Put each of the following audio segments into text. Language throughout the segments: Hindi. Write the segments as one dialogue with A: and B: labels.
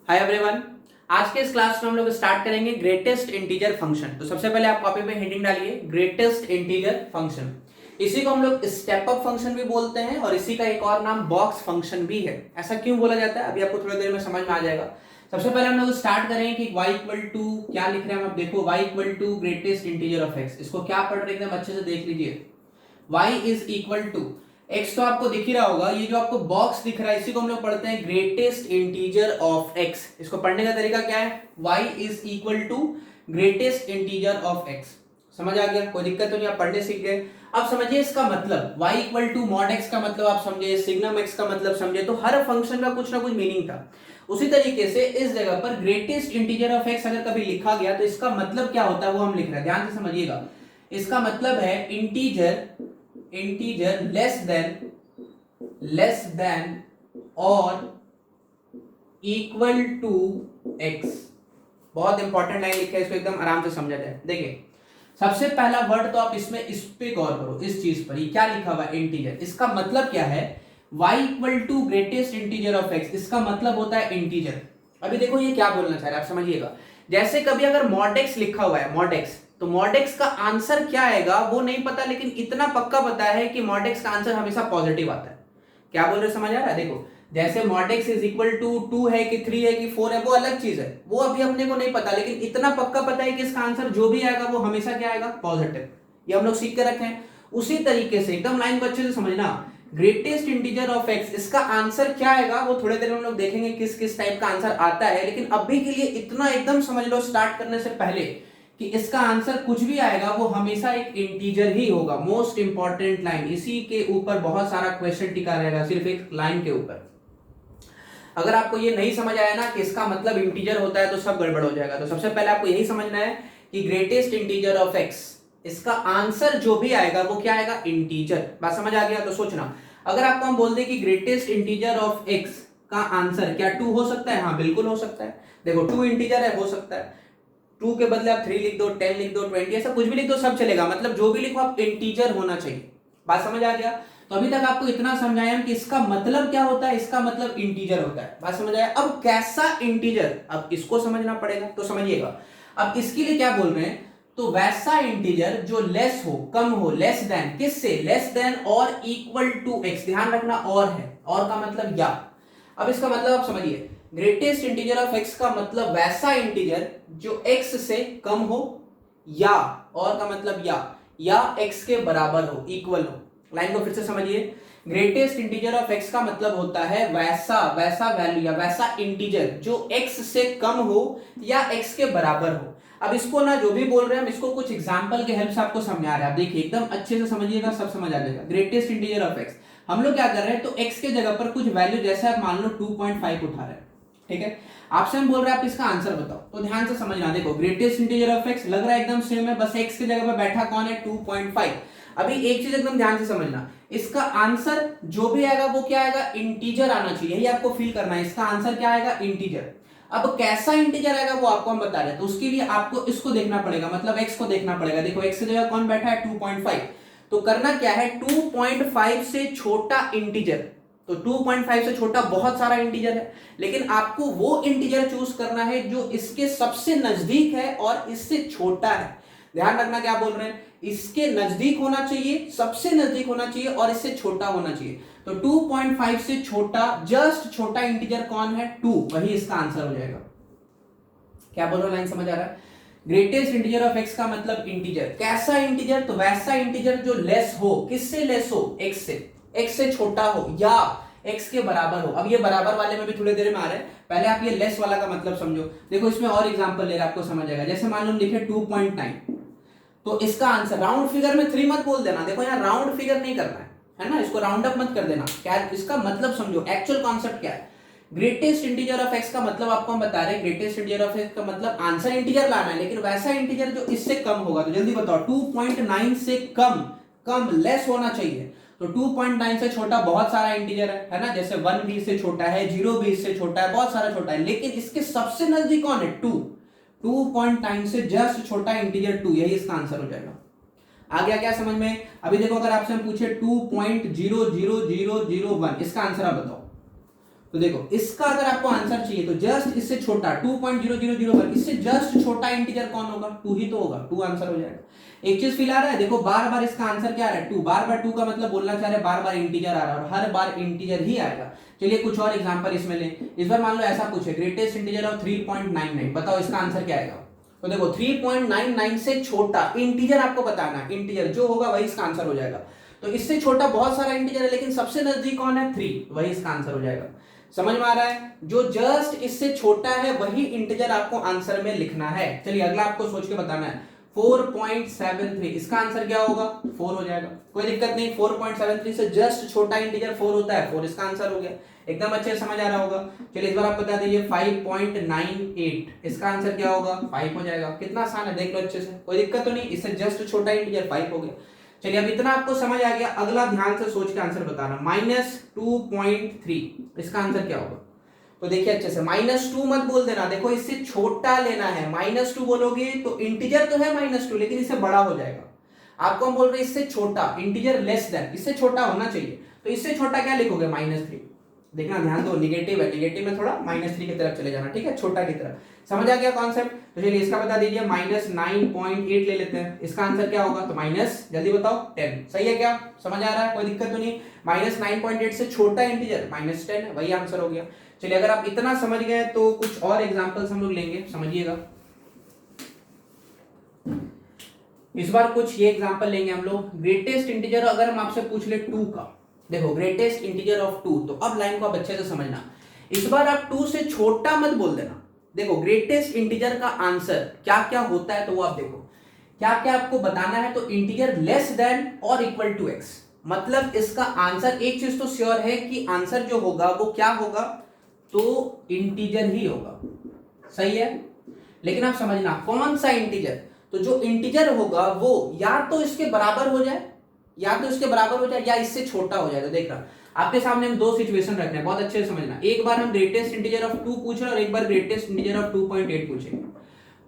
A: Hi everyone. आज के इस क्लास में हम लोग स्टार्ट करेंगे ग्रेटेस्ट इंटीजर फंक्शन। तो सबसे पहले आप कॉपी में हेडिंग डालिए ग्रेटेस्ट इंटीजर फंक्शन। इसी को हम लोग स्टेप अप फंक्शन भी बोलते हैं और इसी का एक और नाम बॉक्स फंक्शन भी है। ऐसा क्यों बोला जाता है अभी आपको थोड़ी देर में समझ में आ जाएगा। सबसे पहले हम लोग स्टार्ट करेंगे कि y इक्वल टू क्या लिख रहे हैं। आप देखो y equal to greatest integer of x। इसको क्या पढ़ रहे हैं एकदम अच्छे से देख लीजिए। y is equal to x तो आपको दिख ही रहा होगा, ये जो आपको बॉक्स दिख रहा है इसी को हम लोग पढ़ते हैं ग्रेटेस्ट इंटीजर ऑफ x। इसको पढ़ने का तरीका क्या है, y is equal to greatest integer of x। समझ आ गया, कोई दिक्कत तो नहीं, आप पढ़ने सीख गए। अब समझिए इसका मतलब y equal to mod x का मतलब आप समझे, सिग्नम x का मतलब समझे, तो हर फंक्शन का कुछ ना कुछ मीनिंग था। उसी तरीके से इस जगह पर ग्रेटेस्ट इंटीजर ऑफ x अगर कभी लिखा गया तो इसका मतलब क्या होता है वो हम लिख रहे हैं, ध्यान से समझिएगा। इसका मतलब है इंटीजर लेस देन और इक्वल टू x। बहुत इंपॉर्टेंट लाइन लिखा है, इसको एकदम आराम से समझा जाए। देखिए सबसे पहला वर्ड तो आप इसमें इस पे गौर करो, इस चीज पर। ये क्या लिखा हुआ है, इंटीजर। इसका मतलब क्या है, y equal to greatest integer of x। इसका मतलब होता है इंटीजर। अभी देखो ये क्या बोलना चाह रहा है आप समझिएगा। जैसे कभी अगर मॉड x लिखा हुआ है, मॉड x, तो मॉड x का आंसर क्या आएगा वो नहीं पता, लेकिन इतना पक्का पता है कि मॉड x का आंसर हमेशा पॉजिटिव आता है। क्या बोल रहे समझ आ रहा है। देखो जैसे mod x is equal to 2 है कि 3 है कि 4 है वो अलग चीज है, वो अभी अपने को नहीं पता, लेकिन इतना पक्का पता है कि इसका आंसर जो भी आएगा वो हमेशा क्या आएगा, पॉजिटिव। ये हम लोग सीख के रखे हैं। उसी तरीके से एकदम लाइन को अच्छे से समझना, ग्रेटेस्ट इंटीजर ऑफ x, इसका आंसर क्या आएगा वो थोड़ी देर में हम लोग देखेंगे किस किस टाइप का आंसर आता है। लेकिन अभी के लिए इतना एकदम समझ लो स्टार्ट करने से पहले कि इसका आंसर कुछ भी आएगा वो हमेशा एक इंटीजर ही होगा। मोस्ट इंपॉर्टेंट लाइन, इसी के ऊपर बहुत सारा क्वेश्चन टिका रहेगा, सिर्फ एक लाइन के ऊपर। अगर आपको ये नहीं समझ आया ना कि इसका मतलब इंटीजर होता है तो सब गड़बड़ हो जाएगा। तो सबसे पहले आपको यही समझना है कि ग्रेटेस्ट इंटीजर ऑफ x, इसका आंसर जो भी आएगा वो क्या आएगा, इंटीजर। बात समझ आ गया। तो सोचना, अगर आपको हम बोल दें कि ग्रेटेस्ट इंटीजर ऑफ x का आंसर क्या 2 हो सकता है, हाँ बिल्कुल हो सकता है। देखो 2 इंटीजर है, हो सकता है। 2 के बदले आप 3 लिख दो, 10 लिख दो, 20, ऐसा कुछ भी लिख दो, सब चलेगा। मतलब जो भी लिखो आप इंटीजर होना चाहिए। बात समझ आ गया। तो अभी तक आपको इतना समझाया कि इसका मतलब क्या होता है, इसका मतलब इंटीजर होता है। बात समझ आया। अब कैसा इंटीजर, अब इसको समझना पड़ेगा। तो समझिएगा, अब इसके लिए क्या बोल रहे हैं, तो वैसा इंटीजर जो लेस हो, कम हो, लेस देन, किससे, लेस देन और इक्वल टू x। ध्यान रखना और है, और का मतलब या। अब इसका मतलब आप समझिए, ग्रेटेस्ट इंटीजर ऑफ x का मतलब वैसा इंटीजर जो x से कम हो, या और का मतलब या x के बराबर हो, इक्वल हो। लाइन को फिर से समझिए, ग्रेटेस्ट इंटीजर ऑफ x का मतलब होता है वैसा वैल्यू या वैसा इंटीजर जो x से कम हो या x के बराबर हो। अब इसको ना जो भी बोल रहे हैं हम इसको कुछ एग्जांपल के हेल्प से आपको समझा रहे हैं। आप देखिए एकदम अच्छे से समझिएगा, सब समझ आ जाएगा। ग्रेटेस्ट इंटीजर ऑफ x हम लोग क्या कर रहे हैं, तो x के जगह पर कुछ वैल्यू, जैसे आप मान लो 2.5 उठा रहे हैं, ठीक है। आपसे हम बोल रहे हैं आप इसका आंसर बताओ, तो ध्यान से समझना। देखो ग्रेटेस्ट इंटीजर ऑफ x लग रहा है एकदम सेम है, बस x की जगह पर बैठा कौन है, 2.5। अभी एक चीज एकदम ध्यान से समझना, इसका आंसर जो भी आएगा वो क्या आएगा, इंटीजर आना चाहिए। यही आपको फील करना है, इसका आंसर क्या आएगा, इंटीजर। अब कैसा इंटीजर आएगा वो आपको हम बता रहे हैं, तो उसके लिए आपको इसको देखना पड़ेगा, मतलब x को देखना पड़ेगा। देखो x की जगह कौन बैठा है, 2.5। तो करना क्या है, 2.5 से छोटा इंटीजर। तो 2.5 से छोटा बहुत सारा इंटीजर है, लेकिन आपको वो इंटीजर चूज करना है जो इसके सबसे नजदीक है और इससे छोटा है। ध्यान रखना क्या बोल रहे हैं, इसके नजदीक होना चाहिए, सबसे नजदीक होना चाहिए और इससे छोटा होना चाहिए। तो 2.5 से छोटा, जस्ट छोटा इंटीजर कौन है, 2, वही इसका आंसर हो जाएगा। क्या बोल रहा हूं, लाइन समझ आ रहा है। ग्रेटेस्ट इंटीजर ऑफ x का मतलब इंटीजर। कैसा इंटीजर, तो वैसा इंटीजर जो लेस हो, किससे लेस हो, x से छोटा हो या x के बराबर हो। अब ये बराबर वाले में भी थोड़ी देर में आ रहे हैं, पहले आप ये लेस वाला का मतलब समझो। देखो इसमें और एग्जांपल ले रहा आपको समझ आएगा। जैसे मान लो लिखे 2.9, तो इसका आंसर, राउंड फिगर में 3 मत बोल देना। देखो यहाँ राउंड फिगर नहीं करना है ना, इसको राउंड अप मत कर देना। क्या इसका मतलब समझो, एक्चुअल कॉन्सेप्ट क्या है। ग्रेटेस्ट इंटीजर ऑफ x का मतलब आपको हम बता रहे हैं, ग्रेटेस्ट इंटीजर ऑफ x का मतलब आंसर इंटीजर लाना है, लेकिन वैसा इंटीजर जो इससे कम होगा। तो जल्दी बताओ, 2.9 से कम लेस होना चाहिए। तो 2.9 से छोटा बहुत सारा इंटीजर है ना, जैसे 1 भी इससे छोटा है, 0 भी इससे छोटा है, बहुत सारा छोटा है, लेकिन इसके सबसे नजदीक कौन है, 2। 2.9 से जस्ट छोटा इंटीजर 2, यही इसका आंसर हो जाएगा। आ गया क्या समझ में। अभी देखो अगर आपसे हम पूछे 2.00001, इसका आंसर आप बताओ, तो देखो इसका अगर आपको आंसर चाहिए तो जस्ट इससे छोटा 2.000 इससे जस्ट छोटा इंटीजर कौन होगा? 2 ही तो होगा, 2 आंसर हो जाएगा। एक चीज फील आ रहा है, देखो बार बार इसका आंसर क्या आ रहा है? 2। बार बार 2 का मतलब बोलना चाह रहे हैं बार बार इंटीजर आ रहा है और हर बार इंटीजर ही आएगा। चलिए कुछ और एग्जांपल इसमें लें। इस बार मान लो ऐसा पूछे ग्रेटेस्ट इंटीजर ऑफ 3.99, बताओ इसका आंसर क्या आएगा? तो देखो 3.99 से छोटा इंटीजर आपको बताना है, इंटीजर जो होगा वही इसका आंसर हो जाएगा। तो इससे छोटा बहुत सारा इंटीजर है लेकिन सबसे नजदीक कौन है? 3, वही इसका आंसर हो जाएगा। समझ में आ रहा है? जो जस्ट इससे छोटा है वही इंटीजर आपको आंसर में लिखना है। चलिए अगला आपको सोच के बताना है 4.73, इसका आंसर क्या होगा? 4 हो जाएगा, कोई दिक्कत नहीं। 4.73 से जस्ट छोटा इंटीजर 4 होता है, 4 इसका आंसर हो गया। एकदम अच्छे से समझ आ रहा होगा। चलिए इस बार आप बता दीजिए 5.98, इसका आंसर क्या होगा? 5 हो जाएगा। कितना आसान है, देख लो अच्छे से, कोई दिक्कत तो नहीं। इससे जस्ट छोटा इंटीजर 5 हो गया। चलिए अब इतना आपको समझ आ गया। अगला ध्यान से सोच के आंसर बताना, -2.3, इसका आंसर क्या होगा? तो देखिए अच्छे से, -2 मत बोल देना, देखो इससे छोटा लेना है। -2 बोलोगे तो इंटीजर तो है -2 लेकिन इससे बड़ा हो जाएगा। आपको हम बोल रहे हैं इससे छोटा, इंटीजर लेस देन, इससे छोटा होना चाहिए। तो इससे छोटा क्या लिखोगे? -3। देखना ध्यान दो, निगेटिव है, निगेटिव में थोड़ा -3 की तरफ चले जाना, ठीक है, छोटा की तरफ। समझ आ गया कॉन्सेप्ट? तो चलिए इसका बता दीजिए, -9.8 ले लेते हैं, इसका आंसर क्या होगा? तो माइनस, जल्दी बताओ, 10। सही है क्या? समझ आ रहा है? कोई दिक्कत तो नहीं। -9.8 से छोटा इंटीजर -10 है, वही आंसर हो गया। चलिए अगर आप इतना समझ गए तो कुछ और एग्जांपल्स हम लोग लेंगे, समझिएगा। इस बार कुछ ये एग्जांपल लेंगे हम लोग। ग्रेटेस्ट इंटीजर अगर हम आपसे पूछ ले 2 का, देखो ग्रेटेस्ट इंटीजर ऑफ 2, तो अब लाइन को आप अच्छे से समझना। इस बार आप 2 से छोटा मत बोल देना। देखो ग्रेटेस्ट इंटीजर का आंसर क्या क्या होता है तो वो आप देखो, क्या क्या आपको बताना है। तो इंटीजर लेस देन और इक्वल टू x, मतलब इसका आंसर, एक चीज तो श्योर है कि आंसर जो होगा वो क्या होगा? तो इंटीजर ही होगा। सही है, लेकिन आप समझना कौन सा इंटीजर। तो जो इंटीजर होगा वो या तो इसके बराबर हो जाए, या तो इसके बराबर हो जाए या इससे छोटा हो जाए। तो देख रहा आपके सामने हम 2 सिचुएशन रख रहे हैं, बहुत अच्छे से समझना। एक बार हम ग्रेटेस्ट इंटीजर ऑफ 2 पूछ रहे हैं और एक बार ग्रेटेस्ट इंटीजर ऑफ 2.8 पूछेंगे।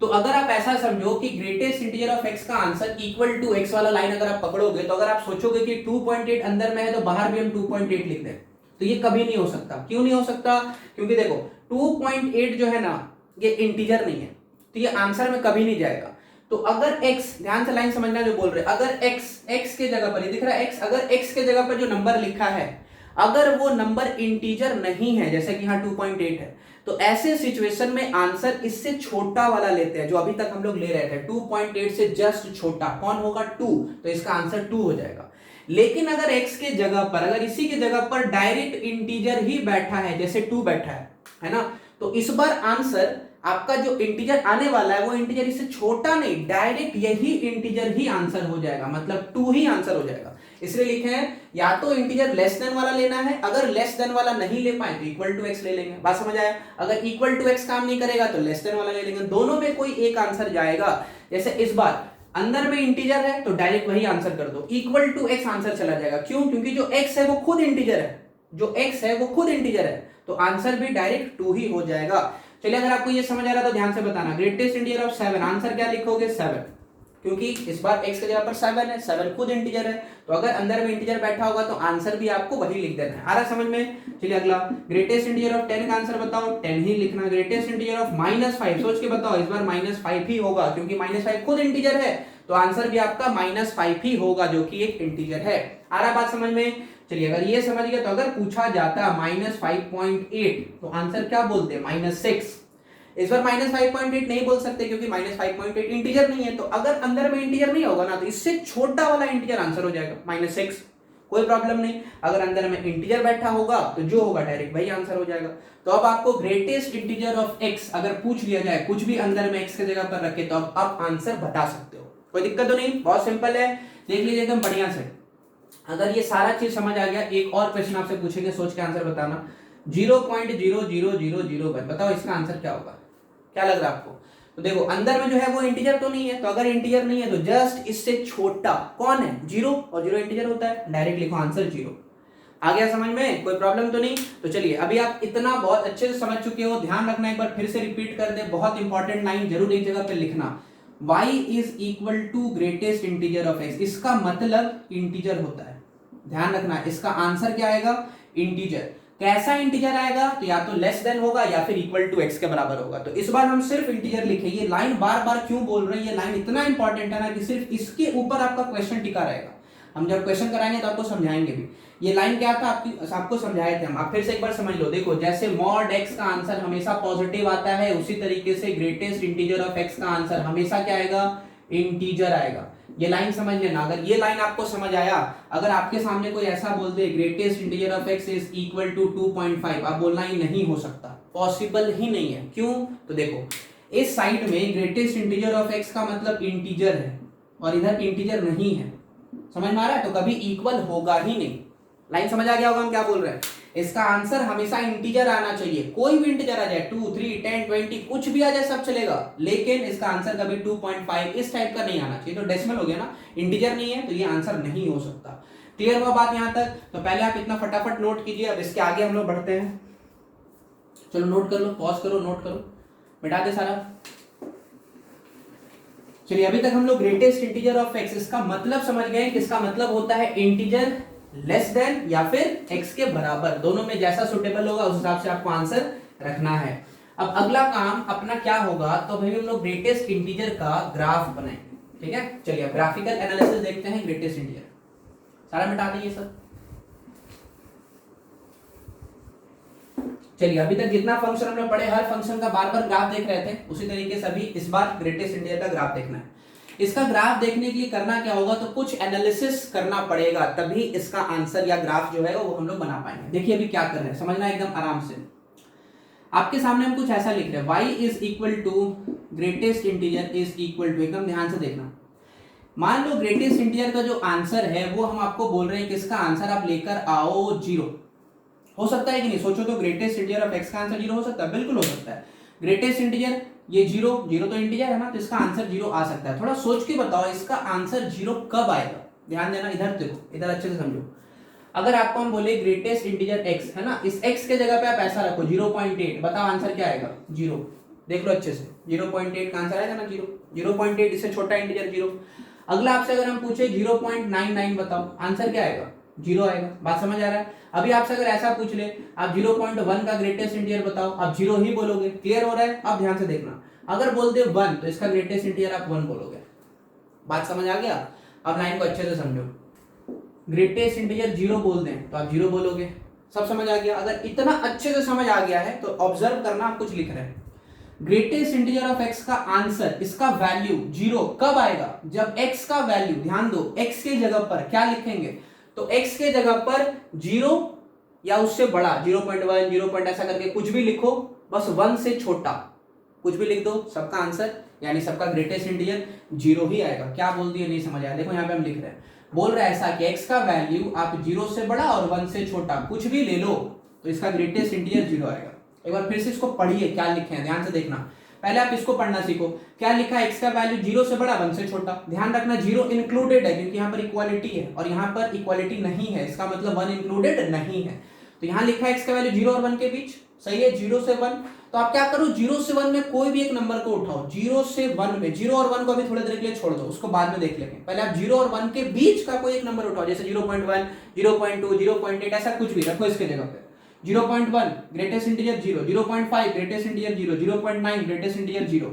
A: तो अगर आप ऐसा समझो कि ग्रेटेस्ट इंटीजर ऑफ x का आंसर इक्वल टू x वाला लाइन अगर आप पकड़ोगे, तो अगर आप सोचोगे कि 2.8 अंदर में है तो बाहर भी हम 2.8 लिख दें, तो ये कभी नहीं हो सकता। क्यों नहीं हो सकता? क्योंकि देखो 2.8 जो है ना, ये इंटीजर नहीं है, तो ये आंसर में कभी नहीं जाएगा। तो अगर x, ध्यान से लाइन समझना जो बोल रहे हैं, अगर x के जगह पर, ये दिख रहा है x, अगर x के जगह पर जो नंबर लिखा है अगर वो नंबर इंटीजर नहीं है, जैसे कि यहाँ 2.8 है, तो ऐसे सिचुएशन में आंसर इससे छोटा वाला लेते हैं जो अभी तक हम लोग ले रहे थे। 2.8 से जस्ट छोटा कौन होगा? 2, तो इसका आंसर 2 हो जाएगा। लेकिन अगर x के जगह पर, अगर इसी के जगह पर डायरेक्ट इंटीजर ही बैठा है, जैसे 2 बैठा है ना, तो इस बार आंसर आपका जो इंटीजर आने वाला है वो इंटीजर इससे छोटा नहीं, डायरेक्ट यही इंटीजर ही आंसर हो जाएगा, मतलब 2 ही आंसर हो जाएगा। इसलिए लिखे हैं या तो इंटीजर लेस देन वाला लेना है, अगर लेस देन वाला नहीं ले पाए तो इक्वल टू x ले लेंगे। बात समझ आया? अगर इक्वल टू x काम नहीं करेगा तो लेस देन वाला ले लेंगे। दोनों में कोई एक आंसर जाएगा। जैसे इस बार अंदर में इंटीजर है तो डायरेक्ट वही आंसर कर दो, इक्वल टू x आंसर चला जाएगा। क्यों? क्योंकि जो x है वो खुद इंटीजर है, जो x है वो खुद इंटीजर है, तो आंसर भी डायरेक्ट 2 ही हो जाएगा। चलिए अगर आपको ये समझ आ रहा तो ध्यान से बताना, ग्रेटेस्ट इंटीजर ऑफ 7, आंसर क्या लिखोगे? 7, क्योंकि इस बार x की जगह पर 7 है, 7 खुद इंटीजर है, तो अगर अंदर में इंटीजर बैठा होगा तो आंसर भी आपको वही लिख देना है। आ रहा समझ में? चलिए अगला, ग्रेटेस्ट इंटीजर ऑफ 10 का आंसर बताओ, 10 ही लिखना। ग्रेटेस्ट इंटीजर ऑफ -5, सोच के बताओ, इस बार -5 ही होगा क्योंकि -5 खुद इंटीजर है, तो आंसर भी आपका -5 ही होगा जो कि एक इंटीजर है। आ रहा बात समझ में? चलिए अगर ये समझ गए तो अगर पूछा जाता -5.8 तो आंसर क्या बोलते हैं? -6। इस बार -5.8 नहीं बोल सकते क्योंकि -5.8 इंटीजर नहीं है, तो अगर अंदर में इंटीजर नहीं होगा ना तो इससे छोटा वाला इंटीजर आंसर हो जाएगा -6, कोई प्रॉब्लम नहीं। अगर अंदर में इंटीजर बैठा होगा तो जो होगा डायरेक्ट वही आंसर हो जाएगा। तो अब आपको ग्रेटेस्ट इंटीजर ऑफ x अगर पूछ लिया जाए, कुछ भी अंदर में x की जगह पर रखे, तो अब आप आंसर बता सकते हो, कोई दिक्कत तो नहीं, बहुत सिंपल है। देख लीजिए एकदम बढ़िया से। अगर ये सारा चीज समझ आ गया, एक और क्वेश्चन आपसे पूछेंगे, सोच के आंसर बताना। 0.0001, बताओ इसका आंसर क्या होगा? क्या लग रहा है आपको? तो देखो अंदर में जो है वो इंटीजर तो नहीं है, तो अगर इंटीजर नहीं है तो जस्ट इससे छोटा कौन है? 0, और 0 इंटीजर होता है, डायरेक्ट लिखो आंसर 0। आ गया समझ में? कोई प्रॉब्लम तो नहीं? तो चलिए अभी आप इतना बहुत अच्छे से समझ चुके हो, ध्यान रखना, एक बार फिर से रिपीट कर दे, बहुत इंपॉर्टेंट लाइन जरूर एक जगह पे लिखना। y is equal to greatest integer of x, इसका मतलब इंटीजर होता है, ध्यान रखना, इसका आंसर क्या आएगा? इंटीजर। कैसा इंटीजर आएगा, तो या तो लेस देन होगा या फिर इक्वल टू एक्स के बराबर होगा। तो इस बार हम सिर्फ इंटीजर लिखे। ये लाइन बार बार क्यों बोल रहे हैं, ये लाइन इतना इंपॉर्टेंट है ना कि सिर्फ इसके ऊपर आपका क्वेश्चन टिका रहेगा। हम जब क्वेश्चन कराएंगे तो आपको समझाएंगे भी। ये लाइन क्या था आपको समझाए थे हम, आप फिर से एक बार समझ लो। देखो जैसे मॉड एक्स का आंसर हमेशा पॉजिटिव आता है, उसी तरीके से ग्रेटेस्ट इंटीजर ऑफ एक्स का आंसर हमेशा क्या आएगा, इंटीजर आएगा। ये लाइन समझ लेना। अगर ये लाइन आपको समझ आया, अगर आपके सामने कोई ऐसा बोल दे greatest integer of x is equal to 2.5, आप बोलना ही नहीं हो सकता, पॉसिबल ही नहीं है। क्यों, तो देखो इस साइड में ग्रेटेस्ट इंटीजर ऑफ एक्स का मतलब इंटीजर है और इधर इंटीजर नहीं है, समझ में आ रहा है, तो कभी इक्वल होगा ही नहीं। लाइन समझ आ गया होगा हम क्या बोल रहे हैं। इसका आंसर हमेशा इंटीजर आना चाहिए, कोई भी इंटीजर आ जाए, 2, 3, 10, 20 कुछ भी आ जाए सब चलेगा, लेकिन इसका आंसर कभी 2.5 इस टाइप का नहीं आना चाहिए। तो डेसिमल हो गया ना, इंटीजर नहीं है तो ये आंसर नहीं हो सकता। क्लियर हुआ बात यहां तक। तो पहले आप इतना फटाफट नोट कीजिए, अब इसके आगे हम लोग बढ़ते हैं। चलो नोट कर लो, पॉज करो, नोट करो, मिटा दे सारा। चलिए अभी तक हम लोग ग्रेटेस्ट इंटीजर ऑफ एक्स, इसका मतलब समझ गए कि इसका मतलब होता है इंटीजर लेस देन या फिर एक्स के बराबर, दोनों में जैसा सुटेबल होगा उस हिसाब से आपको आंसर रखना है। अब अगला काम अपना क्या होगा, तो भाई हम लोग ग्रेटेस्ट इंटीजर का ग्राफ बनाएंगे। ठीक है, चलिए अब ग्राफिकल एनालिसिस देखते हैं ग्रेटेस्ट इंटीजर। सारा मिटा दीजिए सर। चलिए अभी तक जितना फंक्शन हमने पढ़े, हर फंक्शन का बार बार ग्राफ देख रहे थे, उसी तरीके से अभी इस बार ग्रेटेस्ट इंटीजर का ग्राफ देखना है। इसका ग्राफ देखने के लिए करना क्या होगा, तो कुछ एनालिसिस करना पड़ेगा, तभी इसका आंसर या ग्राफ जो है वो हम लोग बना पाएंगे। देखिए अभी क्या कर रहे हैं, समझना एकदम आराम से। आपके सामने हम कुछ ऐसा लिख रहे हैं, y is equal to greatest integer is equal to, एकदम ध्यान से देखना। मान लो ग्रेटेस्ट इंटीजर का जो आंसर है वो हम आपको बोल रहे हैं कि इसका आंसर आप लेकर आओ 0। हो सकता है कि नहीं, सोचो तो ग्रेटेस्ट इंटीजर ऑफ x का आंसर 0 हो सकता है, बिल्कुल हो सकता है। ग्रेटेस्ट इंटीजर ये 0 तो इंटीजर है ना, तो इसका आंसर 0 आ सकता है। थोड़ा सोच के बताओ इसका आंसर 0 कब आएगा, ध्यान देना, इधर देखो, इधर अच्छे से समझो। अगर आपको हम बोले ग्रेटेस्ट इंटीजर x है ना, इस x के जगह पे आप ऐसा रखो 0.8, बताओ आंसर क्या आएगा, 0। देख लो अच्छे से, 0.8 का आंसर आएगा ना 0, 0.8 इससे छोटा इंटीजर 0। अगला आपसे अगर हम पूछे 0.99 बताओ, आंसर क्या आएगा, 0 आएगा। बात समझ आ रहा है। अभी आपसे अगर ऐसा पूछ ले आप 0.1 का ग्रेटेस्ट इंटीजर बताओ, आप 0 ही बोलोगे। क्लियर हो रहा है, अब ध्यान से देखना। अगर बोल दे 1 तो इसका ग्रेटेस्ट इंटीजर आप 1 बोलोगे। बात समझ आ गया। अब लाइन को अच्छे से समझो, ग्रेटेस्ट इंटीजर 0 बोल दें तो आप 0 बोलोगे। सब समझ आ गया। अगर इतना अच्छे से समझ आ गया है तो ऑब्जर्व करना, आप कुछ लिख रहे हैं। ग्रेटेस्ट इंटीजर ऑफ x का आंसर, इसका वैल्यू 0 कब आएगा, जब x का वैल्यू, ध्यान दो, x के जगह पर क्या लिखेंगे, तो x के जगह पर 0 या उससे बड़ा 0.1 0 ऐसा करके कुछ भी लिखो, बस 1 से छोटा कुछ भी लिख दो, सबका आंसर यानी सबका ग्रेटेस्ट इंटीजर 0 ही आएगा। क्या बोल दिए, नहीं समझ आया। देखो यहाँ पे हम लिख रहे हैं, बोल रहा है ऐसा कि x का वैल्यू आप 0 से बड़ा और 1 से छोटा कुछ भी ले लो तो इसका ग्रेटेस्ट इंटीजर 0 आएगा। एक बार फिर से इसको पढ़िए, क्या लिखे हैं ध्यान से देखना। पहले आप इसको पढ़ना सीखो, क्या लिखा है, x का वैल्यू 0 से बड़ा 1 से छोटा। ध्यान रखना 0 इंक्लूडेड है क्योंकि यहाँ पर इक्वालिटी है और यहाँ पर इक्वालिटी नहीं है, इसका मतलब 1 इंक्लूडेड नहीं है। तो यहाँ लिखा है x का वैल्यू 0 और 1 के बीच, सही है, 0 से 1। तो आप क्या करो, 0 से 1 में कोई भी एक नंबर को उठाओ। 0 से 1 में, 0 और 1 को अभी थोड़ी देर के लिए छोड़ दो, उसको बाद में देख लेंगे। पहले आप 0 और 1 के बीच का कोई एक नंबर उठाओ, जैसे 0.1 0.2 0.8 ऐसा कुछ भी रखो इसके जगह पे। 0.1 greatest integer 0, 0.5 greatest integer 0, 0.9 greatest integer 0।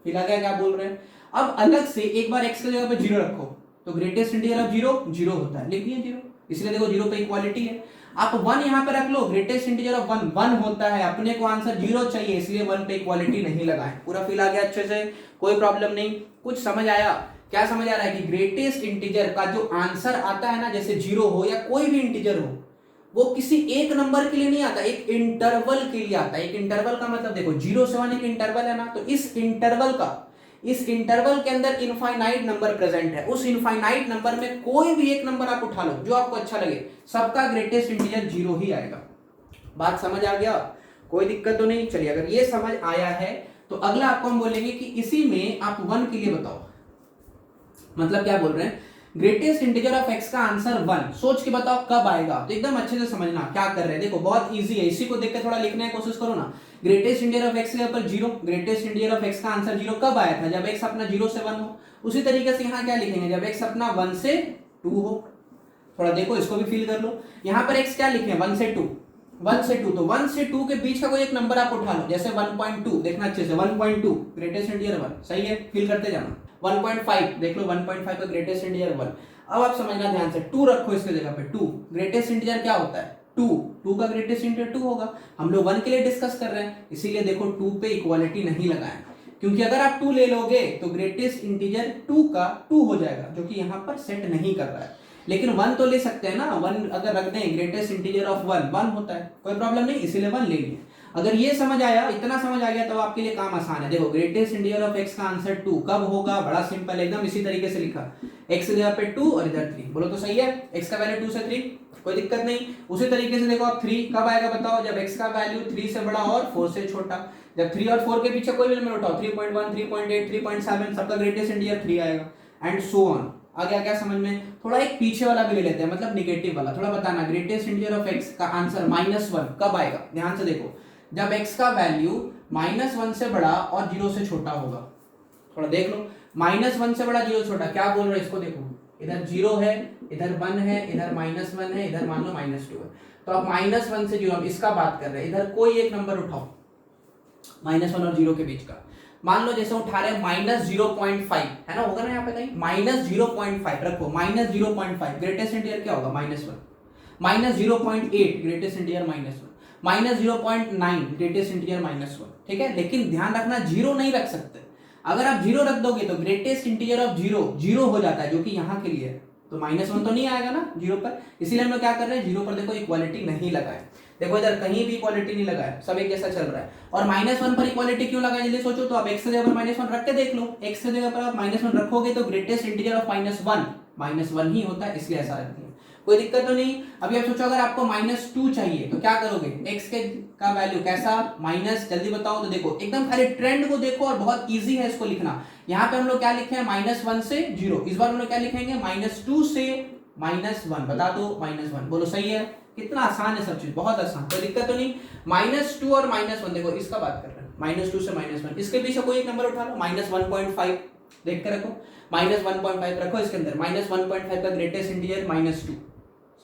A: फिर आ गया, क्या बोल रहे हैं। अब अलग से एक बार x की जगह पे 0 रखो तो ग्रेटेस्ट इंटीजर ऑफ 0 0 होता है, लिख दिए 0, इसलिए देखो 0 पे इक्वालिटी है। आप 1 यहाँ पे रख लो, ग्रेटेस्ट इंटीजर ऑफ 1 1 होता है, अपने को आंसर 0 चाहिए इसलिए 1 पे इक्वालिटी नहीं लगाए। पूरा फील आ गया अच्छे से, कोई प्रॉब्लम नहीं, कुछ समझ आया। क्या समझ आ रहा है कि ग्रेटेस्ट इंटीजर का जो आंसर आता है ना, जैसे 0 हो या कोई भी इंटीजर हो, वो किसी एक नंबर के लिए नहीं आता, एक इंटरवल के लिए आता है। एक इंटरवल का मतलब देखो 0 से 1 एक इंटरवल है ना, तो इस इंटरवल के अंदर इनफाइनाइट नंबर प्रेजेंट है। उस इनफाइनाइट नंबर में कोई भी एक नंबर आप उठा लो जो आपको अच्छा लगे, सबका ग्रेटेस्ट इंटीजर 0 ही आएगा। बात समझ आ गया, कोई दिक्कत तो नहीं। चलिए अगर ये समझ आया है तो अगला आपको हम बोलेंगे कि इसी में आप 1 के लिए बताओ, मतलब क्या बोल रहे हैं, ग्रेटेस्ट इंटीजर ऑफ x का आंसर 1, सोच के बताओ कब आएगा। तो एकदम अच्छे से समझना क्या कर रहे हैं, देखो बहुत इजी है, इसी को देख के थोड़ा लिखने की कोशिश करो ना। ग्रेटेस्ट इंटीजर ऑफ x के ऊपर 0, ग्रेटेस्ट इंटीजर ऑफ x का आंसर 0 कब आया था, जब x अपना 0 से 1 हो। उसी तरीके से यहाँ क्या लिखेंगे, जब x अपना 1 से 2 हो। थोड़ा देखो इसको भी फील कर लो, यहाँ पर x क्या लिखे 1 से 2, 1 से 2, तो 1 से 2 के बीच का कोई एक नंबर आप उठा लो, जैसे 1.2, देखना अच्छे से, 1.2 ग्रेटेस्ट इंटीजर 1, सही है, फिल करते जाना। 1.5 देख लो, 1.5 का ग्रेटेस्ट इंटीजर 1। अब आप समझना ध्यान से, 2 रखो इसके जगह पे, 2 ग्रेटेस्ट इंटीजर क्या होता है, 2 का ग्रेटेस्ट इंटीजर 2 होगा। हम लोग 1 के लिए डिस्कस कर रहे हैं, इसीलिए देखो 2 पे इक्वालिटी नहीं लगाए, क्योंकि अगर आप 2 ले लोगे तो ग्रेटेस्ट इंटीजर 2 का 2 हो जाएगा, जो कि यहाँ पर सेट नहीं कर रहा है। लेकिन 1 तो ले सकते हैं ना, 1 अगर रख दें, ग्रेटेस्ट इंटीजर ऑफ 1 होता है, कोई प्रॉब्लम नहीं, इसीलिए 1 ले लिए। अगर ये समझ आया, इतना समझ आ गया, तो आपके लिए काम आसान है। देखो ग्रेटेस्ट इंटीजर ऑफ x का आंसर 2 कब होगा, बड़ा सिंपल, एकदम इसी तरीके से लिखा, x की जगह पे 2 और इधर 3, बोलो तो सही है, x का वैल्यू 2 से 3, कोई दिक्कत नहीं। उसी तरीके से देखो आप 3 कब आएगा बताओ, जब x का वैल्यू 3 से बड़ा और 4 से छोटा। जब 3 और 4 के पीछे कोई भी नंबर उठाओ, 3.1, 3.8, 3.7, सबका ग्रेटेस्ट इंटीजर 3 आएगा, एंड सो ऑन। आ गया क्या समझ में? थोड़ा एक पीछे वाला भी ले लेते हैं, मतलब निगेटिव वाला, थोड़ा बताना। ग्रेटेस्ट इंटीजर ऑफ x का आंसर -1 कब आएगा, ध्यान से देखो, जब x का वैल्यू -1 से बड़ा और 0 से छोटा होगा। थोड़ा देख लो, -1 से बड़ा 0 छोटा, क्या बोल रहे हैं इसको देखो, इधर 0 है, इधर 1 है, इधर -1 है, इधर मान लो -2 है, तो अब -1 से 0 हम इसका बात कर रहे हैं, इधर कोई एक नंबर उठाओ -1 और 0 के बीच का, मान लो जैसे उठा रहे हैं -0.5 है ना, होगा ना यहाँ पे कहीं -0.5 रखो, -0.5 ग्रेटेस्ट इंटीजर क्या होगा, -1, -0.8 ग्रेटेस्ट इंटीजर -1, -0.9 ग्रेटेस्ट इंटीजर -1, ठीक है। लेकिन ध्यान रखना 0 नहीं रख सकते, अगर आप 0 रख दोगे तो ग्रेटेस्ट इंटीजर ऑफ 0 हो जाता है, जो कि यहाँ के लिए है, तो -1 तो नहीं आएगा ना 0 पर, इसीलिए हम लोग क्या कर रहे हैं, 0 पर देखो इक्वालिटी नहीं लगाए। देखो इधर कहीं भी इक्वालिटी नहीं लगाया, सब एक जैसा चल रहा है। और -1 पर इक्वालिटी क्यों लगाए, जल्दी सोचो, तो आप x की जगह पर -1 रख के देख लो, x की जगह पर आप -1 रखोगे तो ग्रेटेस्ट इंटीजर ऑफ -1 ही होता है, इसलिए ऐसा रखते हैं, कोई दिक्कत तो नहीं। अभी आप सोचो अगर आपको -2 चाहिए तो क्या करोगे, x के का वैल्यू कैसा, माइनस, जल्दी बताओ, तो देखो एकदम खाली ट्रेंड को देखो, और बहुत इजी है इसको लिखना। यहाँ पे हम लोग क्या लिखे हैं, -1 से 0, इस बार हम लोग क्या लिखेंगे, -2 से -1, बता दो, -1, बोलो सही है, कितना आसान है सब चीज, बहुत आसान, कोई दिक्कत तो नहीं। -2 और -1 देखो, इसका बात कर रहे हैं, -2 से -1, इसके पीछे कोई एक नंबर उठा लो, -1.5 देख के रखो, -1.5 रखो इसके अंदर, -1.5 का ग्रेटेस्ट इंटीजर -2,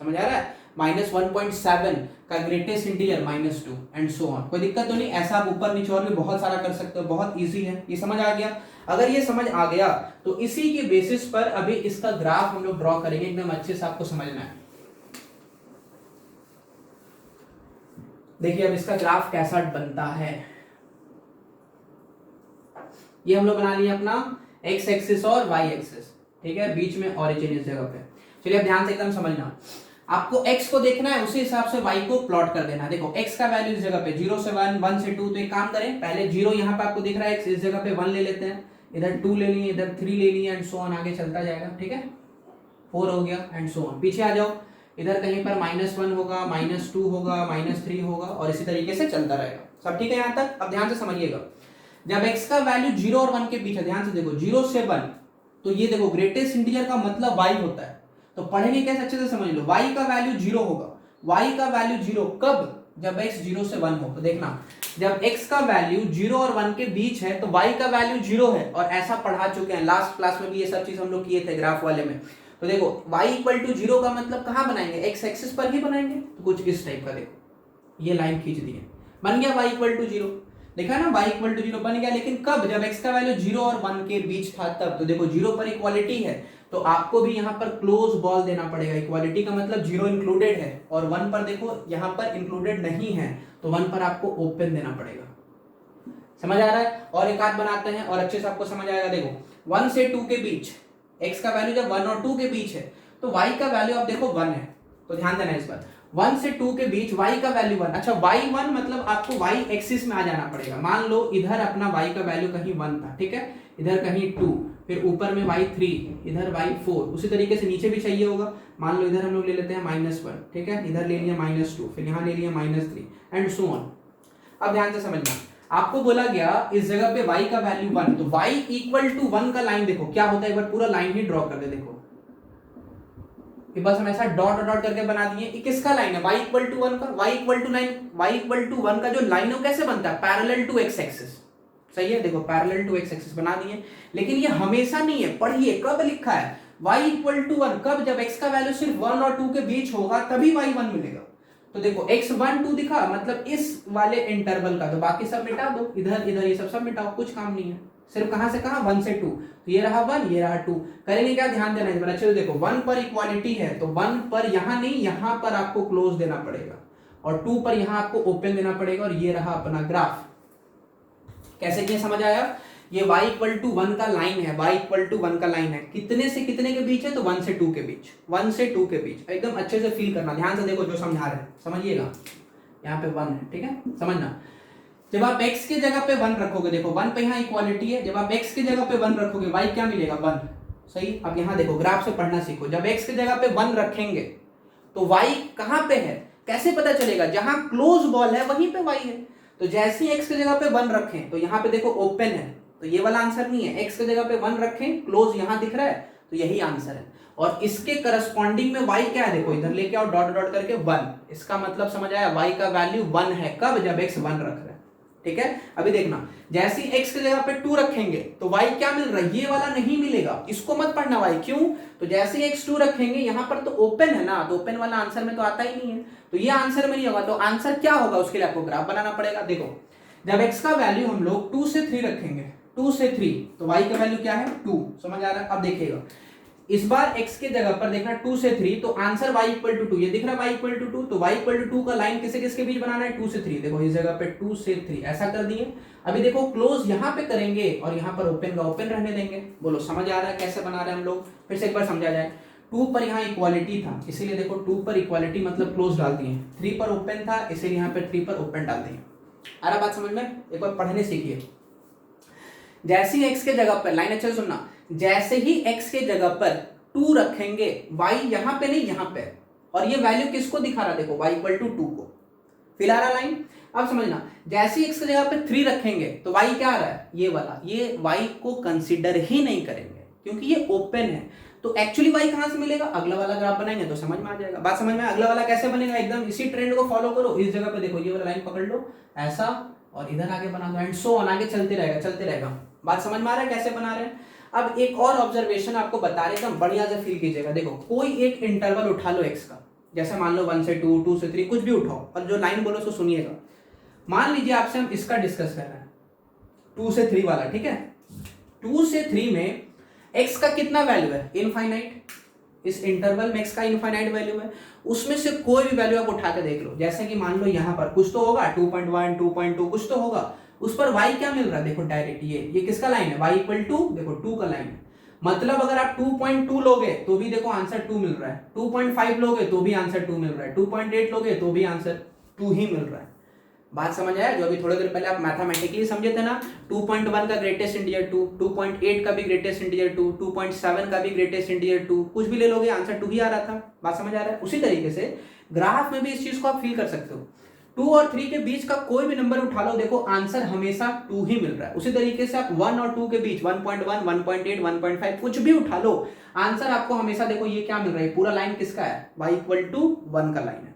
A: समझ आ रहा है, -1.7 का greatest integer -2, and so on, कोई दिक्कत तो नहीं। ऐसा आप ऊपर नीचे और भी बहुत सारा कर सकते हो, बहुत इजी है, ये समझ आ गया। अगर ये समझ आ गया तो इसी के बेसिस पर अभी इसका ग्राफ हम लोग ड्रॉ करेंगे, एकदम अच्छे से आपको समझना है। देखिए अब इसका ग्राफ कैसा बनता है, ये हम लोग बना लिए अपना x एक्सिस और y एक्सिस, ठीक है, बीच में ओरिजिन इस जगह पे। चलिए अब ध्यान से एकदम समझना, आपको x को देखना है, उसी हिसाब से y को प्लॉट कर देना। देखो x का वैल्यू इस जगह पे 0 से 1, 1 से 2, तो एक काम करें, पहले 0 यहाँ पे आपको दिख रहा है, x इस जगह पे 1 ले लेते हैं, इधर 2 ले लिए, इधर 3 ले लिए, एंड सो ऑन, आगे चलता जाएगा, ठीक है, 4 हो गया, एंड सो ऑन। पीछे आ जाओ, इधर कहीं पर -1 होगा, -2 होगा, -3 होगा, और इसी तरीके से चलता रहेगा, सब ठीक है यहाँ तक। अब ध्यान से समझिएगा, जब x का वैल्यू 0 और 1 के बीच है, ध्यान से देखो, 0 से 1, तो ये देखो ग्रेटेस्ट इंटीजर का मतलब y होता है, तो पढ़ेंगे कैसे, अच्छे से समझ लो, y का वैल्यू 0 होगा, y का वैल्यू 0 कब, जब x 0 से 1 हो, तो देखना जब x का वैल्यू 0 और 1 के बीच है तो y का वैल्यू 0 है, और ऐसा पढ़ा चुके हैं, लास्ट क्लास में भी ये सब चीज हम लोग किए थे ग्राफ वाले में। तो देखो y इक्वल टू 0 का मतलब कहाँ बनाएंगे, x एक्सिस पर ही बनाएंगे, तो कुछ इस टाइप का, देखो ये लाइन खींच दी है, बन गया y इक्वल टू 0, देखा ना, y इक्वल टू 0 बन गया। लेकिन कब, जब x का वैल्यू 0 और 1 के बीच था तब। तो देखो 0 पर इक्वालिटी है, तो आपको भी यहाँ पर क्लोज बॉल देना पड़ेगा, इक्वालिटी का मतलब 0 इंक्लूडेड है, और 1 पर देखो यहाँ पर इंक्लूडेड नहीं है, तो 1 पर आपको ओपन देना पड़ेगा, समझ आ रहा है। और एक आध बनाते हैं और अच्छे से आपको समझ आएगा। देखो 1 से 2 के बीच x का वैल्यू जब 1 और 2 के बीच है, तो y का वैल्यू आप देखो 1 है, तो ध्यान देना इस पर, 1 से 2 के बीच y का वैल्यू 1, अच्छा y1 मतलब आपको y एक्सिस में आ जाना पड़ेगा। मान लो इधर अपना y का वैल्यू कहीं 1 था, ठीक है, इधर कहीं 2, फिर ऊपर में y3, इधर y4, उसी तरीके से नीचे भी चाहिए होगा। मान लो इधर हम लोग ले लेते हैं -1, ठीक है, इधर ले लिया -2, फिर यहाँ ले लिया -3, एंड सो ऑन। अब ध्यान से समझना, आपको बोला गया इस जगह पे y का वैल्यू 1, तो y इक्वल टू 1 का लाइन देखो क्या होता है, एक बार पूरा लाइन ही ड्रॉ कर दे। देखो कि बस हम ऐसा डॉट डॉट करके बना दिए, ये किसका लाइन है, y इक्वल टू 1 का, y equal to 9, y equal to 1 का जो लाइन है वो कैसे बनता है, पैरेलल टू x एक्सिस, सही है, देखो पैरेलल टू x एक्सिस बना दिए। लेकिन ये हमेशा नहीं है, पढ़िए कब लिखा है y इक्वल टू 1, कब, जब x का वैल्यू सिर्फ 1 और 2 के बीच होगा तभी y1 मिलेगा। तो देखो x1 2 दिखा, मतलब इस वाले इंटरवल का, तो बाकी सब मिटा दो, इधर इधर ये सब मिटाओ, कुछ काम नहीं है। सिर्फ कहां से कहां, 1 से 2, तो ये रहा 1, ये रहा 2। करेंगे क्या, ध्यान देना इस बार अच्छे से देखो, 1 पर इक्वालिटी है तो 1 पर यहां नहीं, यहां पर आपको क्लोज देना पड़ेगा, और 2 पर यहां आपको ओपन देना पड़ेगा, और ये रहा अपना ग्राफ। कैसे किया समझ आया, ये y इक्वल टू 1 का लाइन है, y इक्वल टू 1 का लाइन है, कितने से कितने के बीच है, तो 1 से 2 के बीच, 1 से 2 के बीच। एकदम अच्छे से फील करना, ध्यान से देखो जो समझा रहे हैं, समझिएगा। यहाँ पे 1 है, ठीक है, समझना। जब आप x के जगह पे 1 रखोगे, देखो 1 पे यहाँ इक्वालिटी है, जब आप x के जगह पे 1 रखोगे y क्या मिलेगा, 1। सही, अब यहाँ देखो ग्राफ से पढ़ना सीखो, जब x के जगह पे 1 रखेंगे तो y कहाँ पे है, कैसे पता चलेगा, जहां क्लोज बॉल है वहीं पे y है। तो जैसे ही x की जगह पे 1 रखें तो यहाँ पे देखो ओपन है, तो ये वाला आंसर नहीं है, x की जगह पे 1 रखें, क्लोज यहाँ दिख रहा है, तो यही आंसर है। और इसके करस्पॉन्डिंग में y क्या है, देखो इधर लेके आओ डॉट डॉट करके 1, इसका मतलब समझ आया, y का वैल्यू 1 है, कब, जब x 1 रख रहा है। ठीक है, अभी देखना, जैसे ही x की जगह पे 2 रखेंगे तो y क्या मिल रहा है, ये वाला नहीं मिलेगा, इसको मत पढ़ना y, क्यों, तो जैसे ही x 2 रखेंगे यहाँ पर तो ओपन है ना, तो ओपन वाला आंसर में तो आता ही नहीं है, तो ये आंसर में नहीं होगा। तो आंसर क्या होगा, उसके लिए आपको ग्राफ बनाना पड़ेगा। देखो जब x का वैल्यू हम लोग 2 से 3 रखेंगे, 2 से 3, तो y का वैल्यू क्या है, 2, समझ आ रहा है। अब देखिएगा इस बार x के जगह पर देखना 2 से 3, तो आंसर y इक्वल टू 2, ये दिख रहा है y इक्वल टू 2, तो y इक्वल टू 2 का लाइन किसे किसके बीच बनाना है, 2 से 3, देखो इस जगह पे 2 से 3 ऐसा कर दिए। अभी देखो क्लोज यहाँ पे करेंगे और यहाँ पर ओपन का ओपन रहने देंगे। बोलो समझ आ रहा है कैसे बना रहे हैं हम लोग, फिर से एक बार समझा जाए। 2 पर यहाँ इक्वालिटी था, इसीलिए देखो 2 पर इक्वालिटी मतलब क्लोज डाल दिए, 3 पर ओपन था इसीलिए यहाँ पे 3 पर ओपन डाल दिए। आ रहा बात समझ में, एक बार पढ़ने सीखिए। जैसे ही x के जगह पर, लाइन अच्छे से सुनना, जैसे ही x के जगह पर 2 रखेंगे, y यहाँ पे नहीं यहाँ पे, और ये वैल्यू किसको दिखा रहा है, देखो y इक्वल टू 2 को, फिर आ रहा लाइन। अब समझना, जैसे ही x की जगह पे 3 रखेंगे तो y क्या आ रहा है, ये वाला, ये y को कंसीडर ही नहीं करेंगे क्योंकि ये ओपन है। तो एक्चुअली y कहां से मिलेगा, अगला वाला ग्राफ बनाएंगे तो समझ में आ जाएगा। बात समझ में, अगला वाला कैसे बनेगा, एकदम इसी ट्रेंड को फॉलो करो। इस जगह पे देखो ये वाला लाइन पकड़ लो ऐसा, और इधर आगे बना दो, एंड सो ऑन, आगे चलते रहेगा चलते रहेगा। बात समझ में आ रहा है कैसे बना रहे हैं। अब एक और ऑब्जर्वेशन आपको बता रहे, एकदम बढ़िया से फील कीजिएगा। देखो कोई एक इंटरवल उठा लो x का, जैसे मान लो 1 से 2, 2 से 3, कुछ भी उठाओ, और जो लाइन बोलो उसको सुनिएगा। मान लीजिए आपसे हम इसका डिस्कस कर रहे हैं, 2 से 3 वाला, ठीक है। 2 से 3 में x का कितना वैल्यू है, इनफाइनाइट। इस इंटरवल में x का इनफाइनाइट वैल्यू है, उसमें से कोई भी वैल्यू आप उठा के देख लो। जैसे कि मान लो यहाँ पर कुछ तो होगा, 2.1, 2.2 कुछ तो होगा, उस पर y क्या मिल रहा है, देखो डायरेक्ट ये किसका लाइन है, y इक्वल टू, देखो 2 का लाइन है। मतलब अगर आप 2.2 लोगे तो भी देखो आंसर 2 मिल रहा है, 2.5 लोगे तो भी आंसर 2 मिल रहा है, 2.8 लोगे तो भी आंसर 2 ही मिल रहा है। बात समझ आया, जो अभी थोड़ी देर पहले आप मैथमेटिकली समझे थे ना, 2.1 का ग्रेटेस्ट इंटीजर 2, 2.8 का भी ग्रेटेस्ट इंटीजर 2, 2.7 का भी ग्रेटेस्ट इंटीजर 2, कुछ भी ले लोगे आंसर 2 ही आ रहा था। बात समझ आ रहा है। उसी तरीके से ग्राफ में भी इस चीज को आप फील कर सकते हो, 2 और 3 के बीच का कोई भी नंबर उठा लो, देखो आंसर हमेशा 2 ही मिल रहा है। उसी तरीके से आप 1 और 2 के बीच 1.1, 1.8, 1.5 कुछ भी उठा लो, आंसर आपको हमेशा देखो ये क्या मिल रहा है, पूरा लाइन किसका है, y इक्वल टू 1 का लाइन है।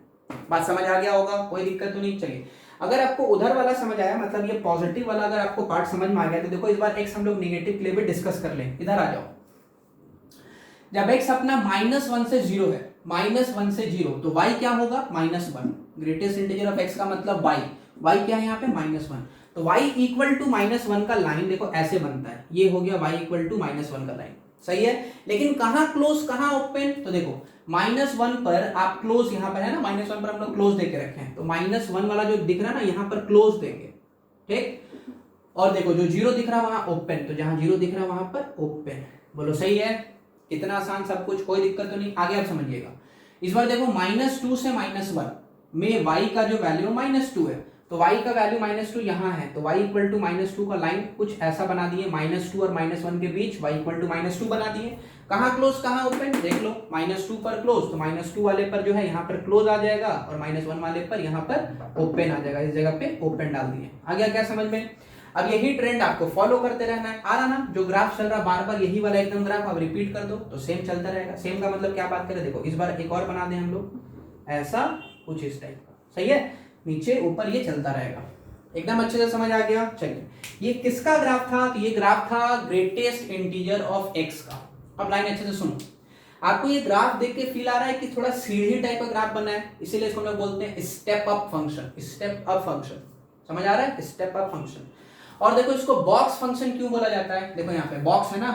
A: बात समझ आ गया होगा, कोई दिक्कत तो नहीं। चलिए अगर आपको उधर वाला समझ आया, मतलब ये पॉजिटिव वाला अगर आपको पार्ट समझ में आ गया, तो देखो इस बार x हम लोग नेगेटिव के लिए भी डिस्कस कर लें। इधर आ जाओ, जब x अपना -1 से 0 है, -1 से 0, तो y क्या होगा, -1। ग्रेटेस्ट इंटीजर ऑफ x का मतलब y क्या है यहाँ पे, -1। तो y इक्वल टू -1 का लाइन देखो ऐसे बनता है, ये हो गया y इक्वल टू -1 का लाइन, सही है। लेकिन कहाँ क्लोज कहाँ ओपन, तो देखो -1 पर आप क्लोज, यहाँ पर है ना, -1 पर हम लोग क्लोज देके रखे हैं, तो -1 वाला जो दिख रहा है ना, यहाँ पर क्लोज देंगे, ठीक। और देखो जो 0 दिख रहा है वहां ओपन, तो जहां 0 दिख रहा है वहां पर ओपन। बोलो सही है, कितना आसान सब कुछ, कोई दिक्कत तो नहीं। आगे आप समझिएगा। इस बार देखो -2 से -1 में y का जो वैल्यू -2 है, तो y का वैल्यू -2 यहाँ है, तो y इक्वल टू -2 का लाइन कुछ ऐसा बना दिए, -2 और -1 के बीच y इक्वल टू -2 बना दिए। कहाँ क्लोज कहाँ ओपन, देख लो, -2 पर क्लोज, तो -2 वाले पर जो है यहाँ पर क्लोज आ जाएगा, और -1 वाले पर यहाँ पर ओपन आ जाएगा, इस जगह पे ओपन डाल दिए। आ गया क्या समझ में। अब यही ट्रेंड आपको फॉलो करते रहना है। आ रहा ना, जो ग्राफ चल रहा बार बार यही वाला एकदम ग्राफ आप रिपीट कर दो तो सेम चलता रहेगा। सेम का मतलब क्या बात करें, देखो इस बार एक और बना दें हम लोग, ऐसा कुछ इस टाइप का, सही है, नीचे ऊपर ये चलता रहेगा। एकदम अच्छे से समझ आ गया। चलिए ये किसका ग्राफ था, तो ये ग्राफ था ग्रेटेस्ट इंटीजर ऑफ x का। अब लाइन अच्छे से सुनो, आपको ये ग्राफ देख के फील आ रहा है कि थोड़ा सीढ़ी टाइप का ग्राफ बना है, इसीलिए इसको हम लोग बोलते हैं step up function, step up function. समझ आ रहा है, स्टेप अप फंक्शन। और देखो इसको बॉक्स फंक्शन क्यों बोला जाता है, देखो यहाँ पे बॉक्स है ना,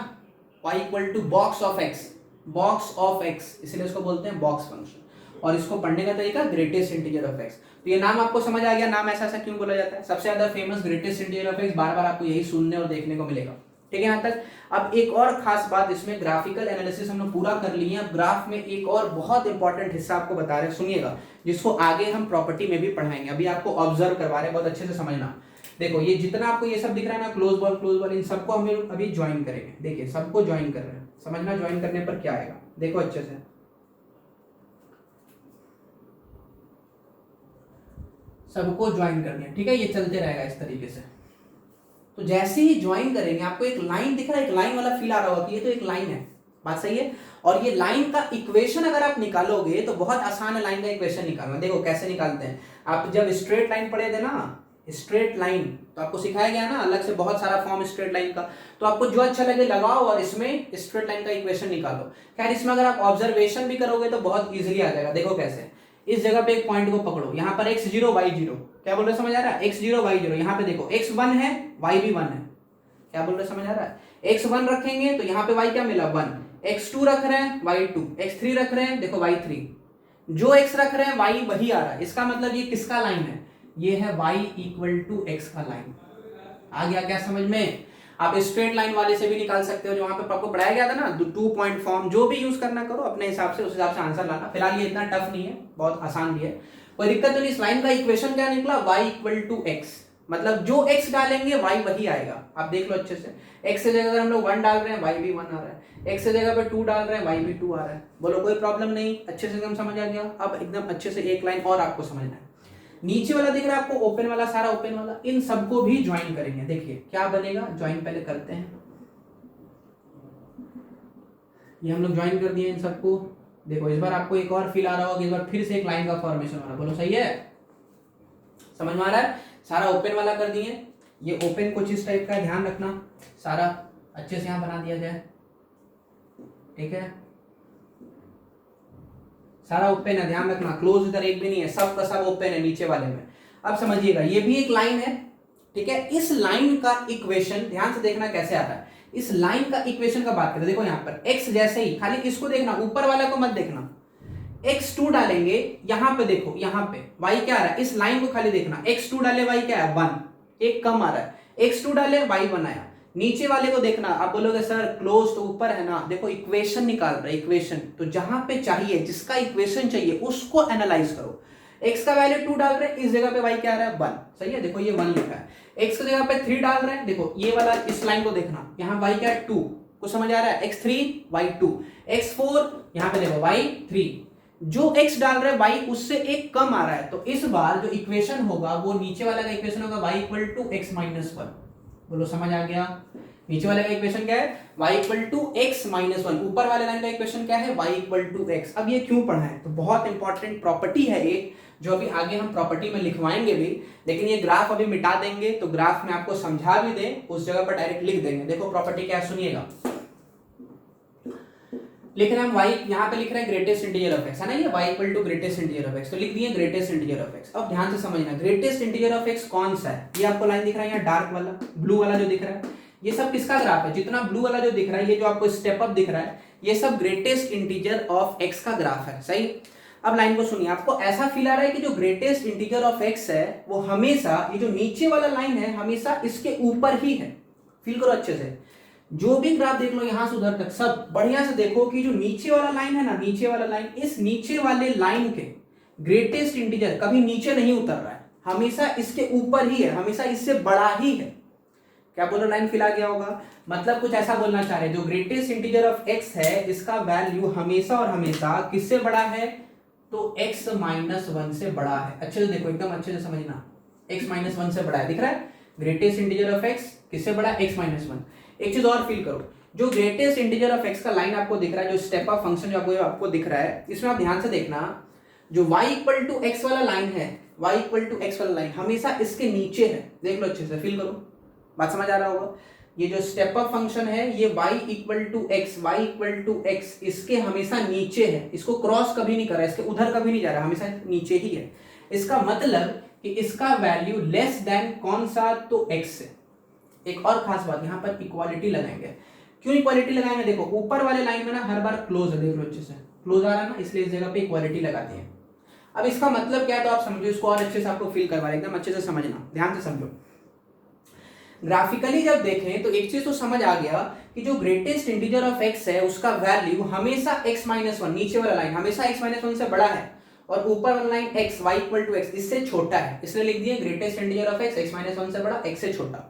A: y equal to box of x, box of x, इसलिए इसको बोलते हैं बॉक्स फंक्शन। और इसको पढ़ने का तरीका ग्रेटेस्ट इंटीजर ऑफ x। तो ये नाम आपको समझ आ गया, नाम ऐसा ऐसा क्यों बोला जाता है। सबसे ज्यादा famous greatest integer of x, बार बार आपको यही सुनने और देखने को मिलेगा। ठीक है यहाँ तक। अब एक और खास बात, इसमें ग्राफिकल एनालिसिस हम लोग पूरा कर लिए हैं। अब ग्राफ में एक और बहुत इंपॉर्टेंट हिस्सा आपको बता रहे हैं, सुनिएगा, जिसको आगे हम प्रॉपर्टी में भी पढ़ाएंगे। अभी आपको ऑब्जर्व करवा रहे हैं, बहुत अच्छे से समझना। देखो ये जितना आपको ये सब दिख रहा है ना, क्लोज बॉल, इन सबको हम अभी ज्वाइन करेंगे। देखिए सबको ज्वाइन कर रहे हैं, समझना ज्वाइन करने पर क्या आएगा, देखो अच्छे से। सबको ज्वाइन कर दिया, ठीक है, ये चलते रहेगा इस तरीके से। तो जैसे ही ज्वाइन करेंगे आपको एक लाइन दिख रहा है, एक लाइन वाला फील आ रहा होगा कि ये तो एक लाइन है, बात सही है। और ये लाइन का इक्वेशन अगर आप निकालोगे तो बहुत आसान है लाइन का इक्वेशन निकालना। देखो कैसे निकालते हैं, आप जब स्ट्रेट लाइन पढ़े थे ना, स्ट्रेट लाइन, तो आपको सिखाया गया ना अलग से बहुत सारा फॉर्म स्ट्रेट लाइन का, तो आपको जो अच्छा लगे लगाओ और इसमें स्ट्रेट लाइन का इक्वेशन निकालो। खैर इसमें अगर आप ऑब्जर्वेशन भी करोगे तो बहुत इजीली आ जाएगा। देखो कैसे, इस जगह पे एक पॉइंट को पकड़ो, यहाँ पर x0 y0, क्या बोल रहे समझ आ रहा है, x0 y0, यहाँ पे देखो x1 है y भी 1 है, क्या बोल रहे समझ आ रहा है। x1 रखेंगे तो यहाँ पे y क्या मिला 1, x2 रख रहे हैं y2, x3 रख रहे हैं देखो y3, जो x रख रहे हैं y वही आ रहा है। इसका मतलब ये किसका लाइन है, ये है y इक्वल टू x का लाइन। आ गया क्या समझ में। आप स्ट्रेट लाइन वाले से भी निकाल सकते हो, जो वहां पे आपको पढ़ाया गया था ना, 2 पॉइंट फॉर्म, जो भी यूज करना करो अपने हिसाब से, उस हिसाब से आंसर लाना। फिलहाल ये इतना टफ नहीं है, बहुत आसान भी है, कोई दिक्कत तो नहीं। इस लाइन का इक्वेशन क्या निकला, y इक्वल टू x, मतलब जो x डालेंगे y वही आएगा। आप देख लो अच्छे से, x से जगह अगर हम लोग 1 डाल रहे हैं y भी 1 आ रहा है, x से जगह पे 2 डाल रहे हैं y भी 2 आ रहा है। बोलो कोई प्रॉब्लम नहीं, अच्छे से एकदम समझ आ गया। अब एकदम अच्छे से एक लाइन और आपको समझना है, नीचे वाला दिख रहा है आपको ओपन वाला, सारा ओपन वाला, इन सबको भी ज्वाइन करेंगे। देखिए क्या बनेगा, ज्वाइन पहले करते हैं, ये हम लोग ज्वाइन कर दिए इन सबको। देखो इस बार आपको एक और फील आ रहा होगा, इस बार फिर से एक लाइन का फॉर्मेशन हो रहा है, बोलो सही है, समझ में आ रहा है। सारा ओपन वाला कर दिए, ये ओपन कुछ इस टाइप का, ध्यान रखना सारा अच्छे से यहाँ बना दिया जाए, ठीक है। सारा ओपन है, ध्यान रखना, क्लोज इधर एक भी नहीं है, सब का सब ओपन है नीचे वाले में। अब समझिएगा ये भी एक लाइन है, ठीक है। इस लाइन का इक्वेशन ध्यान से देखना कैसे आता है। इस लाइन का इक्वेशन का बात करें, देखो यहाँ पर x जैसे ही, खाली इसको देखना, ऊपर वाला को मत देखना। x2 डालेंगे, यहाँ पे देखो, यहाँ पे y क्या आ रहा है, इस लाइन को खाली देखना, x2 डाले y क्या है 1, एक कम आ रहा है, x2 डाले y बनाया। नीचे वाले को देखना, आप बोलोगे सर क्लोज तो ऊपर है ना, देखो इक्वेशन निकाल रहा है, इक्वेशन, तो जहां पे चाहिए, जिसका इक्वेशन चाहिए उसको एनालाइज करो। x का वैल्यू 2 डाल रहे हैं, इस जगह पे y क्या आ रहा है 1, सही है, देखो ये 1 लिखा है। x की जगह पे 3 डाल रहे हैं, देखो ये वाला, इस लाइन को देखना, यहाँ y क्या है 2, कुछ समझ आ रहा है, x3 y2, x4, यहाँ पे देखो y3, जो x डाल रहे हैं y उससे एक कम आ रहा है, तो इस बार जो इक्वेशन होगा वो नीचे वाला का इक्वेशन होगा y equal to x minus 1। बोलो समझ आ गया, नीचे वाले का इक्वेशन क्या है y equal to x minus 1, ऊपर वाले लाइन का इक्वेशन क्या है y इक्वल टू x। अब ये क्यों पढ़ा है, तो बहुत इंपॉर्टेंट प्रॉपर्टी है एक, जो अभी आगे हम प्रॉपर्टी में लिखवाएंगे भी, लेकिन ये ग्राफ अभी मिटा देंगे, तो ग्राफ में आपको समझा भी दे, उस जगह पर डायरेक्ट लिख देंगे। देखो प्रॉपर्टी क्या है, सुनिएगा। लिख रहे हैं हम y, यहाँ पे लिख रहे हैं ग्रेटेस्ट इंटीजर ऑफ x, है ना, ये y equal to greatest integer of x, तो लिख दिए ग्रेटेस्ट इंटीजर ऑफ x। अब ध्यान से समझना, ग्रेटेस्ट इंटीजर ऑफ x कौन सा है, ये आपको लाइन दिख रहा है यहाँ डार्क वाला, ब्लू वाला जो दिख रहा है, ये सब किसका ग्राफ है, जितना ब्लू वाला जो दिख रहा है, ये जो आपको स्टेप अप दिख रहा है, ये सब ग्रेटेस्ट इंटीजर ऑफ x का ग्राफ है, सही। अब लाइन को सुनिए, आपको ऐसा फील आ रहा है कि जो ग्रेटेस्ट इंटीजर ऑफ x है वो हमेशा, ये जो नीचे वाला लाइन है हमेशा इसके ऊपर ही है। फील करो अच्छे से, जो भी ग्राफ देख लो यहां से उधर तक, सब बढ़िया से देखो कि जो नीचे वाला लाइन है ना, नीचे वाला लाइन, इस नीचे वाले लाइन के ग्रेटेस्ट इंटीजर कभी नीचे नहीं उतर रहा है, हमेशा इसके ऊपर ही है, हमेशा इससे बड़ा ही है। क्या बोलो, लाइन फिल आ गया होगा, मतलब कुछ ऐसा बोलना चाह रहे हैं, जो ग्रेटेस्ट इंटीजर ऑफ x है इसका वैल्यू हमेशा और हमेशा किससे बड़ा है, तो x माइनस 1 से बड़ा है। अच्छे से देखो, एकदम अच्छे से समझना, x माइनस 1 से बड़ा है, दिख रहा है, ग्रेटेस्ट इंटीजर ऑफ x किससे बड़ा है, x माइनस 1। एक चीज और फील करो, जो ग्रेटेस्ट इंटीजर ऑफ x का लाइन आपको दिख रहा है, जो स्टेप अप फंक्शन जो आपको दिख रहा है, इसमें आप ध्यान से देखना, जो y इक्वल टू x वाला लाइन है, y इक्वल टू x वाला लाइन हमेशा इसके नीचे है, देख लो अच्छे से, फील करो, बात समझ आ रहा होगा। ये जो स्टेप अप फंक्शन है ये y equal to x, y equal to x, इसके हमेशा नीचे है, इसको क्रॉस कभी नहीं कर रहा है, इसके उधर कभी नहीं जा रहा, हमेशा नीचे ही है। इसका मतलब कि इसका वैल्यू लेस देन कौन सा, तो x है। एक और खास बात, यहाँ पर इक्वालिटी लगाएंगे। क्यों इक्वालिटी लगाएंगे, देखो ऊपर वाले लाइन में ना हर बार क्लोज है, देख लो अच्छे से क्लोज आ रहा है ना, इसलिए इस जगह पे इक्वालिटी लगाते हैं। अब इसका मतलब क्या है तो आप समझो, इसको और अच्छे से आपको फील करवा रहे, एकदम अच्छे से समझना, ध्यान से समझो। ग्राफिकली जब देखें तो एक चीज तो समझ आ गया कि जो ग्रेटेस्ट इंटीजर ऑफ x है उसका वैल्यू हमेशा x माइनस वन, नीचे वाला लाइन हमेशा x माइनस वन से बड़ा है, और ऊपर वाला line x y equal to x इससे छोटा है, इसलिए लिख दिए greatest integer of x minus one से बड़ा, x से छोटा।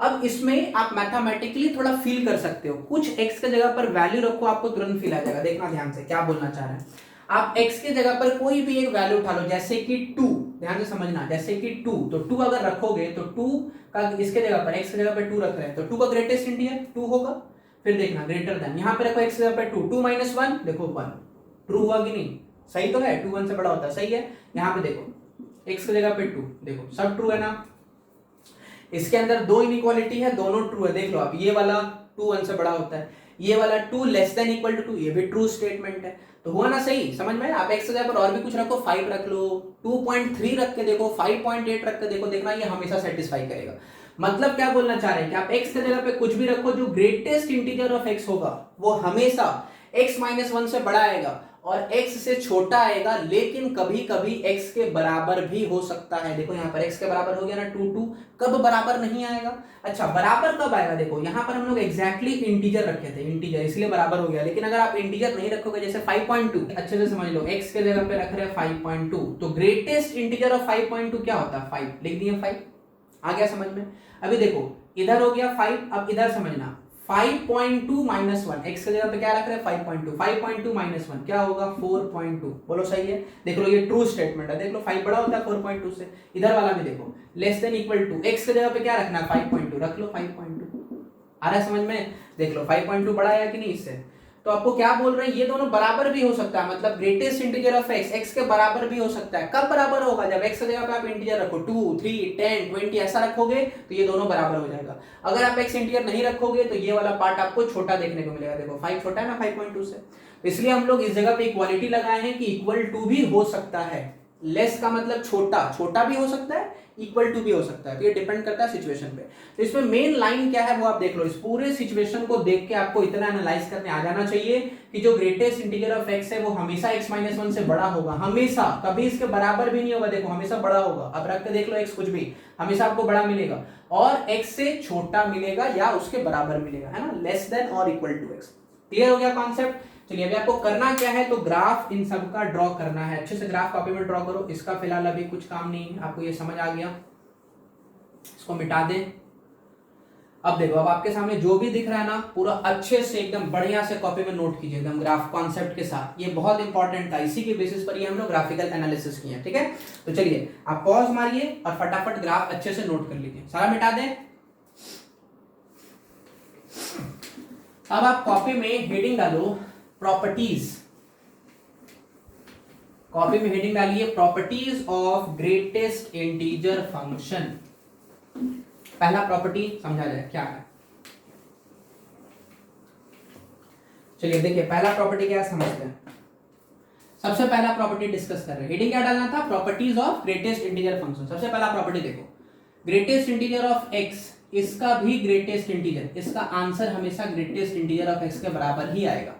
A: अब इसमें आप मैथमेटिकली थोड़ा फील कर सकते हो, कुछ x के जगह पर वैल्यू रखो, आपको तुरंत फील आ जाएगा। देखना ध्यान से क्या बोलना चाह रहे हैं। आप x के जगह पर कोई भी एक वैल्यू उठा लो, जैसे कि 2, ध्यान से समझना, जैसे कि 2, तो 2 अगर रखोगे तो 2 का इसके जगह पर x के जगह पर 2 रख रहे हैं तो 2 का ग्रेटेस्ट इंटीजर 2 होगा। फिर देखना ग्रेटर देन, यहां पे रखो x की जगह पर 2, 2 माइनस 1, देखो 1, ट्रू हुआ कि नहीं, सही तो है, 2 1 से बड़ा होता है, सही है। यहाँ पे देखो x की जगह पे 2, देखो सब ट्रू है ना। इसके अंदर दो इनइक्वालिटी है, दोनों ट्रू है, देख लो आप, ये वाला 2 1 से बड़ा होता है, ये वाला 2 लेस देन इक्वल टू 2, ये भी ट्रू स्टेटमेंट है, तो हुआ ना सही, समझ में। आप x की जगह पर और भी कुछ रखो, 5 रख लो, 2.3 रख के देखो, 5.8 रख के देखो, देखना ये हमेशा सेटिस्फाई करेगा। मतलब क्या बोलना चाह रहे हैं कि आप x की जगह पे कुछ भी रखो, जो ग्रेटेस्ट इंटीजर ऑफ x होगा वो हमेशा x माइनस 1 से बड़ा आएगा और x से छोटा आएगा, लेकिन कभी कभी x के बराबर भी हो सकता है। देखो यहाँ पर x के बराबर हो गया ना 2 2, कब बराबर नहीं आएगा, अच्छा बराबर कब आएगा, देखो यहाँ पर हम लोग एग्जैक्टली इंटीजर रखे थे, इंटीजर इसलिए बराबर हो गया, लेकिन अगर आप इंटीजर नहीं रखोगे, जैसे 5.2, अच्छे से समझ लो, x के जगह पे रख रहे हैं 5.2, तो ग्रेटेस्ट इंटीजर ऑफ 5.2 क्या होता है, 5, लिख दिए 5, आ गया समझ में। अभी देखो इधर हो गया 5, अब इधर समझना, 5.2 माइनस 1, x की जगह पे क्या रख रहे हैं 5.2, 5.2 माइनस 1 क्या होगा 4.2, बोलो सही है। देख लो ये ट्रू स्टेटमेंट है, देख लो 5 बड़ा होता है 4.2 से। इधर वाला भी देखो, less than equal to, x की जगह पे क्या रखना है 5.2, रख लो 5.2, आ रहा है समझ में। देख लो 5.2 बड़ा है कि नहीं इससे, तो आपको क्या बोल रहे हैं, ये दोनों बराबर भी हो सकता है, मतलब greatest integer of x x के बराबर भी हो सकता है। कब बराबर होगा, जब x की जगह पे आप इंटीजर रखो 2 3 10 20 ऐसा रखोगे तो ये दोनों बराबर हो जाएगा। अगर आप x इंटीजर नहीं रखोगे तो ये वाला पार्ट आपको छोटा देखने को मिलेगा, देखो 5 छोटा है ना 5.2 से, तो इसलिए हम लोग इस जगह पे इक्वालिटी लगाए हैं कि इक्वल टू भी हो सकता है। लेस का मतलब छोटा, छोटा भी हो सकता है, इक्वल टू भी हो सकता है, तो ये डिपेंड करता है सिचुएशन पे। तो इसमें मेन लाइन क्या है वो आप देख लो, इस पूरे सिचुएशन को देख के आपको इतना एनालाइज करने आ जाना चाहिए कि जो ग्रेटेस्ट इंटीजर ऑफ x है वो हमेशा x माइनस 1 से बड़ा होगा, हमेशा, कभी इसके बराबर भी नहीं होगा, देखो हमेशा बड़ा होगा। अब रख के देख लो x कुछ भी, हमेशा आपको बड़ा मिलेगा, और x से छोटा मिलेगा या उसके बराबर मिलेगा, है ना, लेस देन और इक्वल टू x। क्लियर हो गया कॉन्सेप्ट। चलिए अभी आपको करना क्या है, तो ग्राफ इन सब का ड्रॉ करना है, अच्छे से ग्राफ कॉपी में ड्रॉ करो। इसका फिलहाल अभी कुछ काम नहीं है, आपको ये समझ आ गया, इसको मिटा दें। अब देखो, अब आपके सामने जो भी दिख रहा है ना, पूरा अच्छे से एकदम बढ़िया से कॉपी में नोट कीजिए, एकदम ग्राफ कॉन्सेप्ट के साथ, ये बहुत इंपॉर्टेंट था, इसी के बेसिस पर ये हम लोग ग्राफिकल एनालिसिस किए हैं, ठीक है। तो चलिए आप पॉज मारिए और फटाफट ग्राफ अच्छे से नोट कर लीजिए, सारा मिटा दें। अब आप कॉपी में हेडिंग डालो प्रॉपर्टीज, कॉपी में हेडिंग डालिए properties of greatest integer function. पहला प्रॉपर्टी समझा जाए क्या है, चलिए देखिए पहला प्रॉपर्टी क्या है समझते हैं। सबसे पहला प्रॉपर्टी डिस्कस कर रहे हैं, हेडिंग क्या डालना था, properties of greatest integer function. सबसे पहला प्रॉपर्टी देखो, ग्रेटेस्ट इंटीजर ऑफ x, इसका भी ग्रेटेस्ट इंटीजर, इसका आंसर हमेशा ग्रेटेस्ट इंटीजर ऑफ x के बराबर ही आएगा।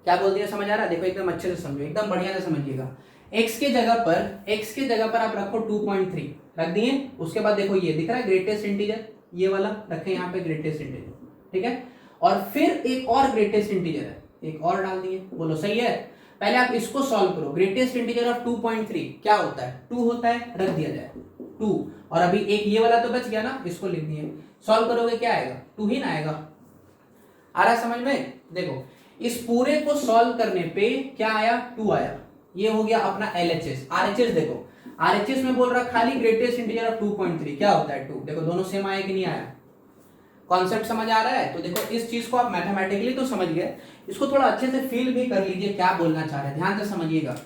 A: क्या बोल दिया, समझ आ रहा है, देखो एकदम अच्छे से समझो, एकदम बढ़िया से समझिएगा। x के जगह पर आप रखो 2.3 रख दिए, उसके बाद देखो ये दिख रहा है ग्रेटेस्ट इंटीजर, ये वाला रखे यहाँ पे ग्रेटेस्ट इंटीजर, ठीक है, और फिर एक और ग्रेटेस्ट इंटीजर है, एक और डाल दिए, बोलो सही है। पहले आप इसको सॉल्व करो, ग्रेटेस्ट इंटीजर ऑफ 2.3 क्या होता है, 2 होता है, रख दिया जाए 2, और अभी एक ये वाला तो बच गया ना, इसको लिख दिए, सॉल्व करोगे क्या आएगा, 2 ही ना आएगा। आ रहा समझ में, देखो इस पूरे को सॉल्व करने पे क्या आया, 2 आया, ये हो गया अपना LHS। RHS देखो, RHS में बोल रहा खाली ग्रेटेस्ट इंटीजर ऑफ 2.3 क्या होता है 2, देखो दोनों सेम आया कि नहीं आया, कॉन्सेप्ट समझ आ रहा है। तो देखो इस चीज को आप मैथमेटिकली तो समझ गए, इसको थोड़ा अच्छे से फील भी कर लीजिए क्या बोलना चाह रहे हैं, ध्यान से समझिएगा।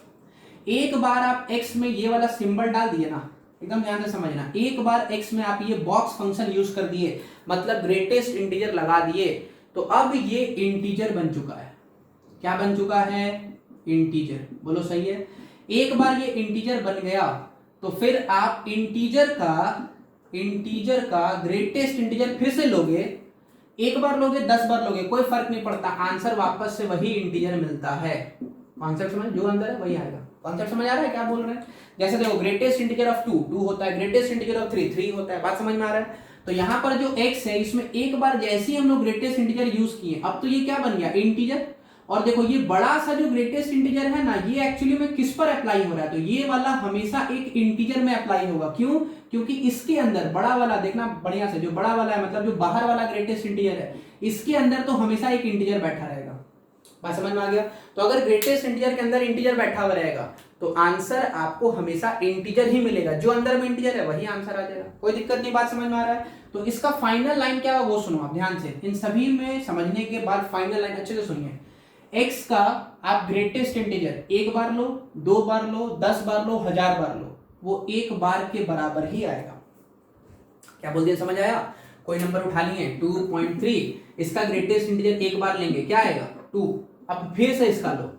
A: एक बार आप x में ये वाला सिंबल डाल दिए ना, एकदम ध्यान से समझना, एक बार x में आप ये बॉक्स फंक्शन यूज कर दिए, मतलब ग्रेटेस्ट इंटीजर लगा दिए, तो अब ये इंटीजर बन चुका है। क्या बन चुका है? इंटीजर। बोलो सही है। एक बार ये इंटीजर बन गया तो फिर आप इंटीजर का ग्रेटेस्ट इंटीजर फिर से लोगे, एक बार लोगे 10 बार लोगे, कोई फर्क नहीं पड़ता, आंसर वापस से वही इंटीजर मिलता है। कॉन्सेप्ट समझ, जो अंदर है वही आएगा। कॉन्सेप्ट समझ आ रहा है क्या बोल रहे हैं? जैसे देखो ग्रेटेस्ट इंटीजर ऑफ 2 होता है, ग्रेटेस्ट इंटीजर ऑफ 3 होता है। बात समझ में आ रहा है? तो यहाँ पर जो x है इसमें एक बार जैसे ही हम लोग ग्रेटेस्ट इंटीजर यूज किए, अब तो ये क्या बन गया? इंटीजर। और देखो ये बड़ा सा जो ग्रेटेस्ट इंटीजर है ना, ये एक्चुअली में किस पर अप्लाई हो रहा है? तो ये वाला हमेशा एक इंटीजर में अप्लाई होगा। क्यों? क्योंकि इसके अंदर बड़ा वाला, देखना बढ़िया से, जो बड़ा वाला है मतलब जो बाहर वाला ग्रेटेस्ट इंटीजर है, इसके अंदर तो हमेशा एक इंटीजर बैठा रहेगा। बात समझ में आ गया? तो अगर ग्रेटेस्ट इंटीजर के अंदर इंटीजर बैठा हुआ रहेगा तो आंसर आपको हमेशा इंटीजर ही मिलेगा, जो अंदर में इंटीजर है वही आंसर आ जाएगा। कोई दिक्कत नहीं। बात समझ में आ रहा है? तो इसका फाइनल लाइन क्या है वो सुनो आप ध्यान से, इन सभी में समझने के बाद फाइनल लाइन अच्छे से सुनिए। x का आप ग्रेटेस्ट इंटीजर एक बार लो, 2 बार लो, 10 बार लो, 1000 बार लो, वो एक बार के बराबर ही आएगा। क्या बोल दिया? समझ आया? कोई नंबर उठा लिए 2.3, इसका ग्रेटेस्ट इंटीजर एक बार लेंगे, क्या आएगा? 2। अब फिर से इसका लो,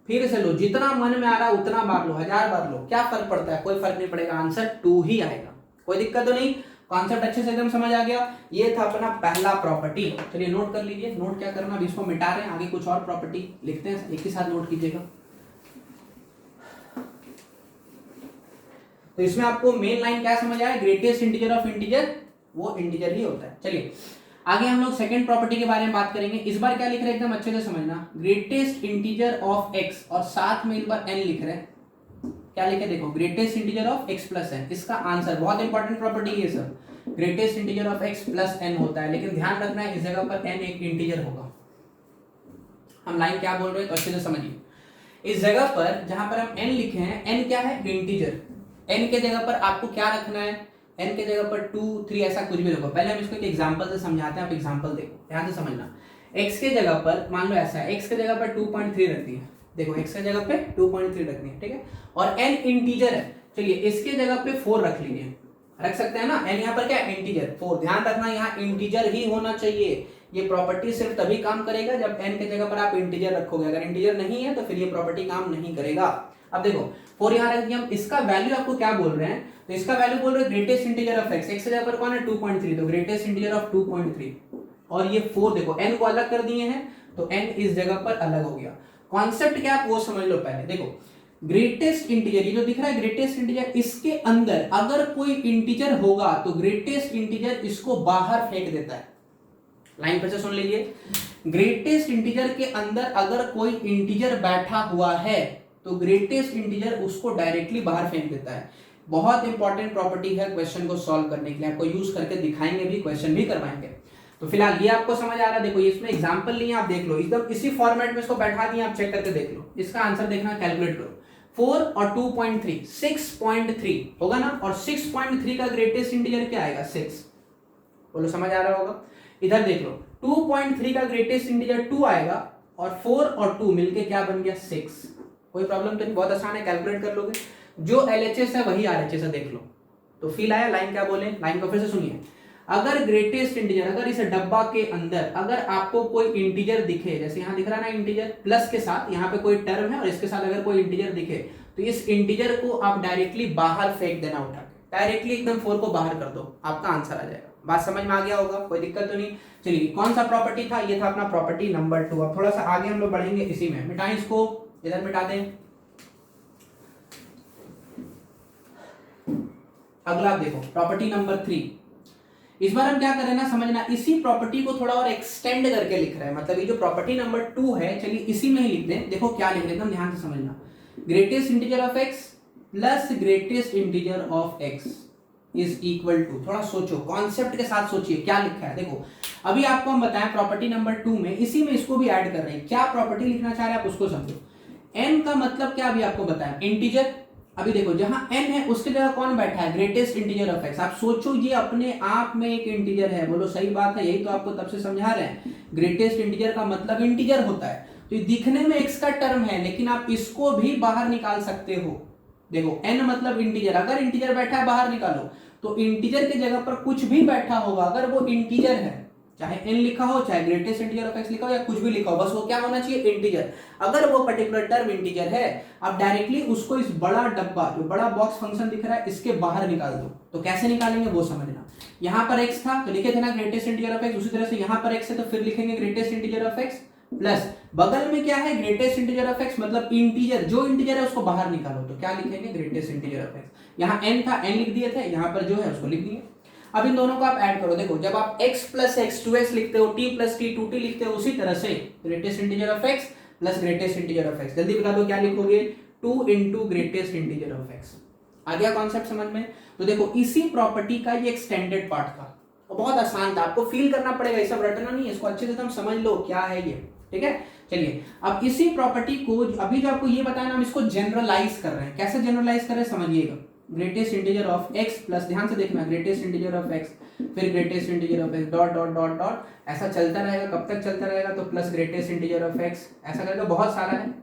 A: फिर से लो, जितना मन में आ रहा है उतना बार लो, 1000 बार लो, क्या फर्क पड़ता है? कोई फर्क नहीं पड़ेगा, आंसर 2 ही आएगा। कोई दिक्कत तो नहीं? कॉन्सेप्ट अच्छे से एकदम समझ आ गया? ये था अपना पहला प्रॉपर्टी। चलिए नोट कर लीजिए। नोट क्या करना, अभी इसको मिटा रहे हैं, आगे कुछ और प्रॉपर्टी लिखते हैं, एक ही साथ नोट कीजिएगा। तो इसमें आपको मेन लाइन क्या समझ आया? ग्रेटेस्ट इंटीजर ऑफ इंटीजर वो इंटीजर ही होता है। चलिए आगे हम लोग सेकंड प्रॉपर्टी के बारे में बात करेंगे। इस बार क्या लिख रहे हैं एकदम अच्छे से समझना, ग्रेटेस्ट इंटीजर ऑफ x, और साथ में इस बार n लिख रहे हैं। क्या लिखे? देखो greatest integer of x plus n, इसका आंसर बहुत इंपॉर्टेंट प्रॉपर्टी है सब, greatest integer of x plus n होता है। लेकिन ध्यान रखना है इस जगह पर n एक इंटीजर होगा। हम लाइन क्या बोल रहे हैं तो अच्छे से समझिए। इस जगह पर जहां पर हम n लिखे हैं, n क्या है? इंटीजर। n के जगह पर आपको क्या रखना है? n के जगह पर 2, 3 ऐसा कुछ भी रखो। पहले हम इसको एक एग्जांपल से समझाते हैं, आप एग्जांपल देखो, ध्यान से समझना। x के जगह पर मान लो ऐसा है, x के जगह पर 2.3 रख दिए, देखो x के जगह पे 2.3 रख दिए, ठीक है, और n इंटीजर है। चलिए इसके जगह पे 4 रख लीजिए, रख सकते हैं ना, n यहाँ पर क्या है? इंटीजर 4। ध्यान रखना यहाँ इंटीजर ही होना चाहिए। ये प्रॉपर्टी सिर्फ तभी काम करेगा जब n के जगह पर आप इंटीजर रखोगे, अगर इंटीजर नहीं है तो फिर ये प्रॉपर्टी काम नहीं करेगा। अब देखो 4 यहाँ रख दिया हम, इसका वैल्यू आपको क्या बोल रहे हैं? तो इसका वैल्यू बोल रहे हैं greatest integer of x, x के जगह पर कौन है? 2.3, तो ग्रेटेस्ट इंटीजर ऑफ 2.3, और ये 4 देखो n को अलग कर दिए हैं तो n इस जगह पर अलग हो गया। कॉन्सेप्ट क्या आप वो समझ लो पहले। देखो ग्रेटेस्ट इंटीजर, ये जो दिख रहा है ग्रेटेस्ट इंटीजर, इसके अंदर अगर कोई इंटीजर होगा तो ग्रेटेस्ट इंटीजर इसको बाहर फेंक देता है। लाइन पर से सुन लीजिए, ग्रेटेस्ट इंटीजर के अंदर अगर कोई इंटीजर बैठा हुआ है तो ग्रेटेस्ट इंटीजर उसको डायरेक्टली बाहर फेंक देता है। बहुत इंपॉर्टेंट प्रॉपर्टी है क्वेश्चन को सॉल्व करने के लिए, आपको यूज करके दिखाएंगे भी, क्वेश्चन भी करवाएंगे। तो फिलहाल ये आपको समझ आ रहा है? देखो इसमें एग्जांपल लिए, आप देख लो, एकदम इसी फॉर्मेट में इसको बैठा दिया, आप चेक करके देख लो। इसका आंसर देखना, कैलकुलेट करो। 4 और 2.3 6.3 होगा ना, और 6.3 का ग्रेटेस्ट इंटीजर क्या आएगा? 6। बोलो समझ आ रहा होगा? इधर देख लो 2.3 का ग्रेटेस्ट इंटीजर 2 आएगा, और 4 और 2 मिलके क्या बन गया? 6। कोई प्रॉब्लम तो नहीं, बहुत आसान है, कैलकुलेट कर लोगे। जो LHS है वही RHS है, देख लो। तो फील आया? लाइन क्या बोले, लाइन को फिर से सुनिए। अगर ग्रेटेस्ट इंटीजर, अगर इस डब्बा के अंदर अगर आपको कोई इंटीजर दिखे, जैसे यहाँ दिख रहा है ना इंटीजर प्लस के साथ, यहाँ पे कोई टर्म है और इसके साथ अगर कोई इंटीजर दिखे, तो इस इंटीजर को आप डायरेक्टली बाहर फेंक देना, उठा के डायरेक्टली एकदम 4 को बाहर कर दो, आपका आंसर आ जाएगा। बात समझ में आ गया होगा? कोई दिक्कत तो नहीं? चलिए कौन सा प्रॉपर्टी था? ये था अपना प्रॉपर्टी नंबर 2। अब थोड़ा सा आगे हम लोग बढ़ेंगे इसी में, मिटाएं इसको, इधर मिटा दें। अगला देखो प्रॉपर्टी नंबर 3। इस बार हम क्या कर रहे हैं ना, समझना, इसी प्रॉपर्टी को थोड़ा और एक्सटेंड करके लिख रहे हैं, मतलब ये जो प्रॉपर्टी नंबर 2 है, चलिए इसी में ही लिख दें। देखो क्या लिख रहे हैं, एकदम ध्यान से समझना, greatest integer of x plus greatest integer of x is equal to, थोड़ा सोचो, कॉन्सेप्ट के साथ सोचिए क्या लिखा है। देखो अभी आपको हम बताएं प्रॉपर्टी नंबर 2 में, इसी में इसको भी ऐड कर रहे हैं। क्या प्रॉपर्टी लिखना चाह रहे हैं आप उसको समझो। n का मतलब क्या अभी आपको बताएं, इंटीजर। अभी देखो जहां n है उसके जगह कौन बैठा है? Greatest integer of x। आप सोचो ये अपने आप में एक इंटीजर है, बोलो सही बात है, यही तो आपको तब से समझा रहे हैं। ग्रेटेस्ट इंटीजर का मतलब इंटीजर होता है, तो दिखने में x का टर्म है, लेकिन आप इसको भी बाहर निकाल सकते हो। देखो n मतलब इंटीजर, अगर इंटीजर बैठा है बाहर निकालो, तो इंटीजर की जगह पर कुछ भी बैठा होगा, अगर वो इंटीजर है, चाहे n लिखा हो, चाहे ग्रेटेस्ट इंटीजर ऑफ x लिखा हो, या कुछ भी लिखा हो, बस वो क्या होना चाहिए, इंटीजर। अगर वो पर्टिकुलर टर्म इंटीजर है, आप डायरेक्टली उसको इस बड़ा डब्बा, जो बड़ा बॉक्स फंक्शन दिख रहा है, इसके बाहर निकाल दो। तो कैसे निकालेंगे वो समझना। यहाँ पर x था तो लिखे थे ना ग्रेटेस्ट इंटीजर ऑफ x, उसी तरह से यहाँ पर x है तो फिर लिखेंगे greatest integer of x, plus बगल में क्या है, ग्रेटेस्ट इंटीजर ऑफ x, मतलब इंटीजर, जो इंटीजर है उसको बाहर निकालो, तो क्या लिखेंगे, ग्रेटेस्ट इंटीजर ऑफ x। यहाँ n था, n लिख दिए थे, यहाँ पर जो है उसको लिख दिए। अब इन दोनों को आप ऐड करो, देखो जब आप x प्लस एक्स 2x लिखते हो, t प्लस t 2t लिखते हो, उसी तरह से greatest integer of x plus greatest integer of x, जल्दी बता दो क्या लिखोगे, 2 into greatest integer of x। आ गया कॉन्सेप्ट समझ में। तो देखो इसी प्रॉपर्टी का ये एक्सटेंडेड पार्ट था, और बहुत आसान था, आपको फील करना पड़ेगा, ये सब रटना नहीं है, इसको अच्छे से तुम समझ लो क्या है ये, ठीक है। चलिए अब इसी प्रॉपर्टी को, अभी जो आपको ये बताया ना, हम इसको जनरलाइज कर रहे हैं। कैसे जनरलाइज कर रहे हैं समझिएगा। Greatest integer of x plus, ध्यान से देखना, ग्रेटेस्ट इंटीजर ऑफ x, फिर greatest integer of x, dot dot dot dot, ऐसा चलता रहेगा। कब तक चलता रहेगा, तो plus greatest integer of x, ऐसा करके बहुत सारा है।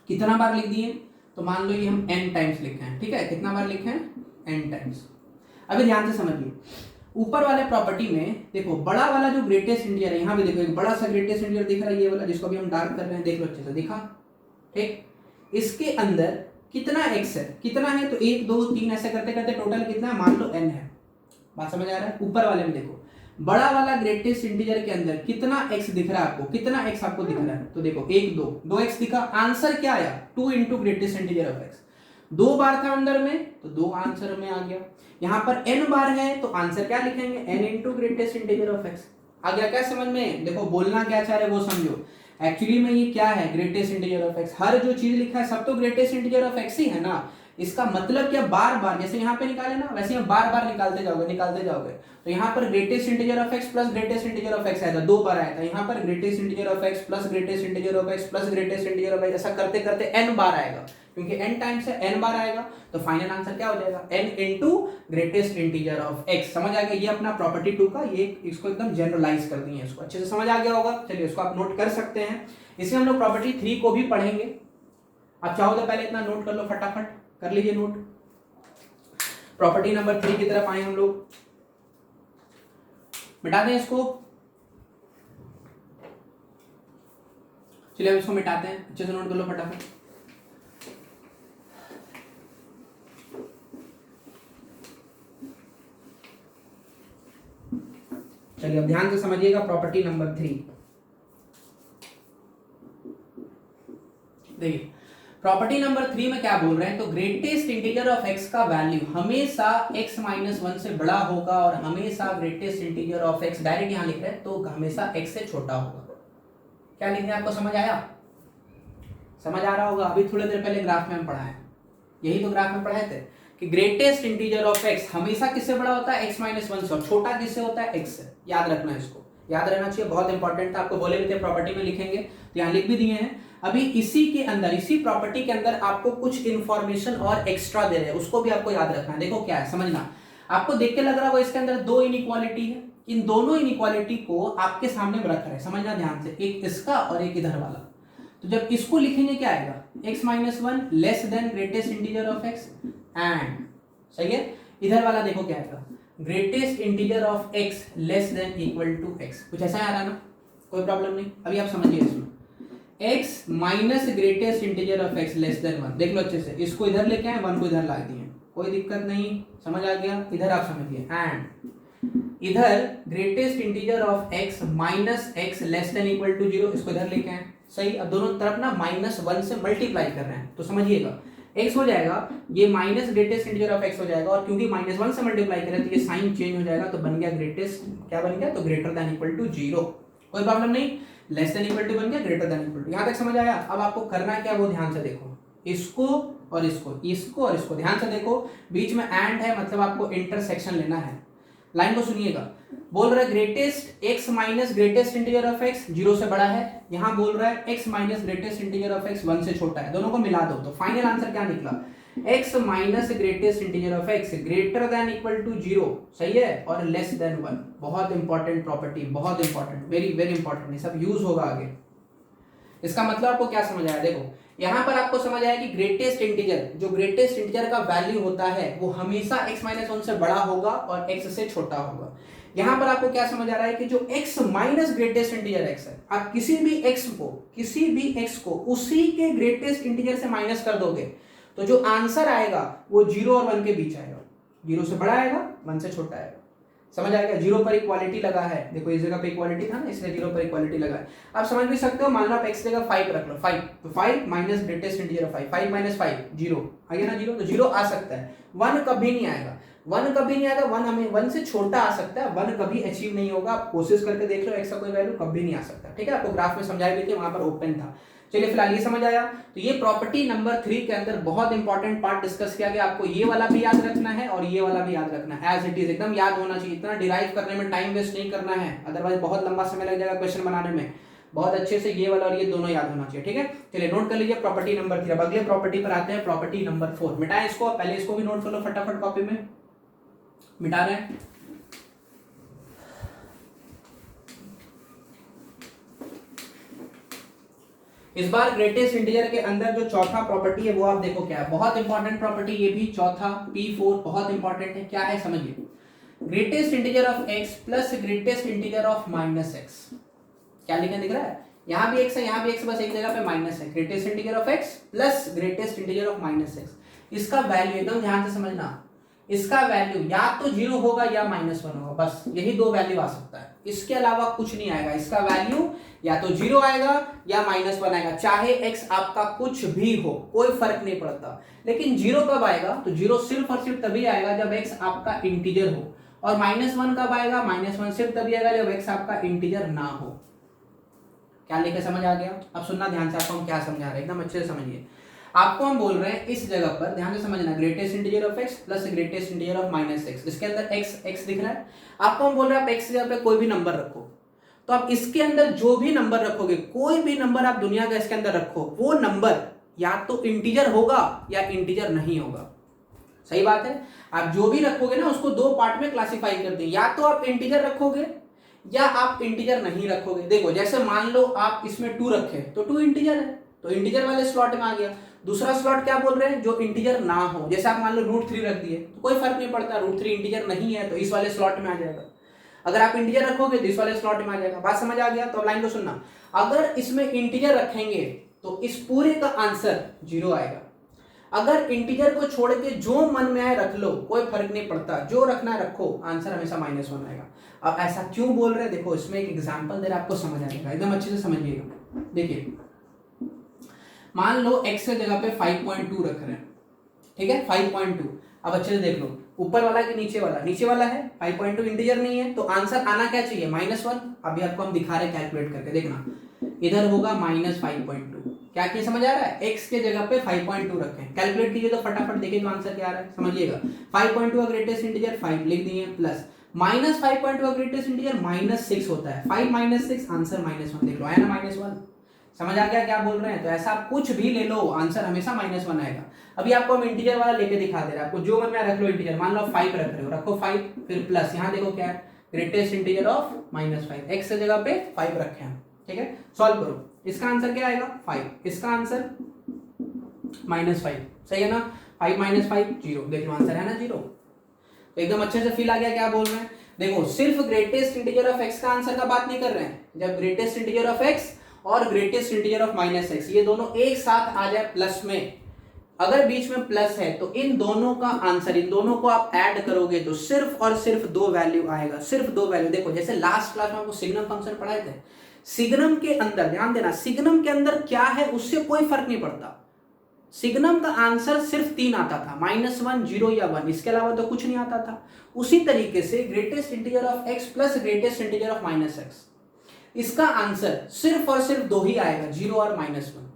A: कितना बार लिख दिए, तो मान लो ये हम n टाइम्स लिखे हैं, ठीक है। कितना बार लिखे हैं, n टाइम्स। अभी ध्यान से समझिए, ऊपर वाले प्रॉपर्टी में देखो, बड़ा वाला जो ग्रेटेस्ट इंटीजर है, यहाँ भी देखो एक बड़ा सा ग्रेटेस्ट इंटीजर दिख रहा है, ये वाला जिसको भी हम डार्क कर रहे हैं, देख लो अच्छे से, दिखा, ठीक। इसके अंदर कितना x है, कितना है, तो 1 2 3 ऐसे करते करते टोटल कितना है, मान लो n है। बात समझ आ रहा है। ऊपर वाले में देखो, बड़ा वाला ग्रेटेस्ट इंटीजर के अंदर कितना x दिख रहा है आपको, कितना x आपको दिख रहा है, तो देखो 1 2 2x दिखा। आंसर क्या आया, 2 into greatest integer of x। 2 बार था अंदर में, तो 2 आंसर में आ गया। यहाँ पर n बार है, तो आंसर क्या लिखेंगे, n into greatest integer of x। आ गया क्या समझ में। देखो बोलना क्या चाह रहे वो समझो। एक्चुअली में ये क्या है, ग्रेटेस्ट इंटीजर ऑफ x। हर जो चीज लिखा है सब तो ग्रेटेस्ट इंटीजर ऑफ x ही है ना। इसका मतलब क्या, बार बार जैसे यहाँ पे निकाले ना, वैसे यहाँ बार बार निकालते जाओगे। तो यहाँ पर greatest integer of x plus greatest integer of x आया था, 2 बार आया था। यहाँ पर greatest integer of x plus greatest integer of x plus greatest integer of x, ऐसा करते करते n बार आएगा, क्योंकि n टाइम्स है, n बार आएगा। तो फाइनल आंसर क्या हो जाएगा, n into greatest integer of x। समझ आ गया, ये अपना प्रॉपर्टी 2 का, ये इसको एकदम जनरलाइज कर दिए, इसको अच्छे से समझ आ गया होगा। चलिए इसको आप नोट कर सकते हैं। इसमें हम लोग प्रॉपर्टी 3 को भी पढ़ेंगे। आप चाहो तो पहले इतना नोट कर लो, फटाफट कर लीजिए नोट। प्रॉपर्टी नंबर 3 की तरफ आए हम लोग, मिटा दें इसको। चलिए हम इसको मिटाते हैं, अच्छे से नोट कर लो फटाफट। चलिए अब ध्यान से समझिएगा प्रॉपर्टी नंबर 3। देखिए प्रॉपर्टी नंबर 3 में क्या बोल रहे हैं, तो ग्रेटेस्ट इंटीजर ऑफ x का वैल्यू हमेशा x माइनस 1 से बड़ा होगा, और हमेशा greatest integer of x, direct यहां लिख रहे हैं, तो हमेशा x से छोटा होगा। क्या लिख रहे हैं, आपको समझ आया, समझ आ रहा होगा। अभी थोड़ी देर पहले ग्राफ में हम पढ़ा है, यही तो ग्राफ में पढ़ाए थे कि ग्रेटेस्ट इंटीजर ऑफ x हमेशा किससे बड़ा होता है, x माइनस 1 से, और छोटा किससे होता है, x से। याद रखना है, इसको याद रहना चाहिए, बहुत इंपॉर्टेंट था। आपको बोले भी थे प्रॉपर्टी में लिखेंगे, तो यहाँ लिख भी दिए हैं। अभी इसी के अंदर, इसी प्रॉपर्टी के अंदर आपको कुछ इंफॉर्मेशन और एक्स्ट्रा दे रहे हैं, उसको भी आपको याद रखना है। देखो क्या है, समझना। आपको देख के लग रहा होगा इसके अंदर 2 इनइक्वालिटी है, इन दोनों इनइक्वालिटी को आपके सामने रख रहे हैं, समझना ध्यान से, एक इसका और एक इधर वाला। तो जब इसको लिखेंगे क्या आएगा, x minus 1 less than greatest integer of x, and सही है। इधर वाला देखो क्या आएगा, greatest integer of x less than equal to x। कुछ ऐसा आ रहा ना, कोई प्रॉब्लम नहीं। अभी आप समझिए इसमें, x minus greatest integer of x less than 1, देख लो अच्छे से, इसको इधर लेके आए, 1 को इधर ला दिए, कोई दिक्कत नहीं, समझ आ गया। इधर आप समझिए, एंड इधर greatest integer of x minus x less than equal to 0, इसको इधर लेके आए, सही। अब दोनों तरफ ना माइनस 1 से मल्टीप्लाई कर रहे हैं, तो समझिएगा x हो जाएगा, ये minus greatest integer of x हो जाएगा, और क्योंकि माइनस 1 से मल्टीप्लाई कर रहे हैं तो ये साइन चेंज हो जाएगा, तो बन गया ग्रेटेस्ट, क्या बन गया, तो ग्रेटर देन इक्वल टू 0, कोई प्रॉब्लम नहीं। लेस देन इक्वल टू बन गया, ग्रेटर देन इक्वल टू, यहां तक समझ आया। अब आपको करना क्या, वो ध्यान से देखो, इसको और इसको, इसको और इसको ध्यान से देखो, बीच में एंड है, मतलब आपको इंटरसेक्शन लेना है। लाइन को सुनिएगा, बोल रहा है greatest x minus greatest integer of x 0 से बड़ा है, यहां बोल रहा है x minus greatest integer of x 1 से छोटा है, दोनों को मिला दो, तो फाइनल आंसर क्या निकला, x minus greatest integer of x greater than equal to 0, सही है, और लेस देन 1। बहुत इंपॉर्टेंट प्रॉपर्टी, बहुत इंपॉर्टेंट, वेरी वेरी इंपॉर्टेंट, ये सब यूज होगा आगे। इसका मतलब आपको क्या समझ आया? देखो यहां पर आपको समझ आया कि ग्रेटेस्ट इंटीजर, जो ग्रेटेस्ट इंटीजर का वैल्यू होता है वो हमेशा x माइनस वन से बड़ा होगा और x से छोटा होगा। यहां पर आपको क्या समझ आ रहा है कि जो x minus greatest integer x है, आप किसी भी x को उसी के ग्रेटेस्ट इंटीजर से माइनस कर दोगे तो जो आंसर आएगा वो 0 और 1 के बीच आएगा। 0 से बड़ा आएगा, 1 से छोटा आएगा। समझ आएगा? 0 पर इक्वालिटी लगा है, देखो इस जगह पे इक्वालिटी था ना, इसलिए 0 पर इक्वालिटी लगा है। आप समझ भी सकते हो, मान लो आप x जगह 5 रख लो, 5 तो 5 minus greatest integer of 5, 5 minus 5 0 आ गया ना, 0 तो 0 आ सकता है। 1 कभी नहीं आएगा, 1 कभी नहीं आएगा, 1 हमें 1 से छोटा आ सकता है, 1 कभी अचीव नहीं होगा। आप कोशिश करके देख लो, x का कोई वैल्यू कभी नहीं आ सकता। ठीक है, आपको ग्राफ में समझाई भी थी, वहां पर ओपन था। चलिए फिलहाल ये समझ आया। तो ये प्रॉपर्टी नंबर 3 के अंदर बहुत इंपॉर्टेंट पार्ट डिस्कस किया गया। आपको ये वाला भी याद रखना है और ये वाला भी याद रखना है, एज इट इज एकदम याद होना चाहिए। इतना डिराइव करने में टाइम वेस्ट नहीं करना है, अदरवाइज बहुत लंबा समय लग जाएगा क्वेश्चन बनाने में। बहुत अच्छे से ये वाला और ये दोनों याद होना चाहिए। ठीक है, चलिए नोट कर लीजिए प्रॉपर्टी नंबर 3। अब अगले प्रॉपर्टी पर आते हैं, प्रॉपर्टी नंबर 4। मिटाएं इसको, पहले इसको भी नोट कर लो फटाफट, कॉपी में मिटा रहे हैं। इस बार ग्रेटेस्ट इंटीजर के अंदर जो चौथा प्रॉपर्टी है वो आप देखो क्या है, बहुत इंपॉर्टेंट प्रॉपर्टी ये भी, चौथा P4 बहुत इंपॉर्टेंट है। क्या है समझिए, greatest integer of x plus greatest integer of minus x। क्या लिखा दिख रहा है? यहाँ भी x है, यहाँ भी x, बस एक जगह पे माइनस है। Greatest integer of x plus greatest integer of minus x। इसका वैल्यू एकदम ध्यान से समझना, इसका वैल्यू या तो 0 होगा या -1 होगा, बस यही दो वैल्यू आ सकता है, इसके अलावा कुछ नहीं आएगा। इसका वैल्यू या तो 0 आएगा या -1 आएगा, चाहे x आपका कुछ भी हो, कोई फर्क नहीं पड़ता। लेकिन 0 कब आएगा? तो 0 सिर्फ और सिर्फ तभी आएगा जब x आपका इंटीजर हो, और -1 कब आएगा? -1 सिर्फ तभी आएगा जब x आपका इंटीजर ना हो। क्या लेके समझ आ गया? अब सुनना ध्यान से, आपको हम क्या समझा रहे हैं एकदम अच्छे से समझिए। आपको हम बोल रहे हैं इस जगह पर ध्यान से समझना, greatest integer of x plus greatest integer of minus x। इसके अंदर x दिख रहा है, आपको हम बोल रहे हैं आप x की जगह पे कोई भी नंबर रखो। तो आप इसके अंदर जो भी नंबर रखोगे, कोई भी नंबर आप दुनिया का इसके अंदर रखो, वो नंबर या तो इंटीजर होगा या इंटीजर नहीं होगा। सही बात है? आप जो भी रखोगे ना उसको दो पार्ट में क्लासिफाई कर दें, या तो आप इंटीजर रखोगे या आप इंटीजर नहीं रखोगे। देखो जैसे मान लो आप इसमें 2 रखे तो 2 इंटीजर है, तो इंटीजर वाले स्लॉट में आ गया। दूसरा स्लॉट क्या बोल रहे हैं? जो इंटीजर ना हो, जैसे आप मान लो √3 रख दिए तो कोई फर्क नहीं पड़ता, √3 इंटीजर नहीं है तो इस वाले स्लॉट में आ जाएगा। अगर आप इंटीजर रखोगे तो इस वाले स्लॉट में आ जाएगा। बात समझ आ गया? तो लाइन को सुनना, अगर इसमें इंटीजर रखेंगे तो इस पूरे का आंसर 0 आएगा। अगर इंटीजर को छोड़ के जो मन में आए रख लो, कोई फर्क नहीं पड़ता, जो रखना है रखो, आंसर हमेशा -1 आएगा। अब ऐसा क्यों बोल रहे हैं? देखो इसमें एक एग्जांपल दे रहा है, आपको समझ आएगा, एकदम अच्छे से समझिएगा। देखिए मान लो x की जगह पे 5.2 रख रहे हैं, ठीक है 5.2। अब अच्छे से देख लो, ऊपर वाला कि नीचे वाला? नीचे वाला है, 5.2 इंटीजर नहीं है तो आंसर आना क्या चाहिए? -1। अभी आपको हम दिखा रहे हैं कैलकुलेट करके, देखना इधर होगा -5.2। क्या किया समझ आ रहा है? x के जगह पे 5.2 रखें, कैलकुलेट कीजिए तो फटाफट देखिए तो आंसर क्या आ रहा है, समझिएगा। 5.2 का ग्रेटेस्ट इंटीजर 5 लिख दिए, प्लस -5.2 का ग्रेटेस्ट इंटीजर -6 होता है, 5 - 6 आंसर -1। देख लो आया ना -1, समझ आ गया क्या बोल रहे हैं? तो ऐसा आप कुछ भी ले लो, आंसर हमेशा -1 आएगा। अभी आपको हम इंटीजर वाला लेके दिखा दे रहे हैं, आपको जो मन में रख लो इंटीजर। मान लो 5 रख रहे हो, रखो 5, फिर प्लस, यहाँ देखो क्या है, ग्रेटेस्ट इंटीजर ऑफ -5, x की जगह पे 5 रखे हैं, ठीक है। सॉल्व करो, इसका आंसर क्या आएगा? 5, इसका आंसर -5, सही है ना। 5 - 5 0, देख लो आंसर है ना 0। तो एकदम अच्छे से फील आ गया क्या बोल रहे हैं? देखो सिर्फ ग्रेटेस्ट इंटीजर ऑफ x का आंसर का बात नहीं कर रहे हैं, जब ग्रेटेस्ट इंटीजर ऑफ x और ग्रेटेस्ट इंटीजर ऑफ -x ये दोनों एक साथ आ जाए प्लस में, अगर बीच में प्लस है तो इन दोनों का आंसर, इन दोनों को आप ऐड करोगे तो सिर्फ और सिर्फ 2 वैल्यू आएगा, सिर्फ 2 वैल्यू। देखो जैसे लास्ट क्लास में आपको सिग्नम फंक्शन पढ़ाए थे, सिग्नम के अंदर ध्यान देना, सिग्नम के अंदर क्या है उससे कोई फर्क नहीं पड़ता। सिग्नम का आंसर सिर्फ 3 आता था, -1, 0 या 1, इसके अलावा तो कुछ नहीं आता था। उसी तरीके से greatest integer of x plus greatest integer of -x, इसका आंसर सिर्फ और सिर्फ 2 ही आएगा, 0 और -1।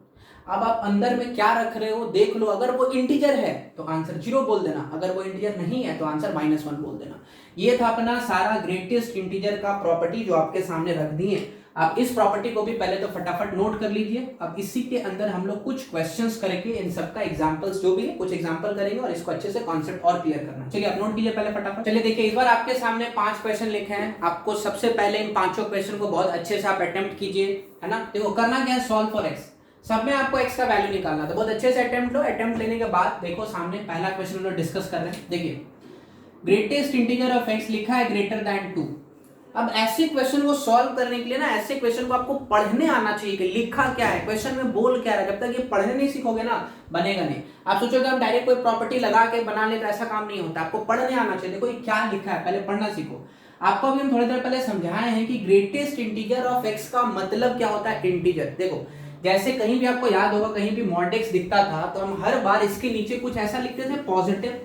A: अब आप अंदर में क्या रख रहे हो देख लो, अगर वो इंटीजर है तो आंसर 0 बोल देना, अगर वो इंटीजर नहीं है तो आंसर -1 बोल देना। ये था अपना सारा ग्रेटेस्ट इंटीजर का प्रॉपर्टी जो आपके सामने रख दिए। आप इस प्रॉपर्टी को भी पहले तो फटाफट नोट कर लीजिए। अब इसी के अंदर हम लोग कुछ क्वेश्चंस करेंगे, इन सबका एग्जांपल्स जो भी है कुछ एग्जांपल करेंगे और इसको अच्छे से कॉन्सेप्ट और क्लियर करना। चलिए आप नोट कीजिए पहले फटाफट। चलिए देखिए, इस बार आपके सामने 5 क्वेश्चन लिखे हैं। आपको सबसे पहले इन 5 क्वेश्चन को बहुत अच्छे से आप अटेम्प्ट कीजिए, है ना। देखो करना क्या है, सॉल्व फॉर एक्स, सब में आपको एक्स का वैल्यू निकालना। तो बहुत अच्छे से अटेम्प्ट लो। अटेम्प्ट लेने के बाद देखो सामने पहला क्वेश्चन हम लोग डिस्कस कर रहे हैं। देखिए ग्रेटेस्ट इंटीजर ऑफ एक्स लिखा है ग्रेटर देन 2। अब ऐसे क्वेश्चन को सॉल्व करने के लिए ना, ऐसे क्वेश्चन को आपको पढ़ने आना चाहिए कि लिखा क्या है, क्वेश्चन में बोल क्या है। जब तक ये पढ़ने नहीं सीखोगे ना, बनेगा नहीं। आप सोचोगे हम डायरेक्ट कोई प्रॉपर्टी लगा के बना ले, तो ऐसा काम नहीं होता। आपको पढ़ने आना चाहिए। देखो ये क्या लिखा है, पहले पढ़ना सीखो। आपको अभी हम थोड़ी देर पहले समझाए हैं कि ग्रेटेस्ट इंटीजर ऑफ एक्स का मतलब क्या होता है। इंटीजर देखो, जैसे कहीं भी आपको याद होगा, कहीं भी मॉड एक्स दिखता था तो हम हर बार इसके नीचे कुछ ऐसा लिखते थे, पॉजिटिव।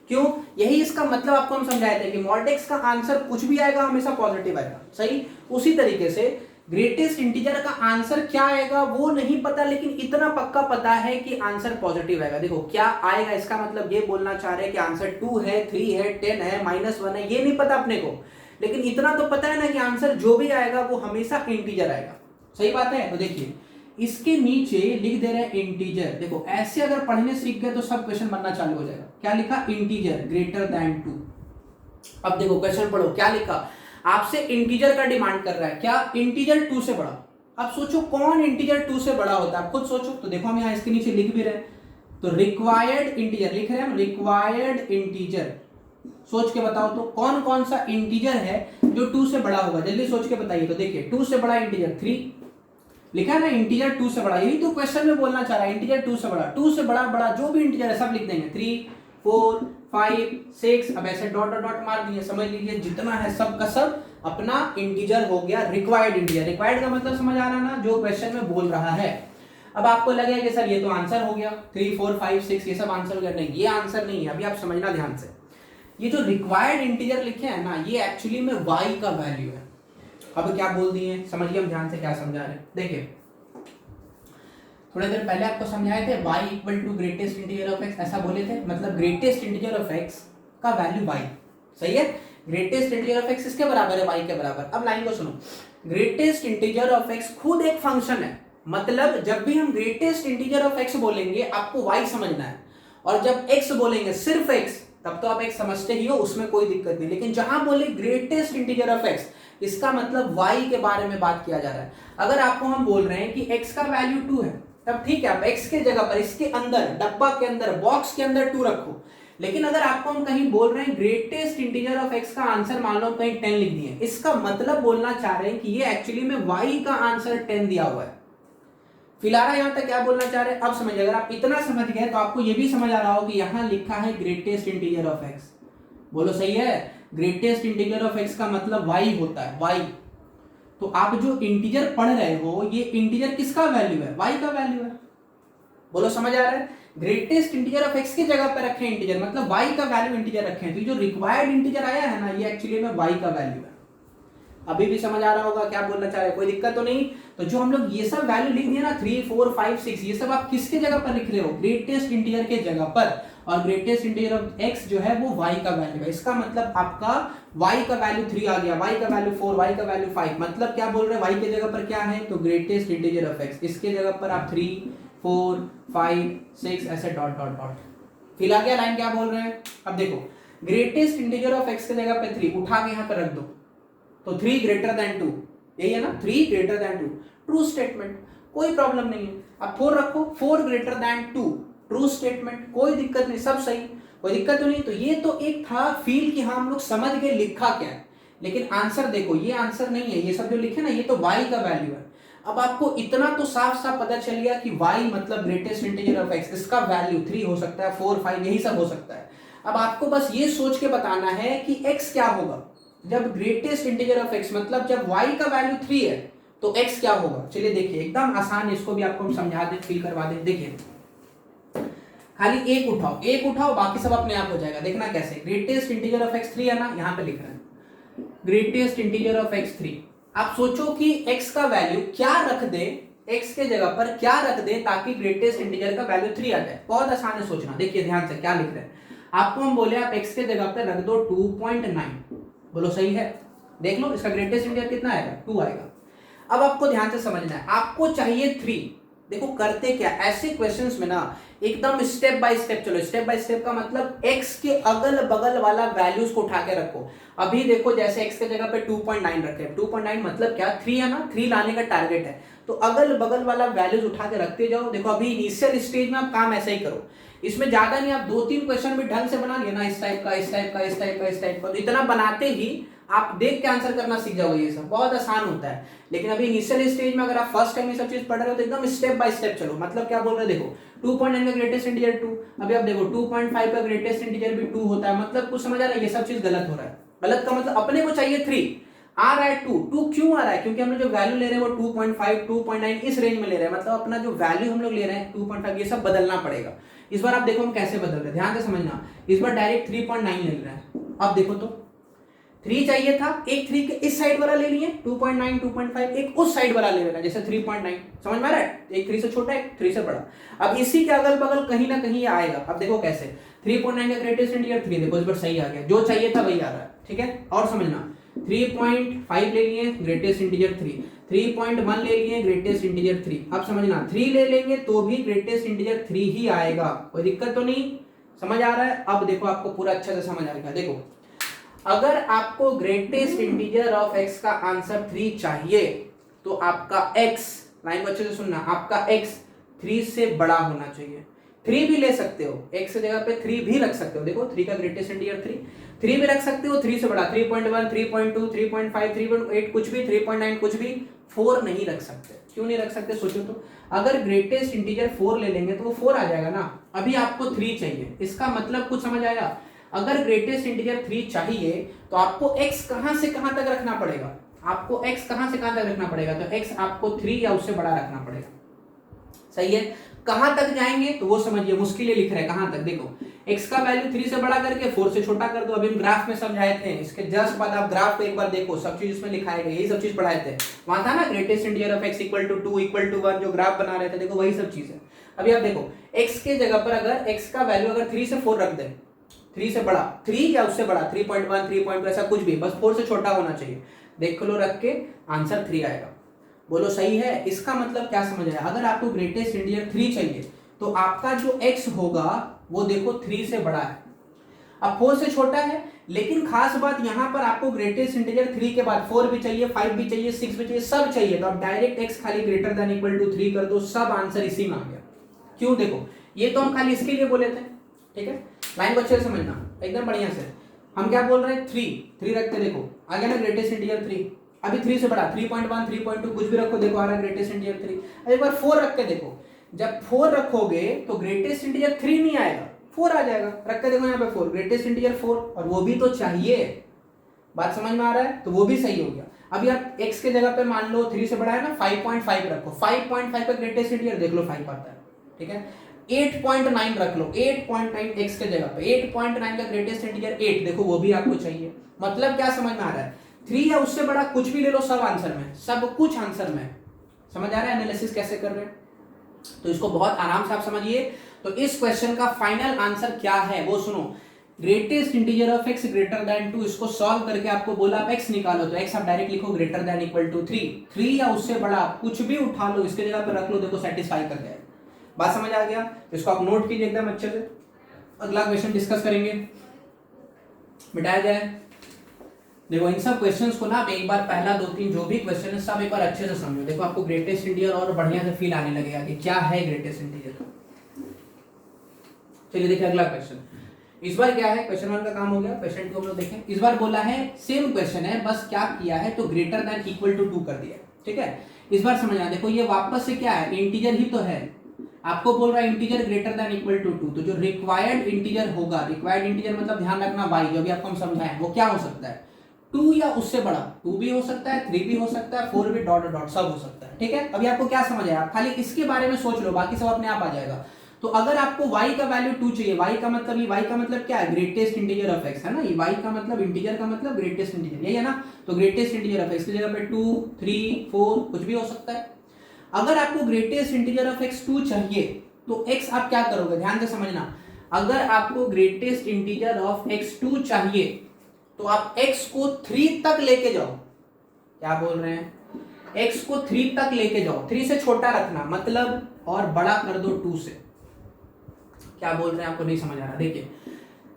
A: क्यों? यही इसका मतलब आपको हम समझाए थे कि मॉड एक्स का आंसर कुछ भी आएगा हमेशा पॉजिटिव आएगा, सही। उसी तरीके से ग्रेटेस्ट इंटीजर का आंसर क्या आएगा वो नहीं पता, लेकिन इतना पक्का पता है कि आंसर पॉजिटिव आएगा। देखो क्या आएगा, इसका मतलब ये बोलना चाह रहे हैं कि आंसर 2 है, 3 है, 10 है, -1 है, ये नहीं पता अपने को, लेकिन इतना तो पता है ना कि आंसर जो भी आएगा वो हमेशा इंटीजर आएगा। सही बात है। तो देखिए इसके नीचे लिख दे रहे हैं इंटीजर। देखो ऐसे अगर पढ़ने सीख गए तो सब क्वेश्चन बनना चालू हो जाएगा। क्या लिखा? Integer greater then 2। अब देखो क्वेश्चन पढ़ो, क्या लिखा? आपसे इंटीजर का डिमांड कर रहा है। क्या? इंटीजर 2 से बड़ा। अब सोचो कौन इंटीजर 2 से बड़ा होता है, आप खुद सोचो। तो देखो हम यहाँ इसके नीचे लिख भी रहे हैं, तो रिक्वायर्ड इंटीजर लिख रहे हैं हम, रिक्वायर्ड इंटीजर। सोच के बताओ तो कौन कौन सा इंटीजर है जो 2 से बड़ा होगा, जल्दी सोच के बताइए। तो देखिए 2 से बड़ा इंटीजर 3 लिखा है ना, इंटीजर 2 से बड़ा, यही तो क्वेश्चन में बोलना चाह रहा है। इंटीजर 2 से बड़ा, 2 से बड़ा बड़ा जो भी इंटीजर है सब लिख देंगे। 3, 4, 5, 6, अब ऐसे डॉट डॉट डॉट मार दिए। समझ लीजिए जितना है सब का सब अपना इंटीजर हो गया रिक्वायर्ड इंटीजर। रिक्वायर्ड का मतलब समझ आ रहा ना, जो क्वेश्चन में बोल रहा है। अब आपको लगेगा कि सर ये तो आंसर हो गया, 3, 4, 5, 6 ये सब आंसर हो गया। नहीं, ये आंसर नहीं है। अभी आप समझना ध्यान से, ये जो रिक्वायर्ड इंटीजर लिखे हैं ना, ये एक्चुअली में y का वैल्यू है। अब क्या बोल दिए समझिए, हम ध्यान से क्या समझा रहे हैं। देखिए थोड़ी देर पहले आपको समझाए थे y equal to greatest integer of x, ऐसा बोले थे। मतलब ग्रेटेस्ट इंटीजर ऑफ x का वैल्यू y, सही है। ग्रेटेस्ट इंटीजर ऑफ x किसके बराबर है? y के बराबर। अब लाइन को सुनो, ग्रेटेस्ट इंटीजर ऑफ x खुद एक फंक्शन है। मतलब जब भी हम ग्रेटेस्ट इंटीजर ऑफ x बोलेंगे आपको y समझना है, और जब x बोलेंगे सिर्फ x तब तो आप x समझते ही हो, उसमें कोई दिक्कत नहीं। लेकिन जहां बोले ग्रेटेस्ट इंटीजर ऑफ x, इसका मतलब y के बारे में बात किया जा रहा है। अगर आपको हम बोल रहे हैं कि x का वैल्यू 2 है, तब ठीक है, आप x के जगह पर इसके अंदर डब्बा के अंदर बॉक्स के अंदर 2 रखो। लेकिन अगर आपको हम कहीं बोल रहे हैं ग्रेटेस्ट इंटीजर ऑफ x का आंसर मान लो कहीं 10 लिख दिए, इसका मतलब बोलना चाह रहे हैं कि ये एक्चुअली में y का आंसर 10 दिया हुआ है। फिलहाल यहां तक क्या बोलना चाह रहे हैं अब समझिए। अगर आप इतना समझ गए तो आपको ये भी समझ आ रहा हो कि यहां लिखा है ग्रेटेस्ट इंटीजर ऑफ x। बोलो सही है। ग्रेटेस्ट इंटीजर ऑफ x का मतलब y होता है, y। तो आप जो इंटीजर पढ़ रहे हो, ये इंटीजर किसका वैल्यू है? y का वैल्यू है। बोलो समझ आ रहा है। ग्रेटेस्ट इंटीजर ऑफ x की जगह पर रखे इंटीजर, मतलब y का वैल्यू इंटीजर रखे। तो जो रिक्वायर्ड इंटीजर आया है ना, ये एक्चुअली में y का वैल्यू है। अभी भी समझ आ रहा होगा क्या बोलना चाह रहे हैं, कोई दिक्कत तो नहीं। तो जो हम लोग ये सब वैल्यू लिख दिए ना 3, 4, 5, 6, ये सब आप किसके जगह पर लिख रहे हो? ग्रेटेस्ट इंटीजर के जगह पर। और ग्रेटेस्ट इंटीजर ऑफ x जो है वो y का वैल्यू है। इसका मतलब आपका y का वैल्यू 3 आ गया, y का वैल्यू 4, y का वैल्यू 5। मतलब क्या बोल रहे हैं, y के जगह पर क्या है? तो ग्रेटेस्ट इंटीजर ऑफ x। इसके जगह पर आप 3, 4, 5, 6 ऐसे डॉट डॉट डॉट फिल आ गया। लाइन क्या बोल रहे हैं? अब देखो ग्रेटेस्ट इंटीजर ऑफ x के जगह पे 3 उठा के यहां पर रख दो, तो 3 ग्रेटर देन 2, यही है ना, 3 ग्रेटर देन 2, ट्रू स्टेटमेंट, कोई प्रॉब्लम नहीं है। अब 4 रखो, 4 ग्रेटर देन 2, ट्रू स्टेटमेंट, कोई दिक्कत नहीं, सब सही, कोई दिक्कत तो नहीं। तो ये तो एक था फील कि हाँ हम लोग समझ गए लिखा क्या है। लेकिन आंसर देखो, ये आंसर नहीं है, ये सब जो लिखे ना ये तो y का वैल्यू है। अब आपको इतना तो साफ साफ पता चल गया कि y मतलब ग्रेटेस्ट इंटीजर ऑफ x, इसका वैल्यू 3 हो सकता है, 4, 5 यही सब हो सकता है। अब आपको बस ये सोच के बताना है कि x क्या होगा जब ग्रेटेस्ट इंटीजर ऑफ x, मतलब जब y का वैल्यू 3 है तो x क्या होगा। चलिए देखिए एकदम आसान, इसको भी आपको हम समझा दें, फील करवा दें। देखिए खाली एक उठाओ, बाकी सब अपने आप हो जाएगा। देखना कैसे। ग्रेटेस्ट इंटीजर ऑफ x 3 है ना, यहां पे लिख रहे हैं ग्रेटेस्ट इंटीजर ऑफ x 3। आप सोचो कि x का वैल्यू क्या रख दे, x के जगह पर क्या रख दे ताकि ग्रेटेस्ट इंटीजर का वैल्यू 3 आ जाए। बहुत आसान है सोचना। देखिए ध्यान से क्या लिख रहे हैं। आपको हम बोले आप x के जगह पर रख दो 2.9, बोलो सही है। देख लो इसका ग्रेटेस्ट इंटीजर कितना आएगा, 2 आएगा। अब आपको ध्यान से समझना है, आपको चाहिए 3। देखो करते क्या, ऐसे क्वेश्चंस में ना एकदम स्टेप बाय स्टेप चलो। स्टेप बाय स्टेप का मतलब x के अगल बगल वाला वैल्यूज को उठा के रखो। अभी देखो जैसे x के जगह पे 2.9 रखे, 2.9 मतलब क्या, 3 है ना, 3 लाने का टारगेट है, तो अगल बगल वाला वैल्यूज उठा के रखते जाओ। देखो अभी इनिशियल स्टेज में आप काम ऐसा ही करो, इसमें ज्यादा नहीं, आप 2-3 क्वेश्चन भी ढंग से बना लिया ना, इस टाइप का, इस टाइप का, इस टाइप का, इस टाइप का, तो इतना बनाते ही आप देख के आंसर करना सीख जाओगे। ये सब बहुत आसान होता है। लेकिन अभी इनिशियल स्टेज में अगर आप फर्स्ट टाइम ये सब चीज पढ़ रहे हो तो एकदम स्टेप बाय स्टेप चलो। मतलब क्या बोल रहे हैं, देखो 2.9 का ग्रेटेस्ट इंटीजर 2, अभी आप देखो 2.5 का ग्रेटेस्ट इंटीजर भी 2 होता है। मतलब कुछ समझ आ रहा है, ये सब चीज गलत हो रहा है। गलत का मतलब अपने को चाहिए 3, आ रहा है 2 क्यों आ रहा है, क्योंकि हमने जो वैल्यू ले रहे हैं वो 2.5 2.9 इस रेंज में ले रहे हैं। मतलब अपना जो वैल्यू हम लोग ले रहे हैं 2.5, ये सब बदलना पड़ेगा। इस बार आप देखो हम कैसे बदल रहे हैं, ध्यान से समझना। इस बार डायरेक्ट 3.9 ले रहे हैं। अब देखो तो 3 चाहिए था, एक 3 के इस साइड वाला ले लिए 2.9 2.5, एक उस साइड वाला ले लेना जैसे 3.9। समझ में आ रहा है, एक 3 से छोटा एक 3 से बड़ा। अब इसी के अगल बगल कहीं ना कहीं आएगा। अब देखो कैसे, 3.9 का ग्रेटेस्ट इंटीजर 3, देखो इस बार सही आ गया, जो चाहिए था वही आ रहा है। ठीक है, और समझना 3.5 ले लिए ग्रेटेस्ट इंटीजर 3, 3.1 ले लिए ग्रेटेस्ट इंटीजर 3। अब समझना 3 ले लेंगे तो भी ग्रेटेस्ट इंटीजर 3 ही आएगा, कोई दिक्कत तो नहीं। समझ आ रहा है, अब देखो आपको पूरा अच्छे से समझ आएगा। देखो अगर आपको ग्रेटेस्ट इंटीजर ऑफ x का आंसर 3 चाहिए तो आपका x, लाइन को अच्छे से सुनना, आपका x 3 से बड़ा होना चाहिए। 3 भी ले सकते हो, x की जगह पे 3 भी रख सकते हो। देखो 3 का ग्रेटेस्ट इंटीजर 3 भी रख सकते हो, 3 से बड़ा 3.1 3.2 3.5 3.8 कुछ भी, 3.9 कुछ भी, 4 नहीं रख सकते। क्यों नहीं रख सकते सोचो तो, अगर ग्रेटेस्ट इंटीजर 4 ले लेंगे तो वो 4 आ जाएगा ना। अभी आपको 3 चाहिए, इसका मतलब कुछ समझ आया। अगर ग्रेटेस्ट इंटीजर 3 चाहिए तो आपको x कहां से कहां तक रखना पड़ेगा, आपको x कहां से कहां तक रखना पड़ेगा, तो x आपको 3 या उससे बड़ा रखना पड़ेगा। सही है, कहां तक जाएंगे तो वो समझिए, मुश्किल लिख रहे हैं कहां तक। देखो x का वैल्यू 3 से बड़ा करके 4 से छोटा कर दो। अभी हम ग्राफ में समझाए थे, इसके जस्ट बाद आप ग्राफ को एक बार देखो, सब चीज उसमें लिखाए गए, यही सब चीज पढ़ाए थे। वहां था ना greatest integer of x equal to 2 equal to 1, जो ग्राफ बना रहे थे, देखो वही सब चीज है। अभी आप देखो x के जगह पर अगर x का वैल्यू अगर 3 से 4 रख दें, 3 से बड़ा, 3 या उससे बड़ा, 3.1 3.2 ऐसा कुछ भी, बस 4 से छोटा होना चाहिए। देख लो रख के आंसर 3 आएगा। बोलो सही है। इसका मतलब क्या समझ रहे हैं, अगर आपको ग्रेटेस्ट इंटीजर 3 चाहिए तो आपका जो x होगा वो देखो 3 से बड़ा है, अब 4 से छोटा है। लेकिन खास बात यहां पर आपको ग्रेटेस्ट इंटीजर 3 के बाद 4 भी चाहिए, 5 भी चाहिए, 6 भी चाहिए, सब चाहिए। तो आप डायरेक्ट x खाली ग्रेटर देन इक्वल टू 3 कर दो, सब आंसर इसी में आ गया। क्यों, देखो ये तो हम खाली इसके लिए बोले थे। ठीक है, लाइन को अच्छे से समझना एकदम बढ़िया से। हम क्या बोल रहे हैं, 3 रखते, देखो आ गया ना ग्रेटेस्ट इंटीजर 3। अभी 3 से बड़ा 3.1 3.2 कुछ भी रखो, देखो आ रहा है ग्रेटेस्ट इंटीजर 3। अब एक बार 4 रख के देखो, जब 4 रखोगे तो ग्रेटेस्ट इंटीजर 3 नहीं आएगा, 4 आ जाएगा। रख के देखो यहाँ पे 4, ग्रेटेस्ट इंटीजर 4, और वो भी तो चाहिए। बात समझ में आ रहा है, तो वो भी सही हो गया। अभी आप x के जगह पे मान लो 3 से बड़ा है ना, 5.5 रखो, 5.5 का ग्रेटेस्ट इंटीजर देख लो 5 आता है। ठीक है, 8.9 रख लो, 8.9 x के जगह पे, 8.9 का ग्रेटेस्ट इंटीजर 8, देखो वो भी आपको चाहिए। मतलब क्या समझ में आ रहा है, 3 या उससे बड़ा कुछ भी ले लो, सब आंसर में, सब कुछ आंसर में। समझ आ रहा है एनालिसिस कैसे कर रहे हैं, तो इसको बहुत आराम से आप समझिए। तो इस क्वेश्चन का फाइनल आंसर क्या है वो सुनो, greatest integer of x greater then 2। इसको सॉल्व करके आपको बोला आप x निकालो, तो x आप डायरेक्ट लिखो ग्रेटर देन इक्वल टू 3 या उससे बड़ा कुछ भी उठा लो, इसके जगह पे रख लो, देखो सेटिस्फाई कर जाएगा। बात समझ आ गया, इसको आप नोट कीजिए एकदम अच्छे से। अगला क्वेश्चन डिस्कस करेंगे, मिटाया जाए। देखो इन सब क्वेश्चंस को ना एक बार पहला 2-3 जो भी क्वेश्चन है सब एक बार अच्छे से समझो, देखो आपको ग्रेटेस्ट इंटीजर और बढ़िया से फील आने लगेगा कि क्या है ग्रेटेस्ट इंटीजर। चलिए देखिए अगला क्वेश्चन। इस बार क्या है, क्वेश्चन 1 का काम हो गया, क्वेश्चन 2 हम लोग देखें। इस बार बोला है सेम क्वेश्चन है, बस क्या किया है तो ग्रेटर देन इक्वल टू 2 कर दिया। ठीक है, इस बार समझना, देखो ये वापस से क्या है, इंटीजर ही तो है। आपको बोल रहा है integer greater than equal to 2, तो जो रिक्वायर्ड इंटीजर होगा, रिक्वायर्ड इंटीजर मतलब ध्यान रखना y, जो भी आपको हम समझाएं, वो क्या हो सकता है, 2 या उससे बड़ा, 2 भी हो सकता है, 3 भी हो सकता है, 4 भी, डॉट डॉट सब हो सकता है। ठीक है, अभी आपको क्या समझ आया, आप खाली इसके बारे में सोच लो, बाकी सब अपने आप आ जाएगा। तो अगर आपको y का वैल्यू 2 चाहिए, y का मतलब, ये y का मतलब क्या है, ग्रेटेस्ट इंटीजर ऑफ x है ना, ये y का मतलब, इंटीजर का मतलब ग्रेटेस्ट इंटीजर, यही है ना। तो ग्रेटेस्ट इंटीजर ऑफ x की जगह पे 2 3 4 कुछ भी हो सकता है। अगर आपको ग्रेटेस्ट इंटीजर ऑफ x 2 चाहिए तो x आप क्या करोगे, ध्यान से समझना। अगर आपको ग्रेटेस्ट इंटीजर ऑफ x 2 चाहिए तो आप x को 3 तक लेके जाओ। क्या बोल रहे हैं, x को 3 तक लेके जाओ, 3 से छोटा रखना मतलब, और बड़ा कर दो 2 से। क्या बोल रहे हैं आपको नहीं समझ आ रहा? देखिए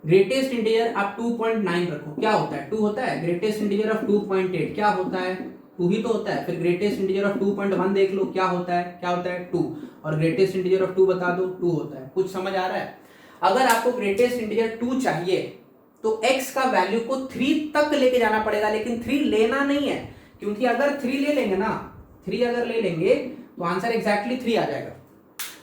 A: ग्रेटेस्ट इंटीजर आप 2.9 रखो, क्या होता है? 2 होता है। ग्रेटेस्ट इंटीजर ऑफ 2.8 क्या होता है? 2 ही तो होता है। फिर ग्रेटेस्ट इंटीजर ऑफ 2.1 देख लो, क्या होता है? क्या होता है? 2। और ग्रेटेस्ट इंटीजर ऑफ 2 बता दो, 2 होता है। कुछ समझ आ रहा है? अगर आपको ग्रेटेस्ट इंटीजर 2 चाहिए तो x का वैल्यू को 3 तक लेके जाना पड़ेगा, लेकिन 3 लेना नहीं है, क्योंकि अगर 3 ले लेंगे ना, 3 अगर ले लेंगे तो आंसर एग्जैक्टली 3 आ जाएगा।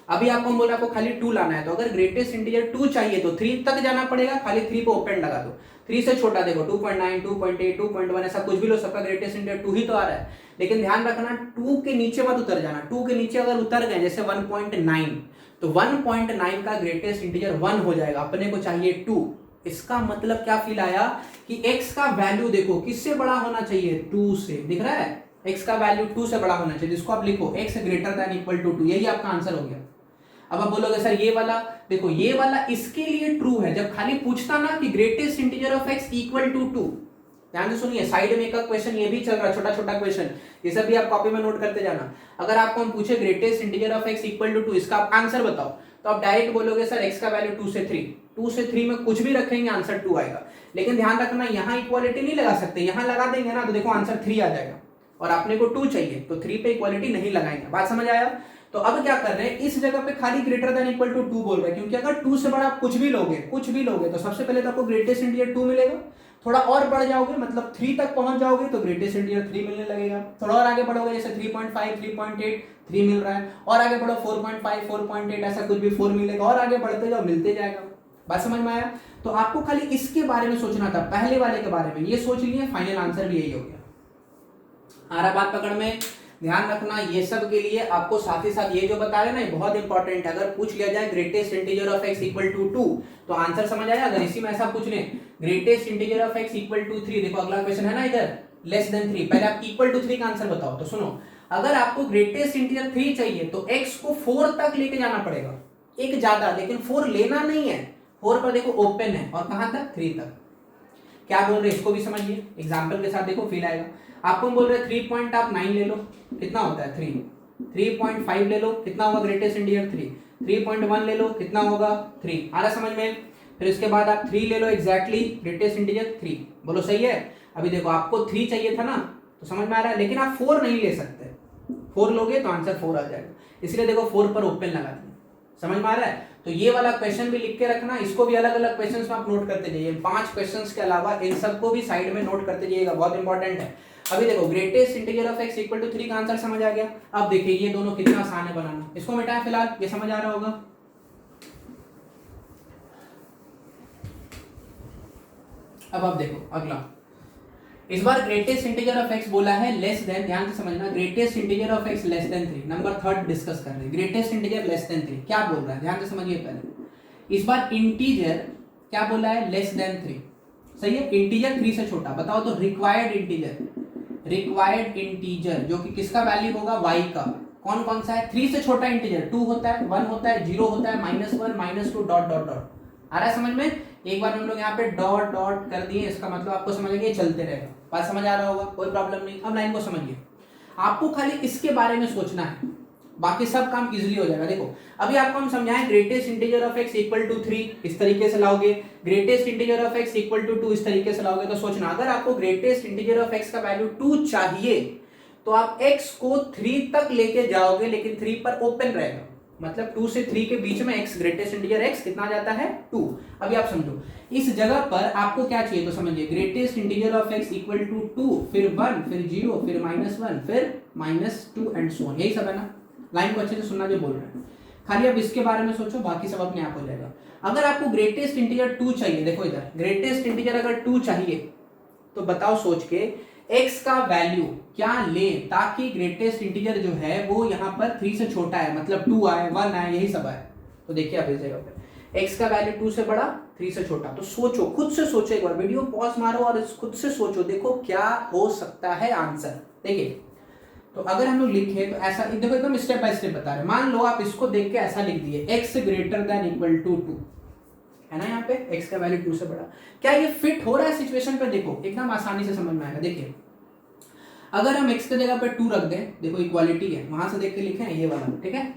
A: अभी आपको हम बोला आपको खाली 2 लाना है, तो अगर ग्रेटेस्ट इंटीजर 2 चाहिए तो 3 तक जाना पड़ेगा, खाली 3 पे ओपन लगा दो। 3 से छोटा देखो 2.9, 2.8, 2.1 ऐसा कुछ भी लो, सबका ग्रेटेस्ट इंटीजर 2 ही तो आ रहा है। लेकिन ध्यान रखना 2 के नीचे मत उतर जाना। 2 के नीचे अगर उतर गए जैसे 1.9, तो 1.9 का ग्रेटेस्ट इंटीजर 1 हो जाएगा, अपने को चाहिए 2। इसका मतलब क्या फील आया कि x का वैल्यू देखो किससे बड़ा होना चाहिए? 2 से। दिख रहा है? x का वैल्यू 2 से बड़ा होना चाहिए, जिसको आप लिखो x greater than equal to 2, यही आपका आंसर हो गया। अब आप बोलोगे सर ये वाला देखो, ये वाला इसके लिए ट्रू है। जब खाली पूछता ना कि greatest integer of x equal to 2, ध्यान से सुनिए, साइड में एक क्वेश्चन ये भी चल रहा है, छोटा छोटा क्वेश्चन, ये सब भी आप कॉपी में नोट करते जाना। अगर आपको हम पूछे greatest integer of x equal to 2, इसका आप आंसर बताओ, तो आप डायरेक्ट बोलोगे सर x का वैल्यू 2 से 3। 2 से 3 में कुछ भी रखेंगे आंसर 2 आएगा। लेकिन ध्यान रखना यहाँ इक्वालिटी नहीं लगा सकते, यहाँ लगा देंगे ना तो देखो आंसर 3 आ जाएगा, और आपने को 2 चाहिए तो 3 पे इक्वालिटी नहीं लगाएंगे। बात समझ आया? तो अब क्या कर रहे हैं, इस जगह पे खाली ग्रेटर देन इक्वल टू 2 बोल रहे हैं, क्योंकि अगर 2 से बड़ा आप कुछ भी लोगे तो सबसे पहले तो आपको ग्रेटेस्ट इंटीजर 2 मिलेगा। थोड़ा और बढ़ जाओगे मतलब 3 तक पहुंच जाओगे तो ग्रेटेस्ट इंटीजर 3 मिलने लगेगा। थोड़ा और आगे बढ़ोगे जैसे 3.5, 3.8, 3 मिल रहा है, और आगे बढ़ो 4.5, 4.8 ऐसा कुछ भी 4 मिलेगा, और आगे बढ़ते जाओ मिलते जाएगा। बात समझ में आया? तो आपको खाली इसके बारे में सोचना था, पहले वाले के बारे में, ये सोच लिए, फाइनल आंसर भी यही हो गया। आ रहा बात पकड़ में? ध्यान रखना ये सब के लिए आपको साथ ही साथ ये जो बता रहे ना, ये बहुत इंपॉर्टेंट है। अगर पूछ लिया जाए greatest integer of x equal to 2 तो आंसर समझ आया। अगर इसी में ऐसा पूछ ले greatest integer of x equal to 3, देखो अगला क्वेश्चन है ना इधर, लेस देन 3, पहले आप इक्वल टू 3 का आंसर बताओ। तो सुनो, अगर आपको ग्रेटेस्ट इंटीजर 3 चाहिए तो x को 4 तक लेके जाना पड़ेगा, एक ज्यादा, लेकिन 4 लेना नहीं है। 4 पर देखो ओपन है, और कहां तक? 3 तक। क्या बोल रहे हैं इसको भी समझिए, एग्जाम्पल के साथ देखो फील आएगा। आपको हम बोल रहे हैं 3.9 ले लो, कितना होता है? 3। 3.5 ले लो, कितना होगा ग्रेटेस्ट इंटीजर? 3। 3.1 ले लो, कितना होगा? 3। आ रहा समझ में? फिर इसके बाद आप 3 ले लो, एग्जैक्टली ग्रेटेस्ट इंटीजर 3। बोलो सही है? अभी देखो आपको 3 चाहिए था ना, तो समझ में आ रहा है, लेकिन आप 4 नहीं ले सकते। 4 लोगे तो आंसर 4 आ जाएगा, इसलिए देखो 4 पर ओपन लगा दिया। समझ में आ रहा है? तो ये वाला क्वेश्चन भी लिख के रखना, इसको भी अलग अलग क्वेश्चंस में आप नोट करते जाइए। 5 क्वेश्चंस के अलावा इन सबको भी साइड में नोट करते जाइएगा, बहुत इंपॉर्टेंट है। अभी देखो greatest integer of x equal to 3 का आंसर समझ आ गया। अब देखिए ये दोनों कितना आसान है बनाना, इसको मिटाएं फिलहाल, ये समझ आ रहा होगा। अब आप देखो अगला, इस बार ग्रेटेस्ट इंटीजर ऑफ x बोला है लेस देन, ध्यान से समझना, greatest integer of x less then 3, number 3 discuss कर रहे हैं। ग्रेटेस्ट इंटीजर लेस देन 3 क्या बोल रहा है, ध्यान से समझिए पहले। इस बार इंटीजर क्या बोला है? लेस देन 3, सही है। इंटीजर 3 से छोटा, बताओ तो रिक्वायर्ड इंटीजर जो कि किसका वैल्यू होगा? y का। कौन कौन सा है? 3 से छोटा इंटीजर 2 होता है, 1 होता है, 0 होता है, -1, -2 डॉट डॉट डॉट। आ रहा है समझ में? एक बार हम लोग यहाँ पे डॉट डॉट कर दिए, इसका मतलब आपको समझ गए, चलते रहेगा। बात समझ आ रहा होगा, कोई प्रॉब्लम नहीं। अब लाइन को समझिए, आपको खाली इसके बारे में सोचना है, बाकी सब काम इजीली हो जाएगा। देखो अभी आपको हम समझाएं greatest integer of x equal to 3, इस तरीके से लाओगे। Greatest integer of x equal to 2 इस तरीके से लाओगे। तो सोचना, अगर आपको ग्रेटेस्ट इंटीजर ऑफ x का वैल्यू 2 चाहिए तो आप x को 3 तक लेके जाओगे, लेकिन 3 पर ओपन रहेगा, मतलब 2 से 3 के बीच में x ग्रेटेस्ट इंटीजर x कितना जाता है? 2। अभी आप समझो, इस जगह पर आपको क्या चाहिए तो समझिए, greatest integer of x equal to 2, फिर 1, फिर 0, फिर -1, फिर -2 एंड सो ऑन। यही सब है ना? लाइन को अच्छे से सुनना जो बोल रहे हैं, खाली अब इसके बारे में सोचो, बाकी सब अपने आप हो जाएगा। अगर आपको ग्रेटेस्ट इंटीजर 2 चाहिए, देखो इधर ग्रेटेस्ट इंटीजर अगर 2 चाहिए तो बताओ सोच के x का वैल्यू क्या ले, ताकि ग्रेटेस्ट इंटीजर जो है वो यहाँ पर 3 से छोटा है, मतलब 2 आए, 1 आए, यही सब आए। तो देखिए आप इस जगह पे x का वैल्यू 2 से बड़ा, 3 से छोटा। तो सोचो, खुद से सोचो, एक बार वीडियो पॉज मारो और खुद से सोचो, देखो क्या हो सकता है आंसर। देखिए तो अगर हम लोग लिखे तो ऐसा, देखो एकदम स्टेप बाय स्टेप बता रहे हैं। मान लो आप इसको देख के ऐसा लिख दिए, x greater than equal to 2 है ना, यहाँ पे x का वैल्यू 2 से बड़ा। क्या ये फिट हो रहा है सिचुएशन पे? देखो एकदम आसानी से समझ में आएगा। देखिए अगर हम x की जगह पे 2 रख दें, देखो इक्वालिटी है, वहां से देख के लिखे हैं ये वाला, ठीक है,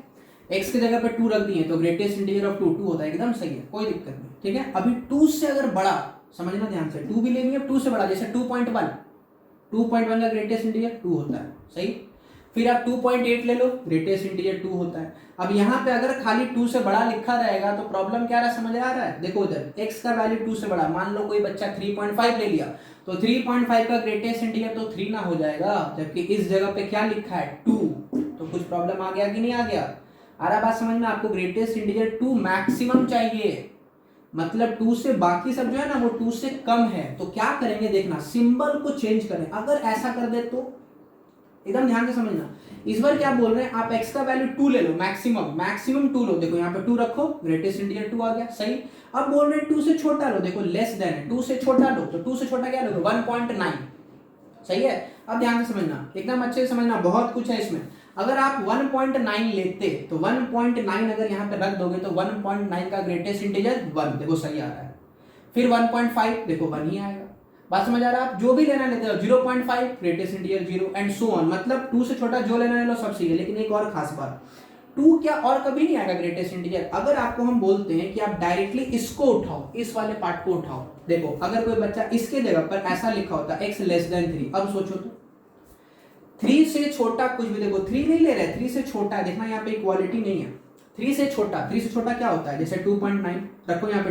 A: x की जगह पे 2 रख दिए तो ग्रेटेस्ट इंटीजर ऑफ 2 होता है, एकदम सही है, कोई दिक्कत नहीं, ठीक है। अभी 2 से अगर बड़ा, समझना ध्यान से, 2 भी लेंगे, 2 से बड़ा, जैसे 2.1 का ग्रेटेस्ट इंटीजर 2 होता है, सही। फिर आप 2.8 ले लो, ग्रेटेस्ट इंटीजर 2 होता है। अब यहाँ पे अगर खाली 2 से बड़ा लिखा रहेगा तो प्रॉब्लम क्या रहा, समझ आ रहा है, देखो उधर x का वैल्यू 2 से बड़ा, मान लो कोई बच्चा 3.5 ले लिया तो 3.5 का ग्रेटेस्ट इंटीजर तो 3 ना हो जाएगा, जबकि इस जगह पे क्या लिखा है 2, तो कुछ प्रॉब्लम आ गया कि नहीं आ गया, आ रहा बात समझ में आपको। ग्रेटेस्ट इंटीजर 2 मैक्सिमम चाहिए, मतलब 2 से बाकी सब जो है ना वो 2 से कम है, तो क्या करेंगे देखना, सिंबल को चेंज करें। अगर ऐसा कर दे तो एकदम ध्यान से समझना, इस बार क्या बोल रहे हैं, आप x का वैल्यू 2 ले लो, मैक्सिमम 2 लो, देखो यहाँ पे 2 रखो, ग्रेटेस्ट इंटीजर 2 आ गया, सही। अब बोल रहे हैं 2 से छोटा लो, देखो लेस देन है, 2 से छोटा लो, तो 2 से छोटा क्या लोगे 1.9, सही है। अब ध्यान से समझना, एकदम अच्छे से समझना, बहुत कुछ है इसमें। अगर आप 1.9 लेते तो 1.9 अगर यहाँ पे रख दोगे तो 1.9 का ग्रेटेस्ट इंटीजर 1, देखो सही आ रहा है। फिर 1.5 देखो 1 ही आएगा, बात समझ आ रहा है। आप जो भी लेना लेते हो 0.5 greatest integer 0 and so on, मतलब 2 से छोटा जो लेना ले लो, सब सही है। लेकिन एक और खास बात, 2 क्या और कभी नहीं आएगा ग्रेटेस्ट इंटीजर, अगर आपको हम बोलते हैं कि आप डायरेक्टली इसको उठाओ, इस वाले पार्ट को उठाओ, देखो अगर कोई बच्चा इसके जगह पर ऐसा लिखा होता x लेस देन 3, अब सोचो तो 3 से छोटा कुछ भी, देखो 3 नहीं ले रहे, 3 से छोटा है, देखना यहाँ पे इक्वालिटी नहीं है, 3 से छोटा क्या होता है, जैसे 2.9 रखो यहाँ पे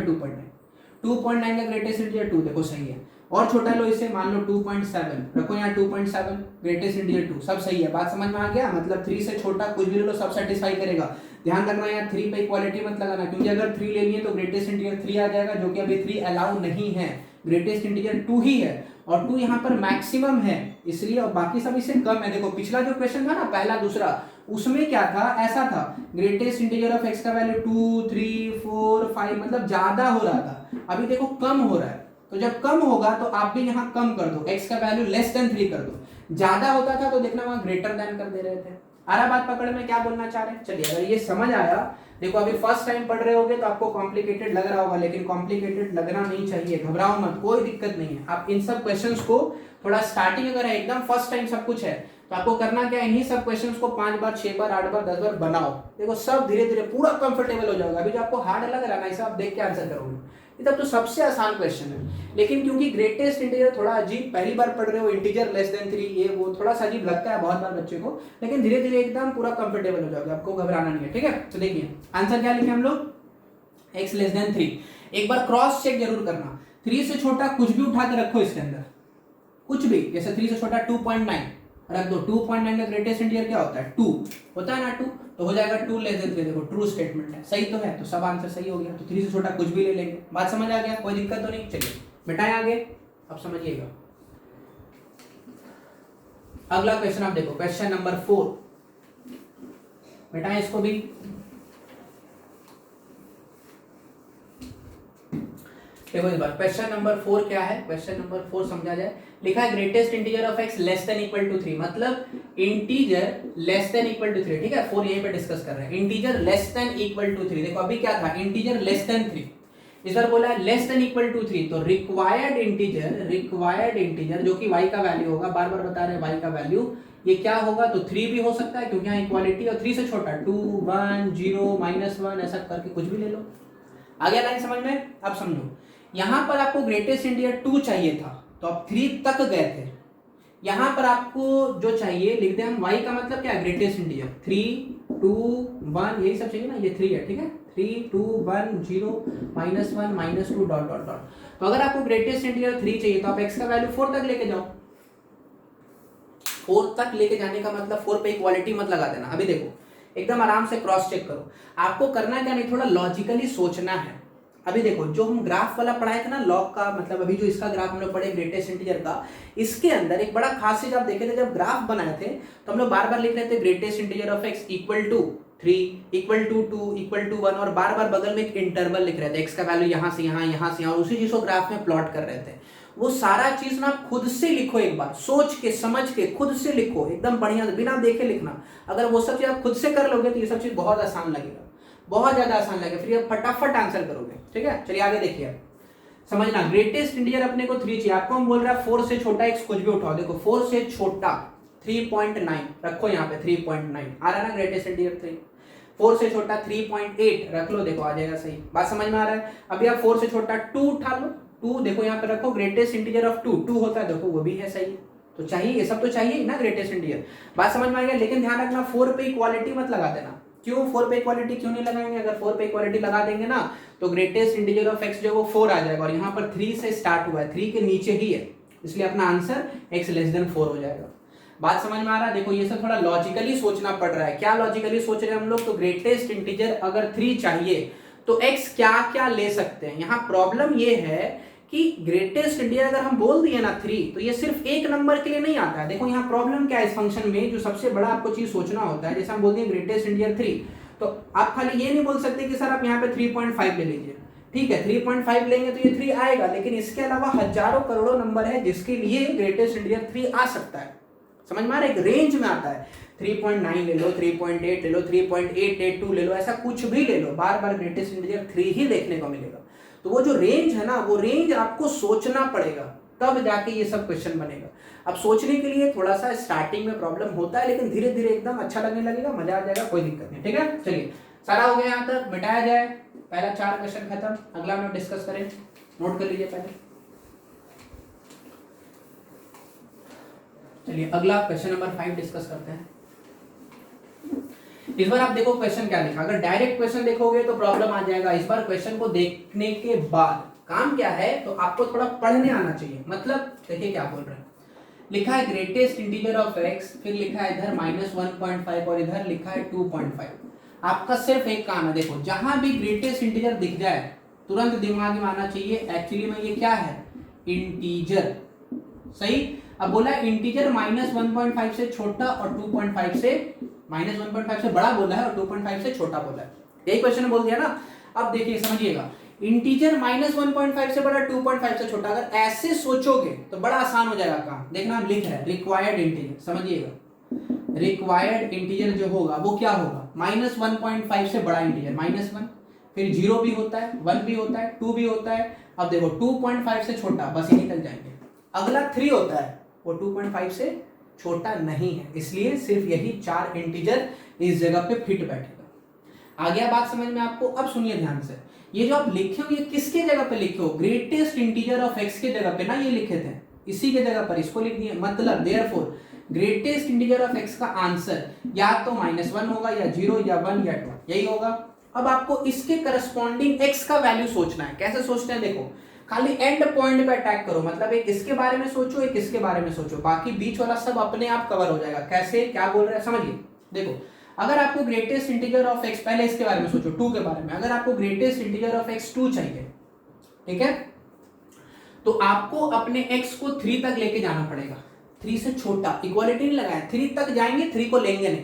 A: 2.9 का ग्रेटेस्ट इंटीजर 2, देखो सही है। और छोटा लो इसे, मान लो 2.7 रखो यहाँ 2.7 ग्रेटेस्ट इंटीजर 2, सब सही है, बात समझ में आ गया। मतलब 3 से छोटा कुछ भी ले लो, सब सेटिस्फाई करेगा। ध्यान रखना यहाँ 3 पे इक्वालिटी मत लगाना, क्योंकि अगर 3 ले लिए तो ग्रेटेस्ट इंटीजर 3 आ जाएगा, जो कि अभी 3 अलाउ नहीं है, ग्रेटेस्ट इंटीजर 2 ही है, और 2 यहाँ पर मैक्सिमम है इसलिए, और बाकी सब इससे कम है। देखो पिछला जो क्वेश्चन था ना, पहला दूसरा, उसमें क्या था, ऐसा था ग्रेटेस्ट इंटीजर ऑफ x का वैल्यू 2 3 4 5, मतलब ज्यादा हो रहा था, अभी देखो कम हो रहा है। तो जब कम होगा तो आप भी यहाँ कम कर दो, x का वैल्यू लेस देन 3 कर दो। ज्यादा होता था तो देखना वहां ग्रेटर देन कर दे रहे थे। आ रहा बात पकड़ में, क्या बोलना चाह रहे हैं। चलिए अगर ये समझ आया, देखो अभी फर्स्ट टाइम पढ़ रहे होगे तो आपको कॉम्प्लिकेटेड लग रहा होगा, लेकिन कॉम्प्लिकेटेड लगना नहीं चाहिए, घबराओ मत, कोई दिक्कत नहीं है। आप इन सब क्वेश्चंस को थोड़ा स्टार्टिंग अगर है, एकदम फर्स्ट टाइम सब कुछ है, तो आपको करना क्या है, इन्हीं सब क्वेश्चंस को 5 बार 6 बार 8 बार 10 बार बनाओ, देखो सब धीरे धीरे पूरा कंफर्टेबल हो जाएगा। अभी जो आपको हार्ड लग रहा है ना, इसे आप देख के आंसर करोगे, ये तब तो सबसे आसान क्वेश्चन है। लेकिन क्योंकि ग्रेटेस्ट इंटीजर थोड़ा अजीब, पहली बार पढ़ रहे हो, इंटीजर लेस देन 3, ये वो थोड़ा सा अजीब लगता है बहुत बार बच्चे को, लेकिन धीरे धीरे एकदम पूरा कंफर्टेबल हो जाओगे, आपको घबराना नहीं है, ठीक है। तो देखिए आंसर क्या लिखे हम लोग, x लेस देन 3। एक बार क्रॉस चेक जरूर करना, 3 से छोटा कुछ भी उठा के रखो इसके अंदर, कुछ भी, जैसे 3 से छोटा 2.9 रख दो, 2.9 का ग्रेटेस्ट इंटीजर क्या होता है 2 होता है ना, 2 तो हो जाएगा 2 लेस देन 3, देखो ट्रू स्टेटमेंट है, सही तो है, तो सब आंसर सही हो गया। तो 3 से छोटा कुछ भी ले लेंगे, बात समझ आ गया, कोई दिक्कत तो नहीं। चलिए बेटाएं आगे, अब समझिएगा अगला क्वेश्चन। आप देखो क्वेश्चन नंबर 4, बेटाएं इसको भी, देखो इस बार क्वेश्चन नंबर 4 क्या है, क्वेश्चन नंबर 4 समझा जाए। लिखा है greatest integer of x less than equal to 3, मतलब integer less than equal to 3, ठीक है। 4 यहीं पे डिस्कस कर रहे हैं, integer less than equal to 3। देखो अभी क्या था, इंटीजर लेस देन 3, इस बार बोला है लेस देन इक्वल टू 3, तो रिक्वायर्ड इंटीजर जो कि y का वैल्यू होगा, बार बार बता रहे हैं y का वैल्यू, ये क्या होगा, तो 3 भी हो सकता है क्योंकि यहाँ इक्वालिटी, और 3 से छोटा 2 1 0 -1 ऐसा करके कुछ भी ले लो। आ गया लाइन समझ में। अब समझो, यहां पर आपको ग्रेटेस्ट इंटीजर 2 चाहिए था, तो आप 3 तक गए थे। यहां पर आपको जो चाहिए लिख दे हम, y का मतलब क्या है, ग्रेटेस्ट इंटीजर 3 2 1, यही सब चाहिए ना, ये 3 है, ठीक है, 3 2 1 0 -1 -2 डॉट डॉट डॉट। तो अगर आपको ग्रेटेस्ट इंटीजर 3 चाहिए तो आप x का वैल्यू 4 तक लेके जाओ। 4 तक लेके जाने का मतलब 4 पे इक्वालिटी मत लगा देना। अभी देखो एकदम आराम से क्रॉस चेक करो, आपको करना क्या नहीं, थोड़ा लॉजिकली सोचना है। अभी देखो जो हम ग्राफ वाला पढ़ाए थे ना, लॉग का, मतलब अभी जो इसका ग्राफ हम लोग पढ़े ग्रेटेस्ट इंटीजर का, इसके अंदर एक बड़ा खास चीज आप देखे थे, जब ग्राफ बनाए थे तो हम लोग बार बार लिख रहे थे greatest integer of x equal to 3 equal to 2 equal to 1, और बार बार बगल में एक इंटरवल लिख रहे थे, x का वैल्यू यहाँ से यहाँ, यहाँ से यहाँ, और उसी चीज को ग्राफ में प्लॉट कर रहे थे। वो सारा चीज ना खुद से लिखो, एक बार सोच के समझ के खुद से लिखो, एकदम बढ़िया से, बिना देखे लिखना। अगर वो सब चीज आप खुद से कर लोगे तो ये सब चीज बहुत आसान लगेगा, बहुत ज्यादा आसान लगेगा, फिर आप फटाफट आंसर करोगे, ठीक है। चलिए आगे देखिए, समझना ग्रेटेस्ट इंटीजर अपने को 3 चाहिए, आपको हम बोल रहा है 4 से छोटा x कुछ भी उठाओ। देखो 4 से छोटा 3.9 रखो यहाँ पे 3.9 आ रहा है ना ग्रेटेस्ट इंटीजर 3। 4 से छोटा 3.8 रख लो, देखो आ जाएगा सही। बात समझ में आ रहा है। अभी आप 4 से छोटा 2 उठा लो, 2 देखो यहाँ पे रखो, ग्रेटेस्ट इंटीजर ऑफ 2 होता है, देखो वो भी है सही। तो चाहिए, ये सब तो चाहिए ना ग्रेटेस्ट इंटीजर। बात समझ में आ गया। लेकिन ध्यान रखना 4 पे इक्वालिटी मत लगा देना। क्यों 4 पे इक्वालिटी क्यों नहीं लगाएंगे? अगर 4 पे इक्वालिटी लगा देंगे ना तो ग्रेटेस्ट इंटीजर ऑफ x जो वो 4 आ जाएगा, और यहाँ पर 3 से स्टार्ट हुआ है, 3 के नीचे ही है, इसलिए अपना आंसर x लेस देन 4 हो जाएगा। बात समझ में आ रहा है। देखो ये सब थोड़ा लॉजिकली सोचना पड़ रहा है। क्या लॉजिकली सोच रहे हैं हम लोग? तो ग्रेटेस्ट इंटीजर अगर 3 चाहिए तो x क्या क्या ले सकते हैं। यहाँ प्रॉब्लम ये है कि ग्रेटेस्ट इंटीजर अगर हम बोल दिए ना 3, तो ये सिर्फ एक नंबर के लिए नहीं आता है। देखो यहाँ प्रॉब्लम क्या है इस फंक्शन में, जो सबसे बड़ा आपको चीज सोचना होता है, जैसे हम बोलते हैं ग्रेटेस्ट इंटीजर 3, तो आप खाली ये नहीं बोल सकते कि सर आप यहाँ पे 3.5 ले लीजिए। ठीक है 3.5 लेंगे तो ये 3 आएगा, लेकिन इसके अलावा हजारों करोड़ों नंबर है जिसके लिए ग्रेटेस्ट इंटीजर 3 आ सकता है। समझ में आ रहा है? एक रेंज में आता है। 3.9 ले लो, 3.8 ले लो, 3.882 ले लो, ऐसा कुछ भी ले लो, बार बार ग्रेटेस्ट इंटीजर 3 ही देखने को मिलेगा। तो वो जो रेंज है ना, वो रेंज आपको सोचना पड़ेगा, तब जाके ये सब क्वेश्चन बनेगा। अब सोचने के लिए थोड़ा सा स्टार्टिंग में प्रॉब्लम होता है, लेकिन धीरे धीरे एकदम अच्छा लगने लगेगा, मजा आ जाएगा, कोई दिक्कत नहीं। ठीक है चलिए, सारा हो गया यहाँ तक, मिटाया जाए। पहला 4 क्वेश्चन खत्म, अगला हम डिस्कस करें, नोट कर लीजिए पहले। चलिए अगला क्वेश्चन नंबर 5 डिस्कस करते हैं। इस बार आप देखो क्वेश्चन क्या लिखा। अगर डायरेक्ट क्वेश्चन देखोगे तो प्रॉब्लम आ जाएगा। इस बार क्वेश्चन को देखने के बाद काम क्या है, तो आपको थोड़ा पढ़ने आना चाहिए। मतलब देखिए क्या बोल रहे हैं, लिखा है ग्रेटेस्ट इंटीजर ऑफ x, फिर लिखा है इधर -1.5 और इधर लिखा है 2.5। आपका सिर्फ एक काम है, देखो जहां भी ग्रेटेस्ट इंटीजर दिख जाए तुरंत दिमाग में आना चाहिए एक्चुअली में ये क्या है, इंटीजर। सही। अब बोला इंटीजर -1.5 से छोटा और 2.5 से -1.5 से बड़ा बोला है और 2.5 से छोटा बोला है, यही क्वेश्चन बोल दिया ना। अब देखिए समझिएगा, इंटीजर -1.5 से बड़ा, 2.5 से छोटा, अगर ऐसे सोचोगे तो बड़ा आसान हो जाएगा काम। देखना हम लिख रहे हैं रिक्वायर्ड इंटीजर, समझिएगा रिक्वायर्ड इंटीजर जो होगा वो क्या होगा, -1.5 से बड़ा इंटीजर -1, फिर 0 भी होता है, 1 भी होता है, 2 भी होता है। अब देखो 2.5 से छोटा, बस यही निकल जाएंगे। अगला 3 होता है, वो 2.5 से छोटा नहीं है, इसलिए सिर्फ यही 4 इंटीजर इस जगह पे फिट बैठेगा। आ गया बात समझ में आपको? अब सुनिए ध्यान से, ये जो आप लिखे हो ये किसके जगह पे लिखे हो, ग्रेटेस्ट इंटीजर ऑफ x के जगह पे ना, ये लिखे थे इसी के जगह पर इसको लिख दिए। मतलब therefore greatest integer of x का आंसर या तो -1 होगा या 0 या 1 या 2, यही होगा। अब आपको इसके करस्पॉन्डिंग x का वैल्यू सोचना है। कैसे सोचते हैं देखो, खाली एंड पॉइंट पे अटैक करो, मतलब एक इसके बारे में सोचो, एक इसके बारे में सोचो, बाकी बीच वाला सब अपने आप कवर हो जाएगा। कैसे, क्या बोल रहे हैं समझिए। देखो अगर आपको ग्रेटेस्ट इंटीजर ऑफ x, पहले इसके बारे में सोचो 2 के बारे में, अगर आपको ग्रेटेस्ट इंटीजर ऑफ x 2 चाहिए, ठीक है, तो आपको अपने x को 3 तक लेके जाना पड़ेगा। 3 से छोटा, इक्वालिटी नहीं लगाया, 3 तक जाएंगे, 3 को लेंगे नहीं।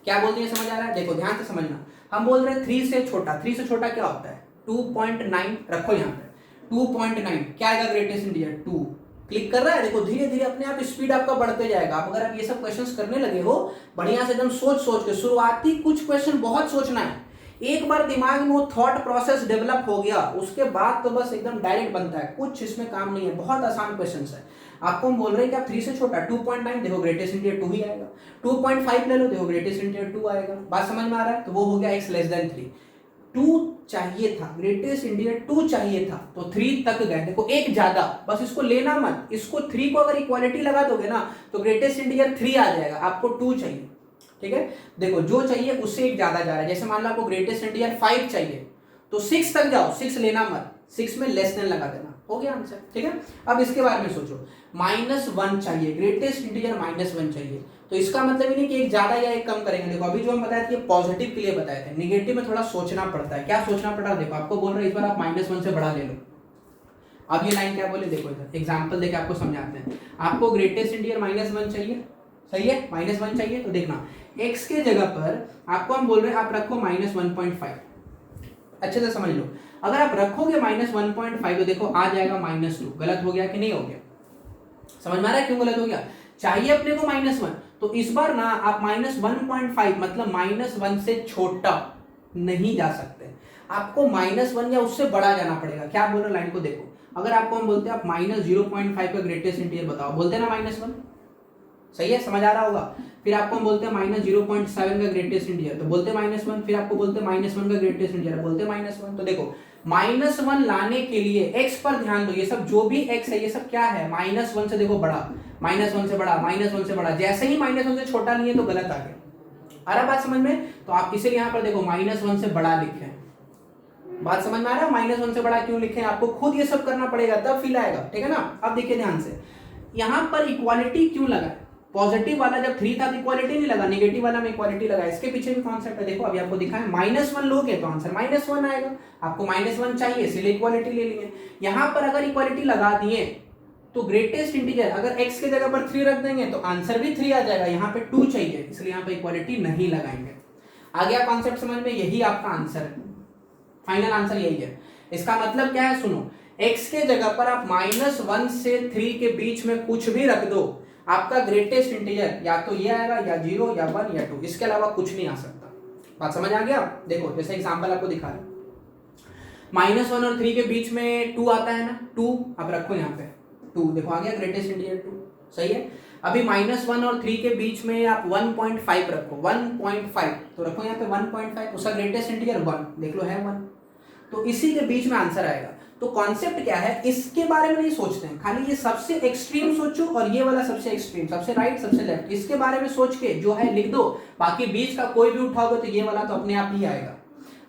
A: क्या बोलते हैं समझ आ रहा है? देखो ध्यान से समझना, हम बोल रहे हैं 3 से छोटा। 3 से छोटा क्या होता है, 2.9 रखो यहाँ पे, 2.9 क्या आएगा ग्रेटेस्ट इंटीजर 2। क्लिक कर रहा है, देखो धीरे धीरे अपने आप स्पीड आपका बढ़ते जाएगा। अब अगर आप ये सब क्वेश्चंस करने लगे हो बढ़िया से एकदम सोच सोच के, शुरुआती कुछ क्वेश्चन बहुत सोचना है, एक बार दिमाग में वो थॉट प्रोसेस डेवलप हो गया उसके बाद तो बस एकदम डायरेक्ट बनता है, कुछ इसमें काम नहीं है, बहुत आसान क्वेश्चन है। आपको हम बोल रहे हैं कि आप 3 से छोटा 2.9 देखो ग्रेटेस्ट इंटीजर 2 ही आएगा, 2.5 ले लो देखो ग्रेटेस्ट इंटीजर 2 आएगा। बात समझ में आ रहा है? तो वो हो गया x लेस देन 3। 2 चाहिए था, ग्रेटेस्ट इंटीजर 2 चाहिए था, तो 3 तक गए। देखो एक ज्यादा, बस इसको लेना मत, इसको 3 को अगर इक्वालिटी लगा दोगे ना तो ग्रेटेस्ट इंटीजर 3 आ जाएगा, आपको 2 चाहिए। ठीक है, देखो जो चाहिए उससे एक ज्यादा जा रहा है। जैसे मान लो आपको ग्रेटेस्ट इंटीजर 5 चाहिए तो 6 तक जाओ, 6 लेना मत, 6 में लेस देन लगा देना, हो गया आंसर। ठीक है, अब इसके बारे में सोचो, -1 चाहिए, ग्रेटेस्ट इंटीजर -1 चाहिए, तो इसका मतलब ही नहीं कि एक ज्यादा या एक कम करेंगे। देखो अभी जो हम बताए थे पॉजिटिव के लिए बताए थे, निगेटिव में थोड़ा सोचना पड़ता है। क्या सोचना पड़ रहा है देखो, आपको बोल रहे हैं इस बार आप -1 से बड़ा ले लो। अब ये लाइन क्या बोले देखो, इधर एग्जांपल देके आपको समझाते हैं। आपको ग्रेटेस्ट इंटीजर -1 चाहिए, सही है, -1 चाहिए, तो देखना x के जगह पर आपको हम बोल रहे हैं आप रखो -1.5, अच्छे से समझ लो। अगर आप रखोगे -1.5 तो देखो आ जाएगा -2, गलत हो गया कि नहीं हो गया? समझ में आ रहा है क्यों गलत हो गया? चाहिए अपने को -1, तो इस बार ना आप -1.5 मतलब -1 से छोटा नहीं जा सकते, आपको -1 या उससे बड़ा जाना पड़ेगा। क्या बोल रहे लाइन को देखो, अगर आपको हम बोलते हैं आप -0.5 का ग्रेटेस्ट इंटीजर बताओ, बोलते हैं ना -1, सही है, समझ आ रहा होगा। फिर आपको हम बोलते हैं -0.7 का ग्रेटेस्ट इंटीजर, तो बोलते हैं -1। फिर आपको बोलते हैं -1 का ग्रेटेस्ट इंटीजर, बोलते हैं -1। तो देखो -1 लाने के लिए x पर ध्यान दो, ये सब जो भी x है ये सब क्या है, -1 से देखो बड़ा, -1 से बड़ा, -1 से बड़ा। जैसे ही -1 से छोटा लिए तो गलत आ गया। आ रहा बात समझ में? तो आप इसीलिए यहाँ पर देखो -1 से बड़ा लिखे, बात समझ में आ रहा है? -1 से बड़ा क्यों लिखे, आपको खुद ये सब करना पड़ेगा तब फील आएगा, ठीक है ना। अब देखिए ध्यान से, यहाँ पर इक्वालिटी क्यों लगा, पॉजिटिव वाला जब 3 था तो इक्वालिटी नहीं लगा, नेगेटिव वाला में इक्वालिटी लगा। इसके पीछे भी कॉन्सेप्ट है, देखो अभी आपको दिखाएं, -1 लोगे तो आंसर -1 आएगा, आपको -1 चाहिए इसलिए इक्वालिटी ले लिए। यहाँ पर अगर इक्वालिटी लगा दिए तो ग्रेटेस्ट इंटीजर अगर x के जगह पर 3 रख देंगे तो आंसर भी 3 आ जाएगा, यहाँ पे 2 चाहिए इसलिए यहाँ पे इक्वालिटी नहीं लगाएंगे। आ गया कॉन्सेप्ट समझ में? यही आपका आंसर है, फाइनल आंसर यही है। इसका मतलब क्या है, सुनो, x के जगह पर आप -1 से 3 के बीच में कुछ भी रख दो, आपका ग्रेटेस्ट इंटीजर या तो ये आएगा या 0 या 1 या 2, इसके अलावा कुछ नहीं आ सकता। बात समझ आ गया? देखो जैसे एग्जांपल आपको दिखा रहे, -1 और 3 के बीच में 2 आता है ना, 2 अब रखो यहाँ पे 2, देखो आ गया ग्रेटेस्ट इंटीजर 2, सही है। अभी -1 और 3 के बीच में आप 1.5 रखो, 1.5 तो रखो यहाँ पे 1.5, उसका ग्रेटेस्ट इंटीजर 1, देख लो है 1, तो इसी के बीच में आंसर आएगा। तो कॉन्सेप्ट क्या है, इसके बारे में नहीं सोचते हैं, खाली ये सबसे एक्सट्रीम सोचो और ये वाला सबसे एक्सट्रीम, सबसे राइट सबसे लेफ्ट, इसके बारे में सोच के जो है लिख दो, बाकी बीच का कोई भी उठाओगे तो ये वाला तो अपने आप ही आएगा।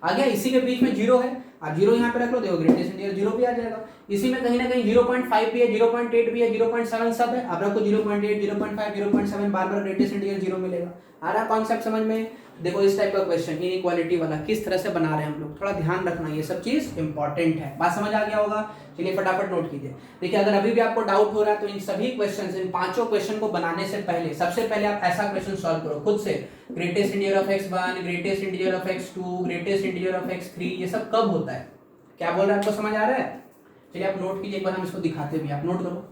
A: आ गया, इसी के बीच में 0 है, आप 0 यहाँ पे रख लो, देखो ग्रेटेस्ट इंटीजर 0 भी आ जाएगा। इसी में कहीं ना कहीं 0.5 भी है, 0.8 भी है, 0.7 सब है, अब रखो 0.8, 0.5, 0.7, बार बार ग्रेटेस्ट इंटीजर 0 मिलेगा। आ रहा कॉन्सेप्ट समझ में? देखो इस टाइप का क्वेश्चन इनइक्वालिटी वाला किस तरह से बना रहे हैं हम लोग, थोड़ा ध्यान रखना, ये सब चीज इंपॉर्टेंट है। बात समझ आ गया होगा? चलिए फटाफट नोट कीजिए। देखिए अगर अभी भी आपको डाउट हो रहा है तो इन सभी क्वेश्चन, इन 5 क्वेश्चन को बनाने से पहले सबसे पहले आप ऐसा क्वेश्चन सॉल्व करो खुद से, greatest integer of x1, greatest integer of x2, greatest integer of x3, ये सब कब होता है, क्या बोल रहा है, आपको समझ आ रहा है? चलिए आप नोट कीजिए, एक बार हम इसको दिखाते भी, आप नोट करो।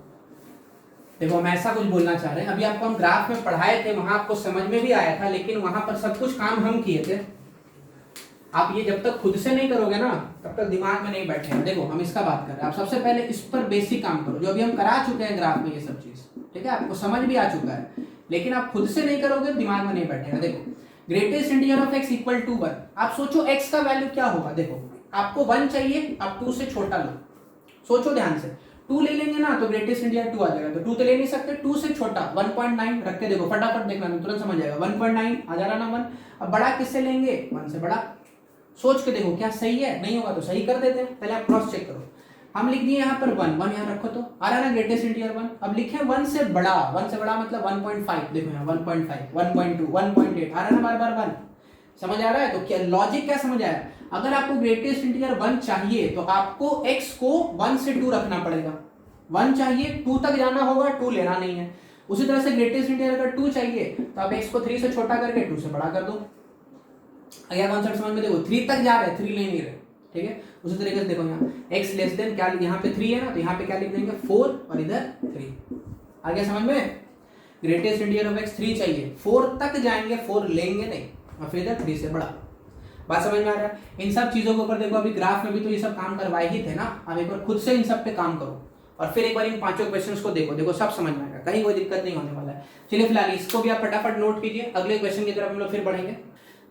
A: देखो हम ऐसा कुछ बोलना चाह रहे हैं, अभी आपको हम ग्राफ में पढ़ाए थे, वहां आपको समझ में भी आया था, लेकिन वहां पर सब कुछ काम हम किए थे। आप ये जब तक खुद से नहीं करोगे ना तब तक दिमाग में नहीं बैठेगा। देखो हम इसका बात कर रहे हैं, आप सबसे पहले इस पर बेसिक काम करो, जो अभी हम करा चुके हैं ग्राफ में ये सब चीज, ठीक है, आपको समझ भी आ चुका है, लेकिन आप खुद से नहीं करोगे दिमाग में नहीं बैठेगा। देखो greatest integer of x equal to 1, आप सोचो x का वैल्यू क्या होगा, देखो आपको 1 चाहिए, आप 2 से छोटा लो, सोचो ध्यान से, 2 ले लेंगे ना तो ग्रेटेस्ट इंटीजर 2 आ जाएगा, तो 2 तो ले नहीं सकते, 2 से छोटा 1.9 रख के देखो, फटाफट देखना तुरंत समझ जाएगा, 1.9 आ जा रहा ना 1। अब बड़ा किससे लेंगे, 1 से बड़ा, सोच के देखो क्या सही है, नहीं होगा तो सही कर देते हैं, पहले आप क्रॉस चेक करो। हम लिख दिए यहाँ पर 1 यहाँ रखो, तो आ रहा ना ग्रेटेस्ट इंटीजर 1। अब लिखे 1 से बड़ा, 1 से बड़ा मतलब 1.5, देखो यहाँ 1.5, 1.2, 1.8 आ रहा ना बार बार 1, समझ आ रहा है? तो क्या लॉजिक, क्या समझ आया? अगर आपको ग्रेटेस्ट इंटीजर 1 चाहिए तो आपको x को 1 से 2 रखना पड़ेगा, 1 चाहिए 2 तक जाना होगा, 2 लेना नहीं है। उसी तरह से ग्रेटेस्ट इंटीजर अगर 2 चाहिए तो आप x को 3 से छोटा करके 2 से बड़ा कर दो। अगला कॉन्सेप्ट समझ में, देखो 3 तक जा रहे हैं, 3 ले नहीं रहे, ठीक है। उसी तरीके से देखो यहाँ x लेस देन क्या, यहाँ पे 3 है ना, तो यहाँ पे क्या लिख देंगे 4 और इधर 3। आ गया समझ में? ग्रेटेस्ट इंटीजर ऑफ x 3 चाहिए, 4 तक जाएंगे, 4 लेंगे नहीं, और फिर इधर 3 से बड़ा। बात समझ में आ रहा है? इन सब चीजों के ऊपर देखो, अभी ग्राफ में भी तो ये सब काम करवाए ही थे ना, अब एक बार खुद से इन सब पे काम करो और फिर एक बार इन 5 क्वेश्चंस को देखो, देखो सब समझ में आएगा, कहीं कोई दिक्कत नहीं होने वाला है। चलिए फिलहाल इसको भी आप फटाफट नोट कीजिए, अगले क्वेश्चन की तरफ हम लोग फिर बढ़ेंगे।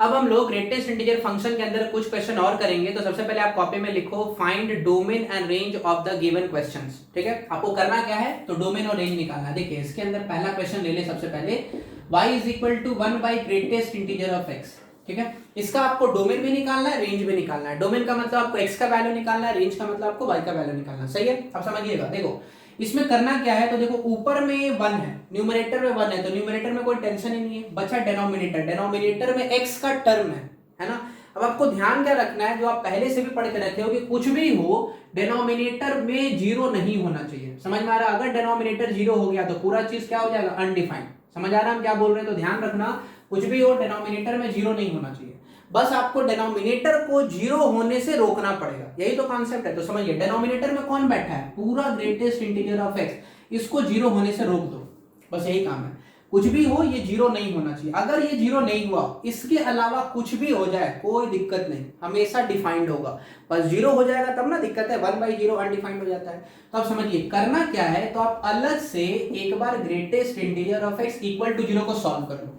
A: अब हम लोग ग्रेटेस्ट इंटीजर फंक्शन के अंदर कुछ क्वेश्चन और करेंगे, तो सबसे पहले आप कॉपी में लिखो find domain and range of the given questions, ठीक है। आपको करना क्या है, तो डोमेन और रेंज निकालना है। देखिए इसके अंदर पहला क्वेश्चन ले ले सबसे पहले, y is equal to 1 by greatest integer of x, ठीक है। इसका आपको डोमेन भी निकालना है, रेंज भी निकालना है। डोमेन का मतलब आपको x का वैल्यू निकालना है, रेंज का मतलब आपको y का वैल्यू निकालना है, सही है। अब समझिएगा, देखो इसमें करना क्या है, तो देखो ऊपर में 1 है, न्यूमरेटर में 1 है, तो न्यूमरेटर में कोई टेंशन ही नहीं है, बचा डिनोमिनेटर, डिनोमिनेटर में x का टर्म है ना। अब आपको ध्यान क्या रखना है, जो आप पहले से भी पढ़ के रखे हो कि कुछ भी हो डिनोमिनेटर में 0 नहीं होना चाहिए, समझ में आ रहा है? अगर डिनोमिनेटर 0 हो गया तो पूरा चीज क्या हो जाएगा, अनडिफाइंड। समझ आ रहा है हम क्या बोल रहे हैं? तो ध्यान रखना, कुछ भी हो डिनोमिनेटर में 0 नहीं होना चाहिए, बस आपको डिनोमिनेटर को 0 होने से रोकना पड़ेगा, यही तो कॉन्सेप्ट है। तो समझिए डिनोमिनेटर में कौन बैठा है, पूरा ग्रेटेस्ट इंटीजर ऑफ x, इसको 0 होने से रोक दो, बस यही काम है। कुछ भी हो ये जीरो नहीं होना चाहिए। अगर ये जीरो नहीं हुआ, इसके अलावा कुछ भी हो जाए कोई दिक्कत नहीं, हमेशा डिफाइंड होगा। बस जीरो हो जाएगा तब ना दिक्कत है, 1/0 अनडिफाइंड हो जाता है। तो अब समझिए करना क्या है, तो आप अलग से एक बार greatest integer of x equal to 0 को सॉल्व कर लो।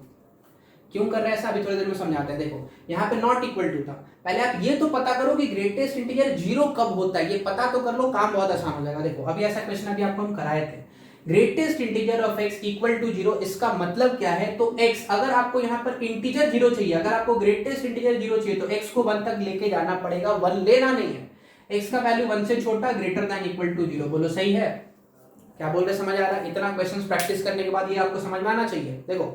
A: क्यों कर रहे हैं ऐसा अभी थोड़ी देर में समझाते हैं। देखो यहाँ पे नॉट इक्वल टू था, पहले आप ये तो पता करो कि ग्रेटेस्ट इंटीजर 0 कब होता है, ये पता तो कर लो, काम बहुत आसान हो जाएगा। देखो अभी ऐसा क्वेश्चन अभी आपको हम कराए थे, greatest integer of x equal to 0, इसका मतलब क्या है, तो x अगर आपको यहाँ पर इंटीजर 0 चाहिए, अगर आपको ग्रेटेस्ट इंटीजर 0 चाहिए तो x को 1 तक लेके जाना पड़ेगा, 1 लेना नहीं है। x का वैल्यू 1 से छोटा, ग्रेटर देन इक्वल टू 0, बोलो सही है। क्या बोल रहे, समझ आ रहा है? इतना क्वेश्चंस प्रैक्टिस करने के बाद ये आपको समझ में आना चाहिए। देखो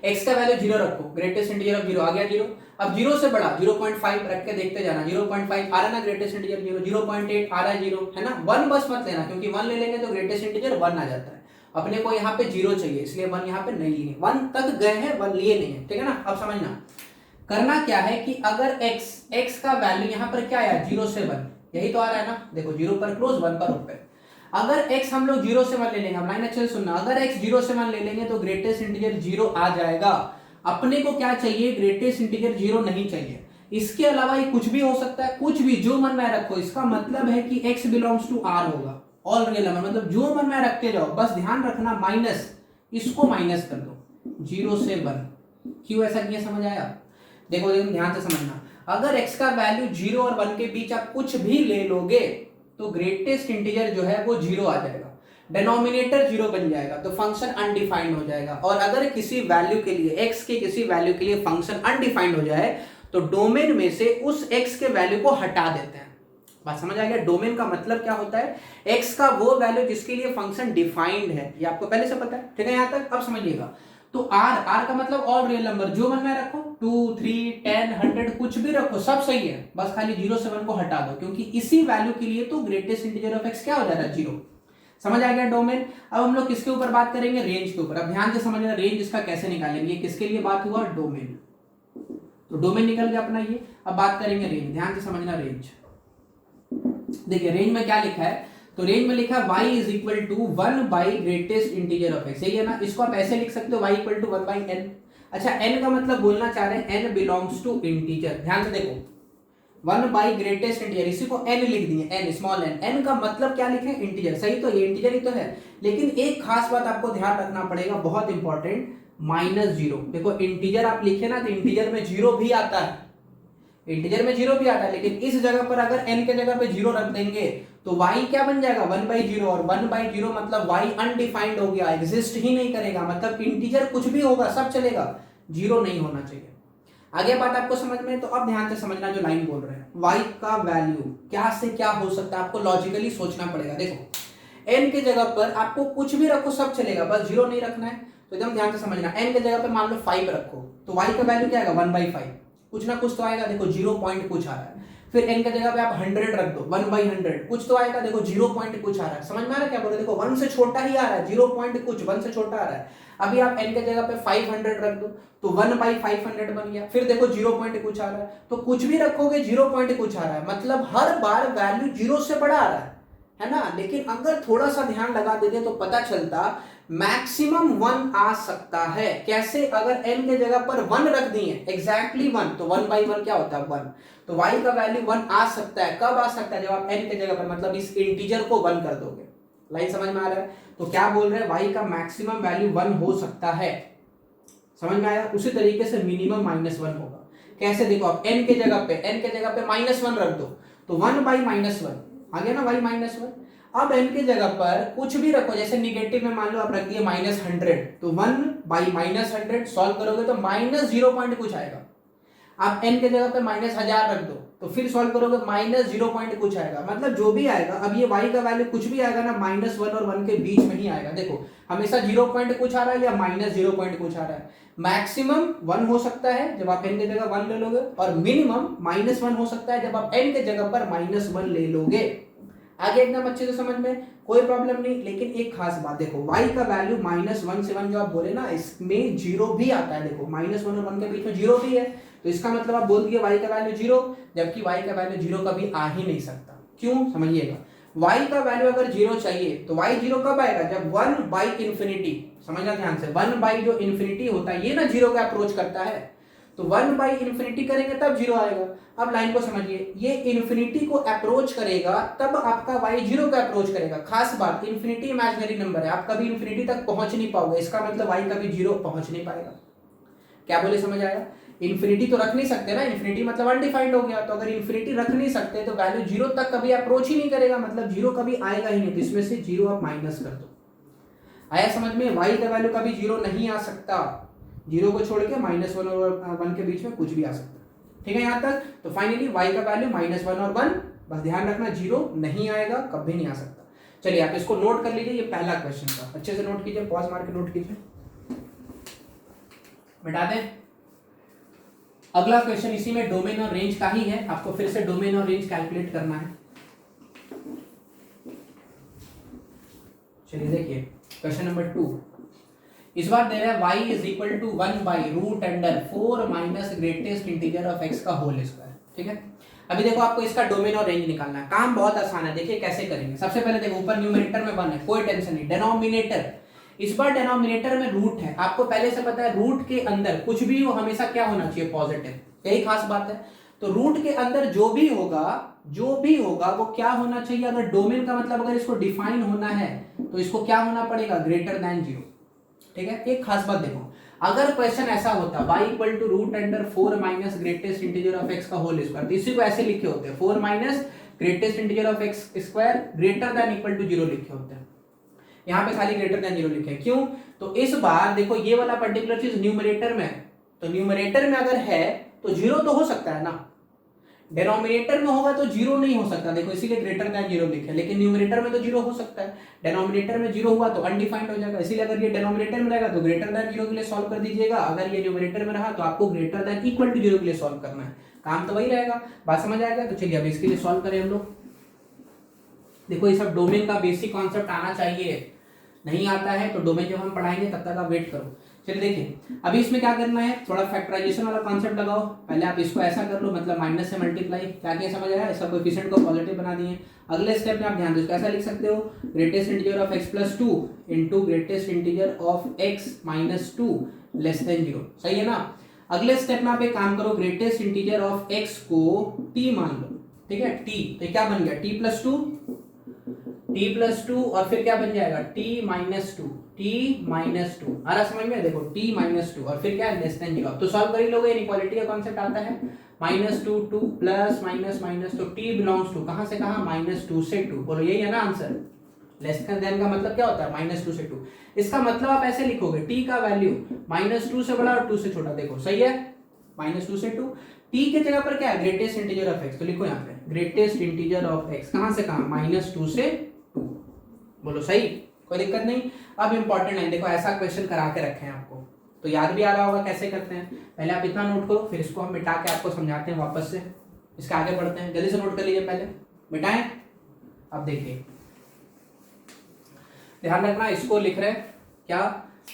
A: x का वैल्यू 0 रखो, ग्रेटेस्ट इंटीजर ऑफ 0 आ गया 0। अब 0 से बड़ा 0.5 रख के देखते जाना, 0.5 आ रहा ना ग्रेटेस्ट इंटीजर 0, 0.8 आ रहा है 0, है ना। 1 बस मत लेना, क्योंकि 1 ले लेंगे तो ग्रेटेस्ट इंटीजर 1 आ जाता है। अपने को यहाँ पे 0 चाहिए, इसलिए 1 यहाँ पे नहीं लिए, 1 तक गए हैं, 1 लिए नहीं है, ठीक है ना। अब समझना करना क्या है कि अगर x का वैल्यू यहाँ पर क्या आया, 0 से 1, यही तो आ रहा है ना। देखो 0 पर क्लोज, 1 पर ओपन। अगर x हम लोग 0 से 1 ले लेंगे, अब लाइन अच्छे से सुनना, अगर x 0 से 1 ले लेंगे तो ग्रेटेस्ट इंटीजर 0 आ जाएगा। अपने को क्या चाहिए, ग्रेटेस्ट इंटीजर 0 नहीं चाहिए। इसके अलावा ये कुछ भी हो सकता है, कुछ भी जो मन में रखो, इसका मतलब है कि x बिलोंग्स टू r होगा, ऑल रियल नंबर, मतलब जो मन में रखते जाओ, बस ध्यान रखना माइनस, इसको माइनस कर दो 0 से 1। क्यों ऐसा किया, समझ आया? देखो देखो ध्यान से समझना, अगर x का वैल्यू 0 और 1 के बीच आप कुछ भी ले लोगे तो ग्रेटेस्ट इंटीजर जो है वो 0 आ जाएगा, डिनोमिनेटर 0 बन जाएगा, तो फंक्शन अनडिफाइंड हो जाएगा। और अगर किसी वैल्यू के लिए, x के किसी वैल्यू के लिए फंक्शन अनडिफाइंड हो जाए तो डोमेन में से उस x के वैल्यू को हटा देते हैं। बात समझ आ गया? डोमेन का मतलब क्या होता है, x का वो वैल्यू जिसके लिए फंक्शन डिफाइंड है, ये आपको पहले से पता है, ठीक है यहां तक। अब समझिएगा, तो r का मतलब ऑल रियल नंबर, जो मन में रखो, 2, 3, 10, 100 कुछ भी रखो, सब सही है, बस खाली 0 से 1 को हटा दो, क्योंकि इसी वैल्यू के लिए तो ग्रेटेस्ट इंटीजर ऑफ x क्या हो जाता है, 0। समझ आ गया डोमेन? अब हम लोग किसके ऊपर बात करेंगे, रेंज के ऊपर। अब ध्यान से समझना, रेंज इसका कैसे निकालेंगे, किसके लिए बात हुआ, डोमेन। तो डोमेन निकल गया अपना ये। अब बात करेंगे रेंज, ध्यान से समझना रेंज। देखिए रेंज में क्या लिखा है, तो रेंज में लिखा है y is equal to 1 by greatest integer of x, यही है ना। इसको आप ऐसे लिख सकते हो, y equal to 1 by n। अच्छा n का मतलब बोलना चाह रहे हैं n बिलोंग्स टू इंटीजर। ध्यान से देखो, 1 बाई ग्रेटेस्ट इंटीजर, इसी को n लिख दिए, n स्मॉल n। n का मतलब क्या लिखे, इंटीजर, सही तो ये इंटीजर ही तो है। लेकिन एक खास बात आपको ध्यान रखना पड़ेगा, बहुत इंपॉर्टेंट, -0। देखो इंटीजर आप लिखे ना तो इंटीजर में 0 भी आता है, इंटीजर में 0 भी आता है, लेकिन इस जगह पर अगर n के जगह पे 0 रख देंगे तो y क्या बन जाएगा, 1/0। और 1/0 मतलब y अनडिफाइंड हो गया, एग्जिस्ट ही नहीं करेगा, मतलब इंटीजर कुछ भी होगा सब चलेगा, 0 नहीं होना चाहिए। आगे बात आपको समझ में? तो अब ध्यान से समझना जो लाइन बोल रहे हैं, y का वैल्यू क्या से क्या हो सकता है, आपको लॉजिकली सोचना पड़ेगा। देखो n के जगह पर आपको कुछ भी रखो सब चलेगा, बस 0 नहीं रखना है। तो एकदम ध्यान से समझना, n के जगह पे मान लो 5 रखो, तो y का वैल्यू क्या आएगा, 1/5, कुछ ना कुछ तो आएगा। देखो 0 पॉइंट कुछ आ रहा है। फिर n के जगह पे आप 100 रख दो, 1/100, कुछ तो आएगा। देखो 0 पॉइंट कुछ आ रहा है, समझ में आ रहा है क्या बोल रहे? देखो 1 से छोटा ही आ रहा है, 0 पॉइंट कुछ 1 से छोटा आ रहा है। अभी आप n के जगह पे 500 रख दो, तो 1/500 बन गया। फिर देखो 0 पॉइंट कुछ आ रहा है, तो कुछ भी रखोगे 0 पॉइंट कुछ आ रहा है, मतलब हर बार वैल्यू 0 से बड़ा आ रहा है ना। लेकिन अगर थोड़ा सा ध्यान लगा देते तो पता चलता मैक्सिमम 1 आ सकता है। कैसे? अगर n के जगह पर 1 रख दिए, एग्जैक्टली 1, तो 1/1 क्या होता है, 1। तो y का वैल्यू 1 आ सकता है। कब आ सकता है? जब आप n के जगह पर, मतलब इस इंटीजर को 1 कर दोगे। लाइन समझ में आ रहा है? तो क्या बोल रहे हैं, y का मैक्सिमम वैल्यू 1 हो सकता है। समझ में आया? उसी तरीके से मिनिमम -1 होगा। कैसे? देखो आप n के जगह पे -1 रख दो, तो 1/-1 आ गया ना, y -1। अब n के जगह पर कुछ भी रखो, जैसे निगेटिव में मान लो आप रख दिए -100, तो 1/-100 सॉल्व करोगे तो -0 पॉइंट कुछ आएगा। आप n के जगह पे -1000 रख दो, तो फिर सॉल्व करोगे -0 पॉइंट कुछ आएगा, मतलब जो भी आएगा। अब ये y का वैल्यू कुछ भी आएगा ना, -1 और 1 के बीच में ही आएगा। देखो हमेशा 0 पॉइंट कुछ आ रहा है या -0 पॉइंट कुछ आ रहा है। मैक्सिमम 1 हो सकता है जब आप n के जगह 1 ले लोगे, और मिनिमम -1 हो सकता है जब आप n के जगह पर -1 ले लोगे। आगे एकदम अच्छे से समझ में, कोई प्रॉब्लम नहीं। लेकिन एक खास बात देखो, y का वैल्यू -1 से 1 जो आप बोले ना, इसमें 0 भी आता है। देखो -1 और 1 के बीच में 0 भी है, तो इसका मतलब आप बोल दिए y का वैल्यू 0, जबकि y का वैल्यू 0 कभी आ ही नहीं सकता। क्यों? समझिएगा, y का वैल्यू अगर 0 चाहिए तो y 0 कब आएगा, जब 1 बाई इंफिनिटी, समझना ध्यान से, 1 बाई जो इंफिनिटी होता है ये ना 0 का अप्रोच करता है, तो 1 बाई इंफिनिटी करेंगे तब 0 आएगा। अब लाइन को समझिए, ये इंफिनिटी को अप्रोच करेगा तब आपका y 0 का अप्रोच करेगा। खास बात, इंफिनिटी इमेजिनरी नंबर है, आप कभी इंफिनिटी तक पहुंच नहीं पाओगे, इसका मतलब y कभी 0 पहुंच नहीं पाएगा। क्या बोले, समझ आया? इंफिनिटी तो रख नहीं सकते ना, इंफिनिटी मतलब अनडिफाइंड हो गया, तो अगर इंफिनिटी रख नहीं सकते तो वैल्यू 0 तक कभी अप्रोच ही नहीं करेगा, मतलब 0 कभी आएगा ही नहीं, तो इसमें से 0 आप माइनस कर दो। आया समझ में? y का वैल्यू कभी 0 नहीं आ सकता, 0 को छोड़ के -1 और 1 के बीच में कुछ भी आ सकता है। ठीक है यहाँ तक? तो फाइनली y का वैल्यू -1 और 1, बस ध्यान रखना 0 नहीं आएगा, कभी नहीं आ सकता। चलिए आप इसको नोट कर लीजिए, ये पहला क्वेश्चन था, अच्छे से नोट कीजिए, पॉज मार के नोट कीजिए, मिटा दें। अगला क्वेश्चन इसी में डोमेन और रेंज का ही है, आपको फिर से डोमेन और रेंज कैलकुलेट करना है। चलिए देखिए क्वेश्चन नंबर 2, इस बार दे रहा है y is equal to 1 by root under 4 minus greatest integer of x का होल स्क्वायर। ठीक है, अभी देखो आपको इसका डोमेन और रेंज निकालना है, काम बहुत आसान है, देखिए कैसे करेंगे। सबसे पहले देखो ऊपर न्यूमरेटर में 1 है, कोई टेंशन नहीं। डिनोमिनेटर, इस बार डिनोमिनेटर में रूट है, आपको पहले से पता है रूट के अंदर कुछ भी हो हमेशा क्या होना चाहिए, पॉजिटिव, यही खास बात है। तो रूट के अंदर जो भी होगा वो क्या होना चाहिए, अगर डोमेन का मतलब अगर इसको डिफाइन होना है तो इसको क्या होना पड़ेगा, ग्रेटर देन 0। ठीक है, एक खास बात देखो, अगर क्वेश्चन ऐसा होता y equal to root under 4 minus greatest integer of x का होल स्क्वायर, तो इसी को ऐसे लिखे होते हैं, 4 minus greatest integer of x square greater than equal to 0 लिखे होते हैं। यहाँ पे खाली ग्रेटर देन 0 लिखे, क्यों? तो इस बार देखो ये वाला पर्टिकुलर चीज न्यूमरेटर में है, तो न्यूमरेटर में अगर है तो 0 तो हो सकता है ना, डिनोमिनेटर में होगा तो 0 नहीं हो सकता, देखो इसीलिए ग्रेटर देन 0 लिखे, लेकिन न्यूमरेटर में तो 0 हो सकता है। डिनोमिनेटर में 0 हुआ तो अनडिफाइंड हो जाएगा, इसीलिए अगर ये डिनोमिनेटर में रहेगा तो ग्रेटर देन 0 के लिए सॉल्व कर दीजिएगा, अगर ये न्यूमरेटर में रहा तो आपको ग्रेटर देन इक्वल टू 0 के लिए सॉल्व करना है, काम तो वही रहेगा। बात समझ आएगा? तो चलिए अब इसके लिए सॉल्व करें हम लोग। देखो ये सब डोमेन का बेसिक कॉन्सेप्ट आना चाहिए, नहीं आता है तो डोमेन जब हम पढ़ाएंगे तब तक आप वेट करो। चलिए देखिए अभी इसमें क्या करना है, थोड़ा फैक्टराइजेशन वाला कॉन्सेप्ट लगाओ। पहले आप इसको ऐसा कर लो, मतलब माइनस से मल्टीप्लाई, क्या क्या समझ आया, इसका कोएफिशिएंट को पॉजिटिव बना दिए। अगले स्टेप में आप ध्यान दो, इसको ऐसा लिख सकते हो, greatest integer of x plus 2 into greatest integer of x minus 2 less than 0। सही है ना? अगले स्टेप में आप एक काम करो, ग्रेटेस्ट इंटीजर ऑफ x को t मान लो। ठीक है, t, तो क्या बन गया, t प्लस 2, t प्लस 2 और फिर क्या बन जाएगा, t माइनस 2, t माइनस 2। आ रहा समझ में? देखो t माइनस 2 और फिर क्या है, लेस देन 0। तो सॉल्व कर ही लोगे, इनइक्वालिटी का कॉन्सेप्ट आता है, -2 2 प्लस माइनस माइनस, तो t बिलोंग्स टू कहां से कहां, -2 से 2। बोलो यही है ना आंसर? लेस देन का मतलब क्या होता है, -2 से 2। इसका मतलब आप ऐसे लिखोगे, t का वैल्यू -2 से बड़ा और 2 से छोटा, देखो सही है, -2 से 2, t के जगह पर क्या है, ग्रेटेस्ट इंटीजर ऑफ x, तो लिखो यहाँ पे ग्रेटेस्ट इंटीजर ऑफ x कहां से कहां, -2 से 2। बोलो सही, कोई दिक्कत नहीं। अब इंपॉर्टेंट है, देखो ऐसा क्वेश्चन करा के रखे हैं आपको, तो याद भी आ रहा होगा कैसे करते हैं। पहले आप इतना नोट करो, फिर इसको हम मिटा के आपको समझाते हैं वापस से, इसके आगे बढ़ते हैं। जल्दी से नोट कर लीजिए, पहले मिटाएं। अब देखिए ध्यान रखना, इसको लिख रहे हैं क्या,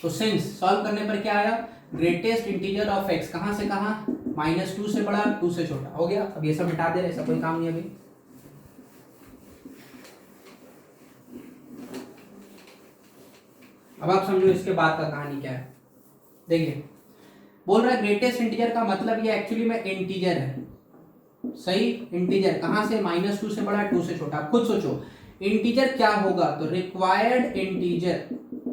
A: तो सिंस सॉल्व करने पर क्या आया, ग्रेटेस्ट इंटीजर ऑफ x कहां से कहां, -2 से बड़ा 2 से छोटा, हो गया। अब ये सब मिटा दे रहे, ऐसा कोई काम नहीं अभी। अब आप समझो इसके बाद का कहानी क्या है। देखिए बोल रहा है ग्रेटेस्ट इंटीजर का मतलब ये एक्चुअली में इंटीजर है, सही, इंटीजर कहां से, -2 से बड़ा 2 से छोटा। आप खुद सोचो इंटीजर क्या होगा, तो रिक्वायर्ड इंटीजर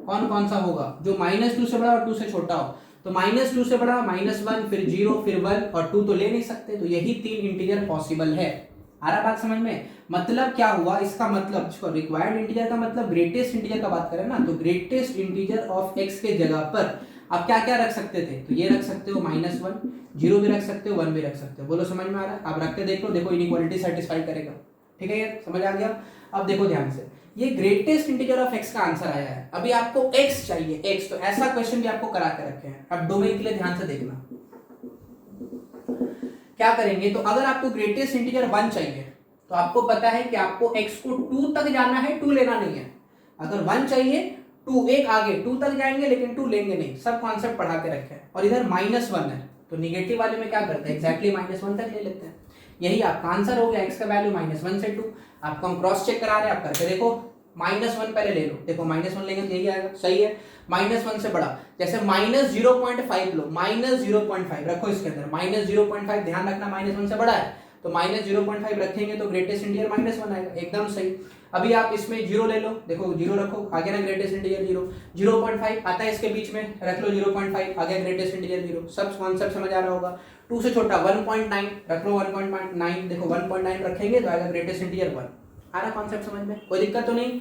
A: कौन कौन सा होगा, जो -2 से बड़ा और 2 से छोटा हो। तो -2 से बड़ा -1, फिर 0, फिर 1 और 2 तो ले नहीं सकते, तो यही 3 इंटीजर पॉसिबल है। आ रहा बात समझ में? मतलब क्या हुआ, इसका मतलब रिक्वायर्ड इंटीजर का मतलब ग्रेटेस्ट इंटीजर का बात करें ना, तो ग्रेटेस्ट इंटीजर ऑफ x के जगह पर आप क्या क्या रख सकते थे, तो ये रख सकते हो -1, 0 भी रख सकते हो, 1 भी रख सकते हो। बोलो समझ में आ रहा है? आप रख के देख लो, देखो इनइक्वालिटी सेटिस्फाई करेगा। ठीक है, ये समझ आ गया। अब देखो ध्यान से, ये ग्रेटेस्ट इंटीजर ऑफ x का आंसर आया है। अभी आपको x चाहिए, x, तो ऐसा क्वेश्चन भी आपको करा के रखे हैं। अब डोमेन के लिए ध्यान से देखना क्या करेंगे, तो अगर आपको ग्रेटेस्ट इंटीजर 1 चाहिए तो आपको पता है कि आपको x को 2 तक जाना है, 2 लेना नहीं है। अगर 1 चाहिए 2, एक आगे 2 तक जाएंगे लेकिन 2 लेंगे नहीं, सब कॉन्सेप्ट पढ़ा के रखे हैं। और इधर -1 है, तो निगेटिव वाले में क्या करते हैं, एग्जैक्टली -1 तक ले लेते हैं। यही आपका आंसर हो गया, एक्स का वैल्यू -1 से 2। आपको हम क्रॉस चेक करा रहे हैं, आप करके देखो। -1 पहले ले लो, देखो -1 लेंगे तो यही आएगा, सही है। -1 से बड़ा, जैसे -0.5 लो, -0.5 रखो इसके अंदर, -0.5, ध्यान रखना -1 से बड़ा है, तो -0.5 रखेंगे तो ग्रेटेस्ट इंटीजर -1 आएगा, एकदम सही। अभी आप इसमें 0 ले लो, देखो 0 रखो, आगे ना ग्रेटेस्ट इंटीजर 0, 0.5 आता है इसके बीच में, रख लो 0.5, आगे ग्रेटेस्ट इंटीजर 0, सब कॉन्सेप्ट समझ आ रहा होगा। 2 से छोटा 1.9 रख लो, 1.9, देखो 1.9 रखेंगे तो आएगा ग्रेटेस्ट इंटीजर 1। आ रहा कॉन्सेप्ट समझ में, कोई दिक्कत तो नहीं,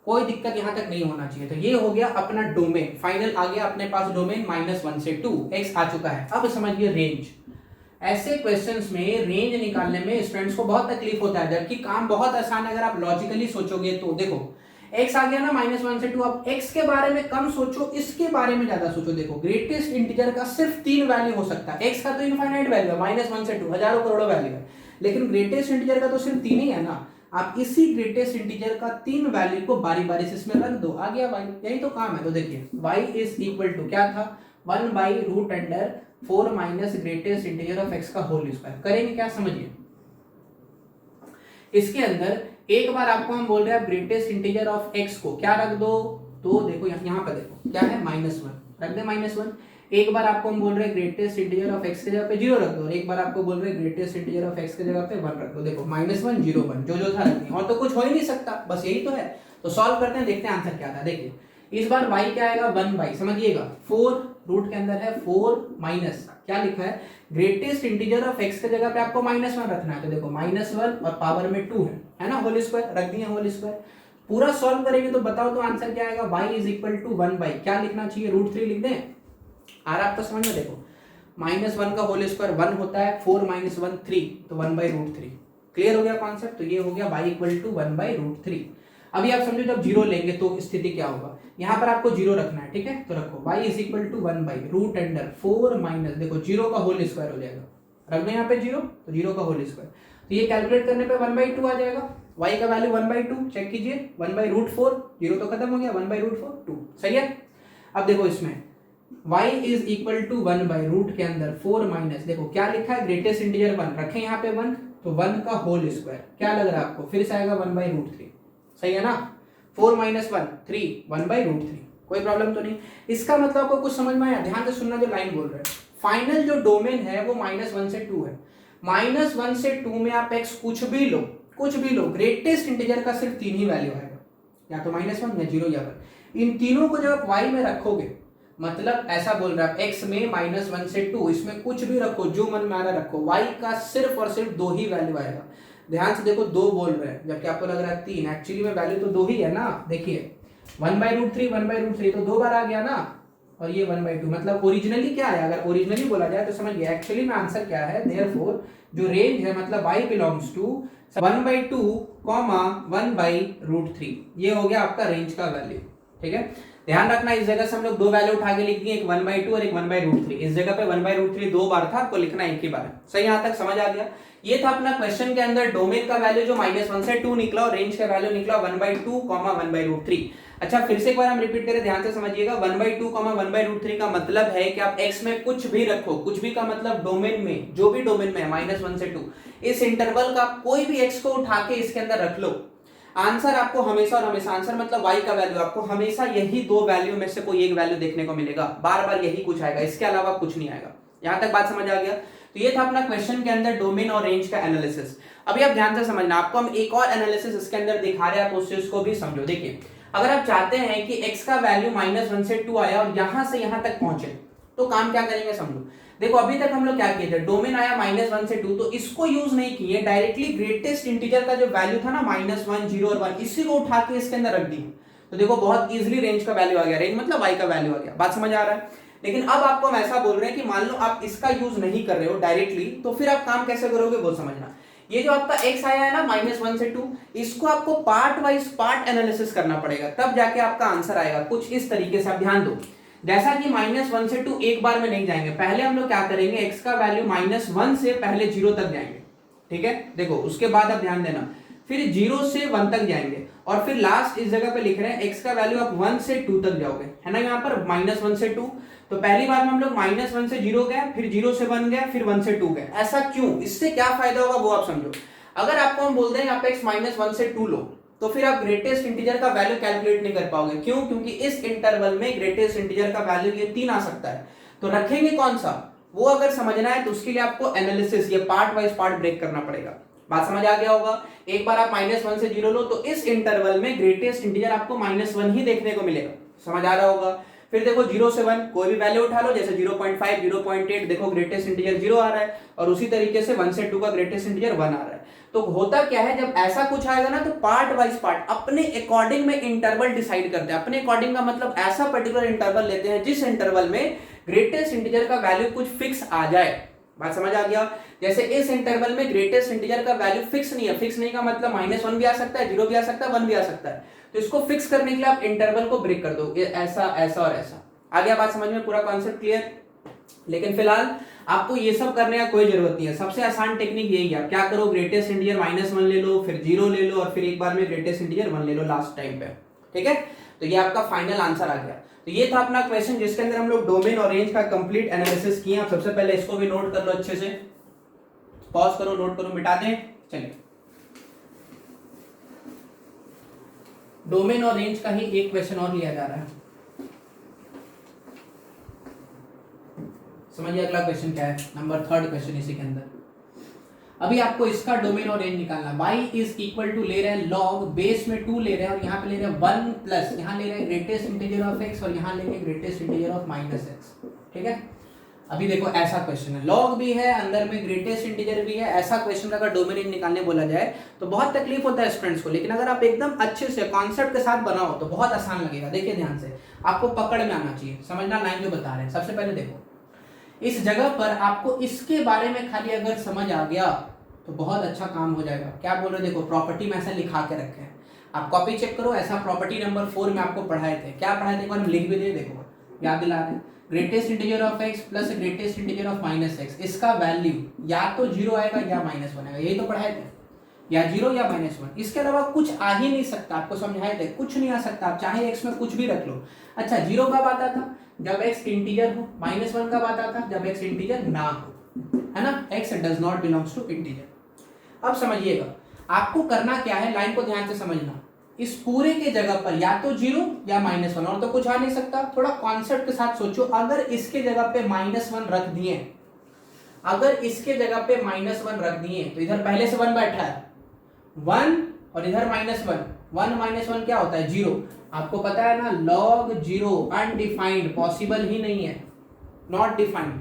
A: कोई दिक्कत यहाँ तक नहीं होना चाहिए। तो ये हो गया अपना डोमेन, फाइनल आ गया अपने पास डोमेन -1 से 2, x आ चुका है। अब समझिए रेंज। ऐसे क्वेश्चंस में रेंज निकालने में स्टूडेंट्स को बहुत तकलीफ होता है, जबकि काम बहुत आसान है अगर आप लॉजिकली सोचोगे तो। देखो x आ गया ना -1 से 2, अब x के बारे में कम सोचो, इसके बारे में ज्यादा सोचो। देखो ग्रेटेस्ट इंटीजर का सिर्फ 3 वैल्यू हो सकता है, x का तो इनफाइनाइट वैल्यू है, -1 से 2 हजारों करोड़ों वैल्यू है, लेकिन ग्रेटेस्ट इंटीजर का तो सिर्फ 3 ही है ना। आप इसी ग्रेटेस्ट इंटीजर का 3 वैल्यू को बारी बारी से इसमें रख दो, आ गया y, यही तो काम है। तो देखिए y इज इक्वल टू क्या था, 1/√4 minus greatest integer of x का होल स्क्वायर। करेंगे क्या, समझिए। इसके अंदर एक बार आपको हम बोल रहे हैं ग्रेटेस्ट इंटीजर ऑफ x को क्या रख दो, तो देखो यहाँ पर देखो क्या है, -1 रख दे, -1। एक बार आपको हम बोल रहे हैं ग्रेटेस्ट इंटीजर ऑफ x की जगह पे 0 रख दो, और एक बार आपको बोल रहे हैं ग्रेटेस्ट इंटीजर ऑफ x की जगह पे 1 रख दो। देखो -1 0 1 जो था रखनी, और तो कुछ हो ही नहीं सकता, बस यही तो है। तो सॉल्व करते हैं, देखते हैं आंसर क्या था। देखिए इस बार y क्या आएगा, 1/, समझिएगा 4 रूट के अंदर है 4 माइनस क्या लिखा है, ग्रेटेस्ट इंटीजर ऑफ x की जगह पे आपको -1 रखना है। तो देखो -1 और पावर में 2 है ना, होल स्क्वायर रख दिए, होल स्क्वायर। पूरा सॉल्व करेंगे तो बताओ तो आंसर क्या आएगा, y इज इक्वल टू 1/, क्या लिखना चाहिए, √3 लिख दें। आ रहा आपको समझ में, देखो -1 का होल स्क्वायर 1 होता है, 4 - 1 3, तो 1/√3। क्लियर हो गया कॉन्सेप्ट। तो ये हो गया y इक्वल टू 1/√3। अभी आप समझो जब 0 लेंगे तो स्थिति क्या होगा, यहाँ पर आपको 0 रखना है, ठीक है। तो रखो y is equal to 1/√4 minus, देखो 0 का होल स्क्वायर हो जाएगा, रख दो यहाँ पे 0, तो 0 का होल स्क्वायर। तो ये कैलकुलेट करने पे 1/2 आ जाएगा, y का वैल्यू 1/2 चेक कीजिए, 1/√4, 0 तो खत्म हो गया, 1/√4 2, सही है। अब देखो इसमें y इज इक्वल टू 1/रूट के अंदर 4 माइनस, देखो क्या लिखा है, ग्रेटेस्ट इंटीजर 1 रखें यहाँ पे 1, तो 1 का होल स्क्वायर क्या लग रहा है आपको, फिर से आएगा 1/√3, सही है ना। 4 - 1 3, 1/√3, कोई प्रॉब्लम तो नहीं। इसका मतलब आपको कुछ समझ में आया, ध्यान से सुनना जो लाइन बोल रहे हैं। फाइनल जो डोमेन है वो -1 से 2 है, -1 से 2 में आप x कुछ भी लो, कुछ भी लो, ग्रेटेस्ट इंटीजर का सिर्फ 3 ही वैल्यू आएगा, या तो -1 या 0 या 1। इन तीनों को जब आप y में रखोगे, मतलब ऐसा बोल रहा है x में -1 से 2, इसमें कुछ भी रखो, जो मन में आ रहा रखो, y का सिर्फ और सिर्फ 2 ही वैल्यू आएगा। ध्यान से देखो 2 बोल रहे हैं, जबकि आपको लग रहा है 3, एक्चुअली में वैल्यू तो 2 ही है ना। देखिए 1/√3 1/√3 तो 2 बार आ गया ना, और ये 1/2, मतलब ओरिजिनली क्या है, अगर ओरिजिनली बोला जाए तो समझिए एक्चुअली में आंसर क्या है। देयरफॉर जो रेंज है, मतलब y बिलोंग्स टू 1/2, 1/√3, ये हो गया आपका रेंज का वैल्यू, ठीक है। ध्यान रखना इस जगह से हम लोग 2 वैल्यू उठा के लिख दिए, एक 1/2 और एक 1/√3। इस जगह पे 1/√3 2 बार था, आपको लिखना एक ही बार है, सही। यहाँ तक समझ आ गया। ये था अपना क्वेश्चन के अंदर डोमेन का वैल्यू जो -1 से 2 निकला, और रेंज का वैल्यू निकला 1/2, 1/√3। अच्छा फिर से एक बार हम रिपीट करें, ध्यान से समझिएगा। 1/2, 1/√3 का मतलब है कि आप x में कुछ भी रखो, कुछ भी का मतलब डोमेन में, जो भी डोमेन में है -1 से 2, इस इंटरवल का कोई भी x को उठा के इसके अंदर रख लो, आंसर आपको हमेशा और हमेशा, आंसर मतलब y का वैल्यू, आपको हमेशा यही 2 वैल्यू में से कोई एक वैल्यू देखने को मिलेगा, बार बार यही कुछ आएगा, इसके अलावा कुछ नहीं आएगा। यहां तक बात समझ आ गया। तो ये था अपना क्वेश्चन के अंदर डोमेन और रेंज का एनालिसिस। अभी आप ध्यान से समझना, आपको हम एक और एनालिसिस इसके अंदर दिखा रहे हैं, आप उस चीज को भी समझो। देखिए अगर आप चाहते हैं कि x का वैल्यू -1 से 2 आया और यहां से यहां तक पहुंचे, तो काम क्या करेंगे समझो। देखो अभी तक हम लोग क्या किए थे, डोमेन आया -1 से 2, तो इसको यूज नहीं किए, डायरेक्टली ग्रेटेस्ट इंटीजर का जो वैल्यू था ना -1 0 और 1, इसी को उठा के इसके अंदर रख दी। तो देखो बहुत इजीली रेंज का वैल्यू आ गया, रेंज मतलब y का वैल्यू आ गया, बात समझ आ रहा है। लेकिन अब आपको हम ऐसा बोल रहे हैं कि मान लो आप इसका यूज नहीं कर रहे हो डायरेक्टली, तो फिर आप काम कैसे करोगे वो समझना। ये जो आपका x आया है ना -1 से 2, इसको आपको पार्ट वाइज पार्ट एनालिसिस करना पड़ेगा, तब जाके आपका आंसर आएगा कुछ इस तरीके से। आप ध्यान दो, जैसा कि -1 से 2 एक बार में नहीं जाएंगे, पहले हम लोग क्या करेंगे, x का वैल्यू -1 से पहले 0 तक जाएंगे, ठीक है। देखो उसके बाद आप ध्यान देना, फिर 0 से 1 तक जाएंगे, और फिर लास्ट इस जगह पे लिख रहे हैं x का वैल्यू आप 1 से 2 तक जाओगे, है ना, यहाँ पर -1 से 2। तो पहली बार में हम लोग -1 से 0 गए, फिर 0 से 1 गए, फिर 1 से 2 गए। ऐसा क्यों, इससे क्या फायदा होगा वो आप समझो। अगर आपको हम बोल दें आप x -1 से 2 लो, तो फिर आप ग्रेटेस्ट इंटीजर का वैल्यू कैलकुलेट नहीं कर पाओगे। क्यों? क्योंकि इस इंटरवल में ग्रेटेस्ट इंटीजर का वैल्यू ये 3 आ सकता है। तो रखेंगे कौन सा, वो अगर समझना है तो उसके लिए आपको एनालिसिस, ये पार्ट वाइज पार्ट ब्रेक करना पड़ेगा। बात समझ आ गया होगा। एक बार आप -1 से 0 लो तो इस इंटरवल में ग्रेटेस्ट इंटीजर आपको -1 ही देखने को मिलेगा। समझ आ रहा होगा। फिर देखो 0 से 1 कोई भी वैल्यू उठा लो, जैसे 0.5, 0.8, देखो ग्रेटेस्ट इंटीजर 0 आ रहा है, और उसी तरीके से 1 से 2 का ग्रेटेस्ट इंटीजर 1 आ रहा है। तो होता क्या है, जब ऐसा कुछ आएगा ना, तो पार्ट वाइज पार्ट अपने अकॉर्डिंग में इंटरवल डिसाइड करते हैं। अपने अकॉर्डिंग का मतलब ऐसा पर्टिकुलर इंटरवल लेते हैं जिस इंटरवल में ग्रेटेस्ट इंटीजर का वैल्यू कुछ फिक्स आ जाए। बात समझ आ गया। जैसे इस इंटरवल में ग्रेटेस्ट इंटीजर का वैल्यू फिक्स नहीं है। फिक्स नहीं का मतलब -1 भी आ सकता है, 0 भी आ सकता है, 1 भी आ सकता है। तो इसको फिक्स करने के लिए आप इंटरवल को ब्रेक कर दो, ऐसा ऐसा और ऐसा। आ गया बात समझ में, पूरा कॉन्सेप्ट क्लियर। लेकिन फिलहाल आपको ये सब करने का कोई जरूरत नहीं है। सबसे आसान टेक्निक यही है, आप क्या करो, ग्रेटेस्ट इंटीजर -1 ले लो, फिर 0 ले लो, और फिर एक बार में ग्रेटेस्ट इंटीजर 1 ले लो लास्ट टाइम पे। ठीक है, तो ये आपका फाइनल आंसर आ गया। तो ये था अपना क्वेश्चन जिसके अंदर हम लोग डोमेन और रेंज का कंप्लीट एनालिसिस किए। आप सबसे पहले इसको भी नोट कर लो अच्छे से, पॉज करो, नोट करो, मिटा दें। चलिए, डोमेन और रेंज का ही एक क्वेश्चन और लिया जा रहा है। समझिए अगला क्वेश्चन क्या है, नंबर 3 क्वेश्चन इसी के अंदर। अभी आपको इसका डोमेन और रेंज निकालना। y इज इक्वल टू ले रहे हैं log, बेस में 2 ले रहे हैं, और यहाँ पे ले रहे हैं 1 प्लस, यहाँ ले रहे हैं ग्रेटेस्ट इंटीजर ऑफ x, और यहाँ लेंगे ग्रेटेस्ट इंटीजर ऑफ -x। ठीक है, अभी देखो ऐसा क्वेश्चन है, log भी है, अंदर में ग्रेटेस्ट इंटीजर भी है। ऐसा क्वेश्चन का अगर डोमेन रेंज निकालने बोला जाए तो बहुत तकलीफ होता है स्टूडेंट्स को, लेकिन अगर आप एकदम अच्छे से कॉन्सेप्ट के साथ बनाओ तो बहुत आसान लगेगा। देखिए ध्यान से, आपको पकड़ में आना चाहिए, समझना लाइन जो बता रहे हैं। सबसे पहले देखो, इस जगह पर आपको इसके बारे में खाली अगर समझ आ गया तो बहुत अच्छा काम हो जाएगा। क्या बोल रहे हो, देखो प्रॉपर्टी में ऐसा लिखा के रखे हैं, आप कॉपी चेक करो। ऐसा प्रॉपर्टी नंबर 4 में आपको पढ़ाए थे। क्या पढ़ाए थे, एक बार हम लिख भी दे, देखो याद दिला रहे हैं। Greatest integer of x plus greatest integer of -x, इसका वैल्यू या तो 0 आएगा या -1 आएगा, यही तो पढ़ाए थे, या 0 या -1। इसके अलावा कुछ आ ही नहीं सकता। आपको समझाए थे कुछ नहीं आ सकता, आप चाहे x में कुछ भी रख लो। अच्छा, 0 कब आता था, जब x इंटीजर हो। -1 कब आता था, जब x इंटीजर ना हो, है ना। x does not belongs to integer. अब समझिएगा, आपको करना क्या है, लाइन को ध्यान से समझना। इस पूरे के जगह पर या तो 0 या -1, और तो कुछ आ नहीं सकता। थोड़ा कॉन्सेप्ट के साथ सोचो, अगर इसके जगह पे -1 रख दिए, अगर इसके जगह पे -1 रख दिए, तो इधर पहले से 1 बैठा है, 1, और इधर -1, 1 -1 क्या होता है, 0। आपको पता है ना, log 0 अनडिफाइंड, पॉसिबल ही नहीं है, नॉट डिफाइंड।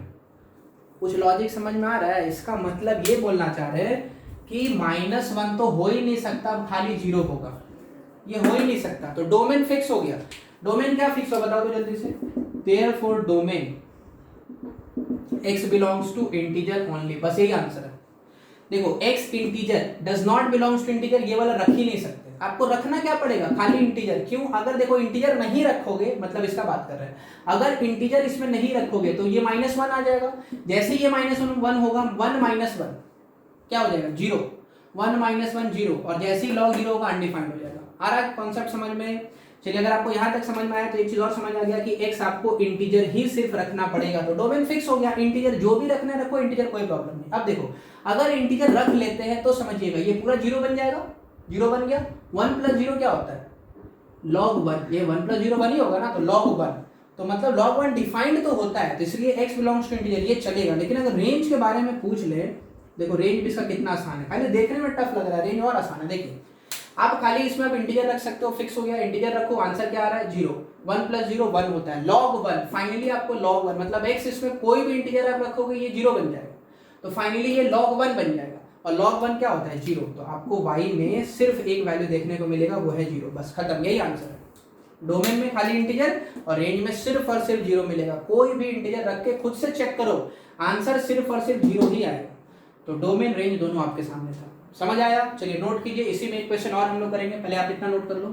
A: कुछ लॉजिक समझ में आ रहा है? इसका मतलब ये बोलना चाह रहे हैं कि -1 तो हो ही नहीं सकता, खाली 0 होगा, ये हो ही नहीं सकता। तो डोमेन फिक्स हो गया। डोमेन क्या फिक्स हो, बताओ तो जल्दी से। Therefore domain x belongs to integer only, बस यही आंसर है। देखो x integer does not belongs to integer, ये वाला रख ही नहीं सकते। आपको रखना क्या पड़ेगा, खाली इंटीजर। क्यों? अगर देखो इंटीजर नहीं रखोगे, मतलब इसका बात कर रहे हैं, अगर इंटीजर इसमें नहीं रखोगे तो ये -1 आ जाएगा। जैसे ये -1 होगा, 1 -1 क्या हो जाएगा, 0। 1 -1 0, और जैसे ही log 0 होगा अनडिफाइंड हो जाएगा। आ रहा है कॉन्सेप्ट समझ में? चलिए, अगर आपको यहाँ तक समझ में आया तो एक चीज और समझ आ गया कि x आपको इंटीजर ही सिर्फ रखना पड़ेगा। तो डोमेन फिक्स हो गया, इंटीजर जो भी रखना रखो, इंटीजर कोई प्रॉब्लम नहीं। अब देखो, अगर इंटीजर रख लेते हैं तो समझिएगा ये पूरा 0 बन जाएगा। 0 बन गया। 1 + 0 क्या होता है, log 1। ये 1 + 0 1 ही होगा ना, तो log 1, तो मतलब log 1 डिफाइंड तो होता है, तो इसलिए x बिलोंग्स टू इंटीजर ये चलेगा। लेकिन अगर रेंज के बारे में पूछ ले, देखो रेंज भी इसका कितना आसान है, खाली देखने में टफ लग रहा है, रेंज और आसान है। देखिए, आप खाली इसमें आप इंटीजर रख सकते हो, फिक्स हो गया। इंटीजर रखो, आंसर क्या आ रहा है, 0। 1 + 0 1 होता है, log 1। फाइनली आपको log 1 मतलब x, इसमें कोई भी इंटीजर आप रखोगे ये 0 बन जाएगा, तो फाइनली ये log 1 बन जाएगा। और log 1 क्या होता है, 0। तो आपको y में सिर्फ एक वैल्यू देखने को मिलेगा, वो है 0, बस खत्म, यही आंसर है। डोमेन में खाली इंटीजर और रेंज में सिर्फ और सिर्फ 0 मिलेगा। कोई भी इंटीजर रख के खुद से चेक करो, आंसर सिर्फ और सिर्फ 0 ही आएगा। तो डोमेन रेंज दोनों आपके सामने था। समझ आया? चलिए नोट कीजिए। इसी में एक क्वेश्चन और हम लोग करेंगे, पहले आप इतना नोट कर लो।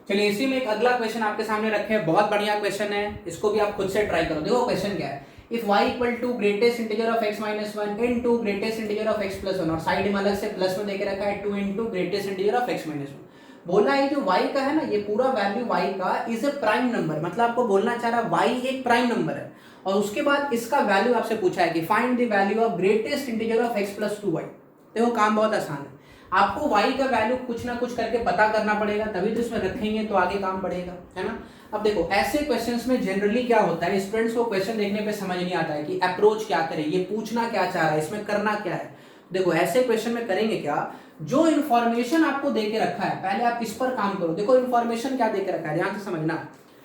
A: चलिए, इसी में एक अगला क्वेश्चन आपके सामने रखे हैं, बहुत बढ़िया क्वेश्चन है, इसको भी आप खुद से ट्राई करो। देखो क्वेश्चन क्या है, if y equal to greatest integer of x -1 into greatest integer of x + 1, और साइड में अलग से प्लस में देके रखा है 2 into greatest integer of x -1। बोला है जो y का है ना, ये पूरा वैल्यू y का इज ए प्राइम नंबर, मतलब आपको बोलना चाह रहा है y एक प्राइम नंबर है, और उसके बाद इसका वैल्यू आपसे पूछा है कि find the value of greatest integer of x plus 2y। देखो काम बहुत आसान है, आपको y का वैल्यू कुछ ना कुछ करके पता करना पड़ेगा, तभी तो इसमें रखेंगे तो आगे काम बढ़ेगा, है ना। अब देखो ऐसे क्वेश्चंस में जनरली क्या होता है, स्टूडेंट्स को क्वेश्चन देखने पे समझ नहीं आता है कि अप्रोच क्या करें, ये पूछना क्या चाह रहा है, इसमें करना क्या है। देखो ऐसे क्वेश्चन में करेंगे क्या, जो इन्फॉर्मेशन आपको दे के रखा है पहले आप इस पर काम करो। देखो इन्फॉर्मेशन क्या दे के रखा है, ध्यान से समझना।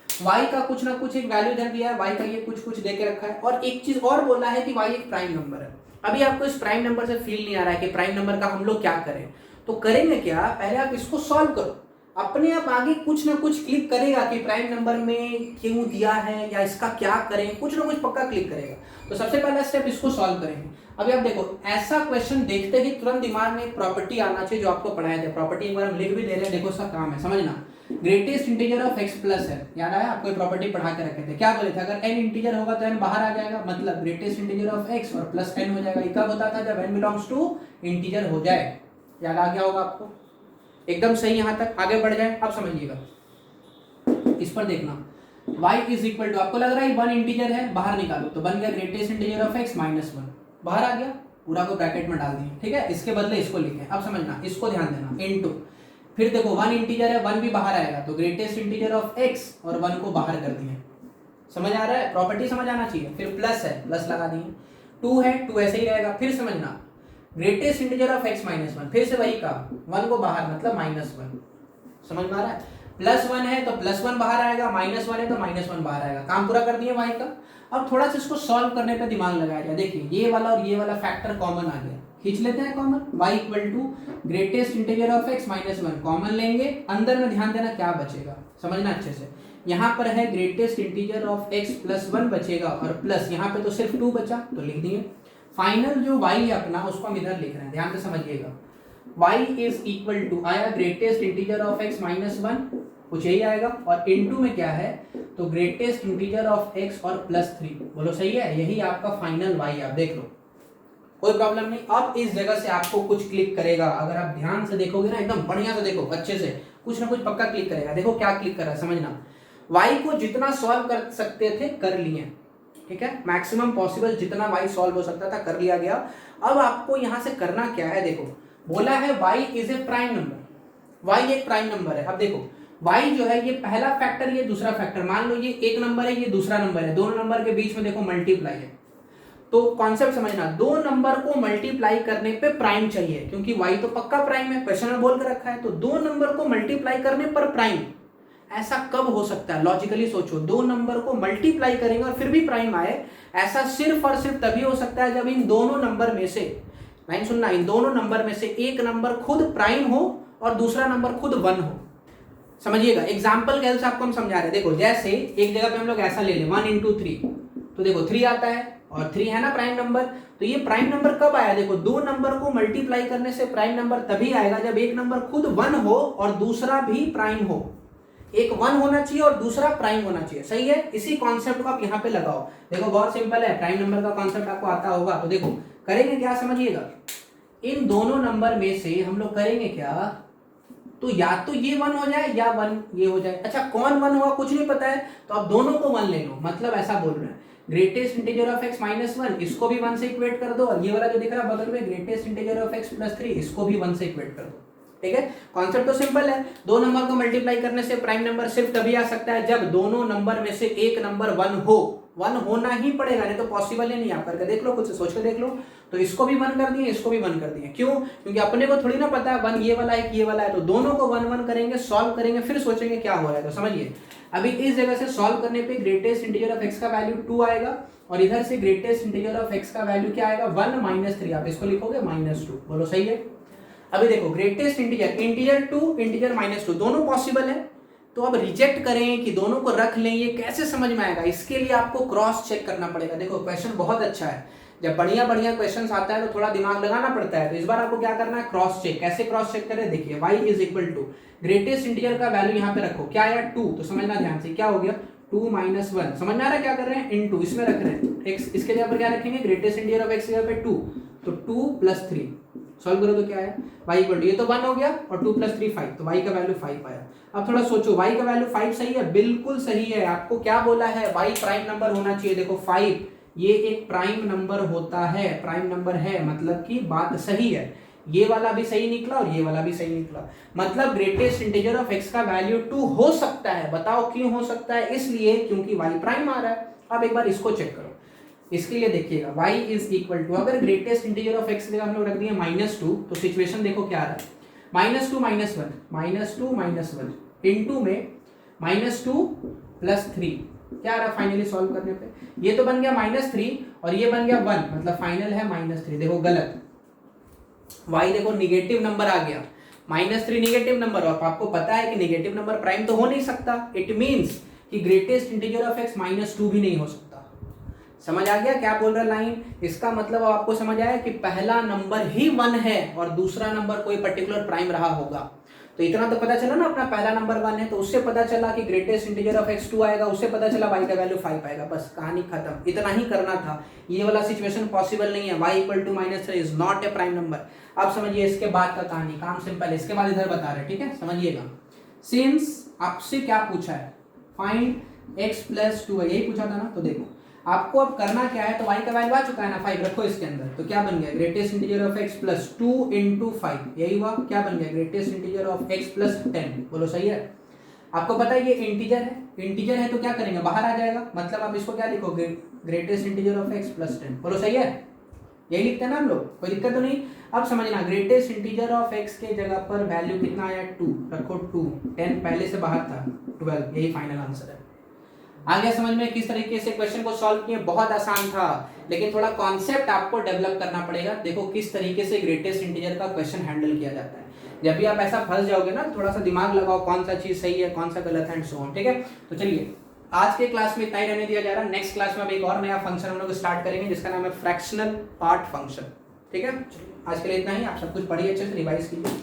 A: y का कुछ ना कुछ एक वैल्यू इधर दिया है, y का ये कुछ कुछ दे के रखा है, और एक चीज और बोला है कि y एक प्राइम नंबर है। अभी आपको इस प्राइम नंबर से फील नहीं आ रहा है कि प्राइम नंबर का हम लोग क्या करें, तो करेंगे क्या, पहले आप इसको सॉल्व करो, अपने आप आगे कुछ ना कुछ क्लिक करेगा कि प्राइम नंबर में क्यों दिया है या इसका क्या करें, कुछ ना कुछ पक्का क्लिक करेगा। तो सबसे पहला स्टेप इसको सॉल्व करेंगे। अभी आप देखो ऐसा क्वेश्चन देखते ही तुरंत दिमाग में एक प्रॉपर्टी आना चाहिए जो आपको पढ़ाया था, प्रॉपर्टी एक बार हम लिख भी दे रहे हैं, देखो उसका काम है समझना। Greatest integer of x plus है, याद आया आपको प्रॉपर्टी पढ़ा के रखे थे, क्या बोले थे, अगर n इंटीजर होगा तो n बाहर आ जाएगा, मतलब ग्रेटेस्ट इंटीजर ऑफ x और प्लस n हो जाएगा। ये कब होता था, जब n बिलोंग्स टू इंटीजर हो जाए। याद आ गया होगा आपको, एकदम सही। यहां तक आगे बढ़ जाए, अब समझिएगा, इस पर देखना y इज इक्वल टू, आपको लग रहा है वन इंटीजर है, बाहर निकालो तो बन गया greatest integer of x minus one, बाहर आ गया, पूरा को ब्रैकेट में डाल दिए, ठीक है। इसके बदले इसको लिखे, अब समझना, इसको ध्यान देना, इनटू, फिर देखो वन इंटीजर है, वन भी बाहर आएगा तो ग्रेटेस्ट इंटीजर ऑफ x, और वन को बाहर कर दिए, समझ आ रहा है, प्रॉपर्टी समझ आना चाहिए। फिर प्लस है, प्लस लगा दिए, टू है, टू ऐसे ही रहेगा। फिर समझना greatest integer of x minus one, फिर से वही का, वन को बाहर मतलब माइनस वन, समझ में आ रहा है। प्लस वन है तो प्लस वन बाहर आएगा, माइनस वन है तो माइनस वन बाहर आएगा, काम पूरा कर दिए y का। अब थोड़ा सा इसको सॉल्व करने पे दिमाग लगाया जाए, देखिए ये वाला और ये वाला फैक्टर कॉमन आ गया, खींच लेते हैं common, y equal to greatest integer of x minus one, common लेंगे, अंदर में ध्यान देना क्या बचेगा, समझना अच्छे से। यहाँ पर है greatest integer of x plus one बचेगा, और प्लस यहाँ पे तो सिर्फ टू बचा तो लिख दिए। फाइनल जो y है अपना उसको हम इधर लिख रहे हैं, ध्यान से समझिएगा। y इज इक्वल टू आया greatest integer of x minus one, कुछ यही आएगा, और इनटू में क्या है तो ग्रेटेस्ट इंटीजर ऑफ x और प्लस थ्री, बोलो सही है, यही आपका फाइनल y, आप देख लो कोई प्रॉब्लम नहीं। अब इस जगह से आपको कुछ क्लिक करेगा, अगर आप ध्यान से देखोगे ना, एकदम बढ़िया से देखो अच्छे से, कुछ ना कुछ पक्का क्लिक करेगा। देखो क्या क्लिक कर रहा है समझना, y को जितना सॉल्व कर सकते थे कर लिए, ठीक है, मैक्सिमम पॉसिबल जितना y सॉल्व हो सकता था कर लिया गया। अब आपको यहां से करना क्या है, देखो बोला है y is a prime number, y एक प्राइम नंबर है। अब देखो y जो है ये पहला फैक्टर, ये दूसरा फैक्टर, मान लो ये एक नंबर है, ये दूसरा नंबर है, दोनों नंबर के बीच में देखो मल्टीप्लाई है, तो कॉन्सेप्ट समझना, दो नंबर को मल्टीप्लाई करने पे प्राइम चाहिए, क्योंकि y तो पक्का प्राइम है, क्वेश्चन में बोल कर रखा है, तो दो नंबर को मल्टीप्लाई करने पर प्राइम, ऐसा कब हो सकता है, लॉजिकली सोचो, दो नंबर को मल्टीप्लाई करेंगे और फिर भी प्राइम आए, ऐसा सिर्फ और सिर्फ तभी हो सकता है जब इन दोनों नंबर में से, लाइन सुनना, इन दोनों नंबर में से एक नंबर खुद प्राइम हो और दूसरा नंबर खुद वन हो। समझिएगा, एग्जाम्पल के हेल्प से आपको हम समझा रहे हैं। देखो जैसे एक जगह पे हम लोग ऐसा ले लें, वन इंटू थ्री, तो देखो थ्री आता है और थ्री है ना प्राइम नंबर, तो ये प्राइम नंबर कब आया, देखो दो नंबर को मल्टीप्लाई करने से प्राइम नंबर तभी आएगा जब एक नंबर खुद वन हो और दूसरा भी प्राइम हो, एक वन होना चाहिए और दूसरा प्राइम होना चाहिए, सही है। इसी कॉन्सेप्ट को आप यहाँ पे लगाओ, देखो बहुत सिंपल है, प्राइम नंबर का कॉन्सेप्ट आपको आता होगा, तो देखो करेंगे क्या समझिएगा, इन दोनों नंबर में से हम लोग करेंगे क्या, तो या तो ये वन हो जाए या वन ये हो जाए। अच्छा कौन वन होगा कुछ नहीं पता है, तो आप दोनों को वन ले लो, मतलब ऐसा बोल रहे हैं greatest integer of x minus one, इसको भी वन से इक्वेट कर दो, और ये वाला जो दिख रहा है बगल में greatest integer of x plus three, इसको भी वन से इक्वेट कर दो, ठीक है। कॉन्सेप्ट तो सिंपल है, दो नंबर को मल्टीप्लाई करने से प्राइम नंबर सिर्फ तभी आ सकता है जब दोनों नंबर में से एक नंबर वन हो, वन होना ही पड़ेगा, नहीं तो पॉसिबल ही नहीं। आप करके देख लो, कुछ सोच के देख लो, तो इसको भी वन कर दिए, इसको भी वन कर दिए, क्यों, क्योंकि अपने को थोड़ी ना पता है वन ये वाला है कि ये वाला है, तो दोनों को वन वन करेंगे, सॉल्व करेंगे, फिर सोचेंगे क्या हो रहा है। तो समझिए अभी इस जगह से सॉल्व करने पे ग्रेटेस्ट इंटीजर ऑफ x का वैल्यू 2 आएगा, और इधर से ग्रेटेस्ट इंटीजर ऑफ x का वैल्यू क्या आएगा 1 माइनस 3, आप इसको लिखोगे -2, बोलो सही है। अभी देखो ग्रेटेस्ट इंटीजर, इंटीजर 2 इंटीजर -2 दोनों पॉसिबल है, तो अब रिजेक्ट करें कि दोनों को रख लें, ये कैसे समझ में आएगा, इसके लिए आपको क्रॉस चेक करना पड़ेगा। देखो क्वेश्चन बहुत अच्छा है, जब बढ़िया बढ़िया क्वेश्चन आता है तो थोड़ा दिमाग लगाना पड़ता है, तो इस बार आपको क्या करना है क्रॉस चेक। कैसे क्रॉस चेक करें, देखिए y is equal to greatest integer का वैल्यू यहाँ पे रखो, क्या आया 2, तो समझना ध्यान से, क्या हो गया 2 माइनस 1, समझ में आ रहा है क्या कर रहे हैं, इनटू इसमें रख रहे हैं x, इसके जगह पर क्या रखेंगे ग्रेटेस्ट इंटीजर ऑफ x की जगह पे 2, तो 2 प्लस 3, सॉल्व करो तो क्या है, y इक्वल टू, ये तो 1 हो गया और 2 + 3 5, तो y का वैल्यू 5 आया। अब थोड़ा सोचो, y का वैल्यू 5 सही है, बिल्कुल सही है। आपको क्या बोला है, y प्राइम नंबर होना चाहिए। देखो 5 ये एक प्राइम नंबर होता है, प्राइम नंबर है, मतलब कि बात सही है। ये वाला भी सही निकला और ये वाला भी सही निकला, मतलब ग्रेटेस्ट इंटीजर ऑफ x का वैल्यू 2 हो सकता है। बताओ क्यों हो सकता है, इसलिए क्योंकि y प्राइम आ रहा है। अब एक बार इसको चेक करो, इसके लिए देखिएगा y इज इक्वल टू, अगर ग्रेटेस्ट इंटीजर ऑफ x की जगह हम लोग रख दिए -2, तो सिचुएशन देखो क्या आ रहा है, -2 -1 इनटू में -2 + 3 क्या आ रहा है फाइनली सॉल्व करने पे, ये तो बन गया -3 और ये बन गया 1, मतलब फाइनल है -3। देखो गलत, y देखो निगेटिव नंबर आ गया, -3 निगेटिव नंबर, और आपको पता है कि निगेटिव नंबर प्राइम तो हो नहीं सकता। इट मींस कि ग्रेटेस्ट इंटीजर ऑफ x -2 भी नहीं हो सकता। समझ आ गया क्या बोल रहा लाइन, इसका मतलब अब आपको समझ आया कि पहला नंबर ही 1 है और दूसरा नंबर कोई पर्टिकुलर प्राइम रहा होगा। तो इतना तो पता चला ना, अपना पहला नंबर 1 है, तो उससे पता चला कि ग्रेटेस्ट इंटीजर ऑफ x 2 आएगा, उससे पता चला y का वैल्यू 5 आएगा। बस कहानी खत्म, इतना ही करना था। ये वाला सिचुएशन पॉसिबल नहीं है, y equal to -3 is not a prime number. अब समझिए इसके बाद का कहानी, काम सिंपल है, इसके बाद इधर बता रहे, ठीक है, समझिएगा। सिंस आपसे क्या पूछा है, फाइंड x + 2, यही पूछा था ना। तो देखो आपको अब करना क्या है, तो y का वैल्यू आ चुका है ना 5, रखो इसके अंदर, तो क्या बन गया, ग्रेटेस्ट इंटीजर ऑफ x + 2 × 5, यही हुआ, क्या बन गया, ग्रेटेस्ट इंटीजर ऑफ x + 10। बोलो सही है। आपको पता है ये इंटीजर है, इंटीजर है तो क्या करेंगे, बाहर आ जाएगा, मतलब आप इसको क्या लिखोगे, ग्रेटेस्ट इंटीजर ऑफ x + 10। बोलो सही है, यही लिखते हैं ना हम लोग, कोई दिक्कत तो नहीं। अब समझना, ग्रेटेस्ट इंटीजर ऑफ x के जगह पर वैल्यू कितना आया, 2, रखो 2, 10 पहले से बाहर था, 12, यही फाइनल आंसर है। आ गया समझ में किस तरीके से क्वेश्चन को सॉल्व किए, बहुत आसान था, लेकिन थोड़ा कॉन्सेप्ट आपको डेवलप करना पड़ेगा। देखो किस तरीके से ग्रेटेस्ट इंटीजर का क्वेश्चन हैंडल किया जाता है। जब भी आप ऐसा फंस जाओगे ना, थोड़ा सा दिमाग लगाओ, कौन सा चीज सही है, कौन सा गलत है, एंड सो ऑन, ठीक है। तो चलिए आज के क्लास में इतना ही रहने दिया जा रहा है। नेक्स्ट क्लास में अब एक और नया फंक्शन हम लोग स्टार्ट करेंगे, जिसका नाम है फ्रैक्शनल पार्ट फंक्शन, ठीक है। आज के लिए इतना ही, आप सब कुछ पढ़िए, अच्छे से रिवाइज कीजिए।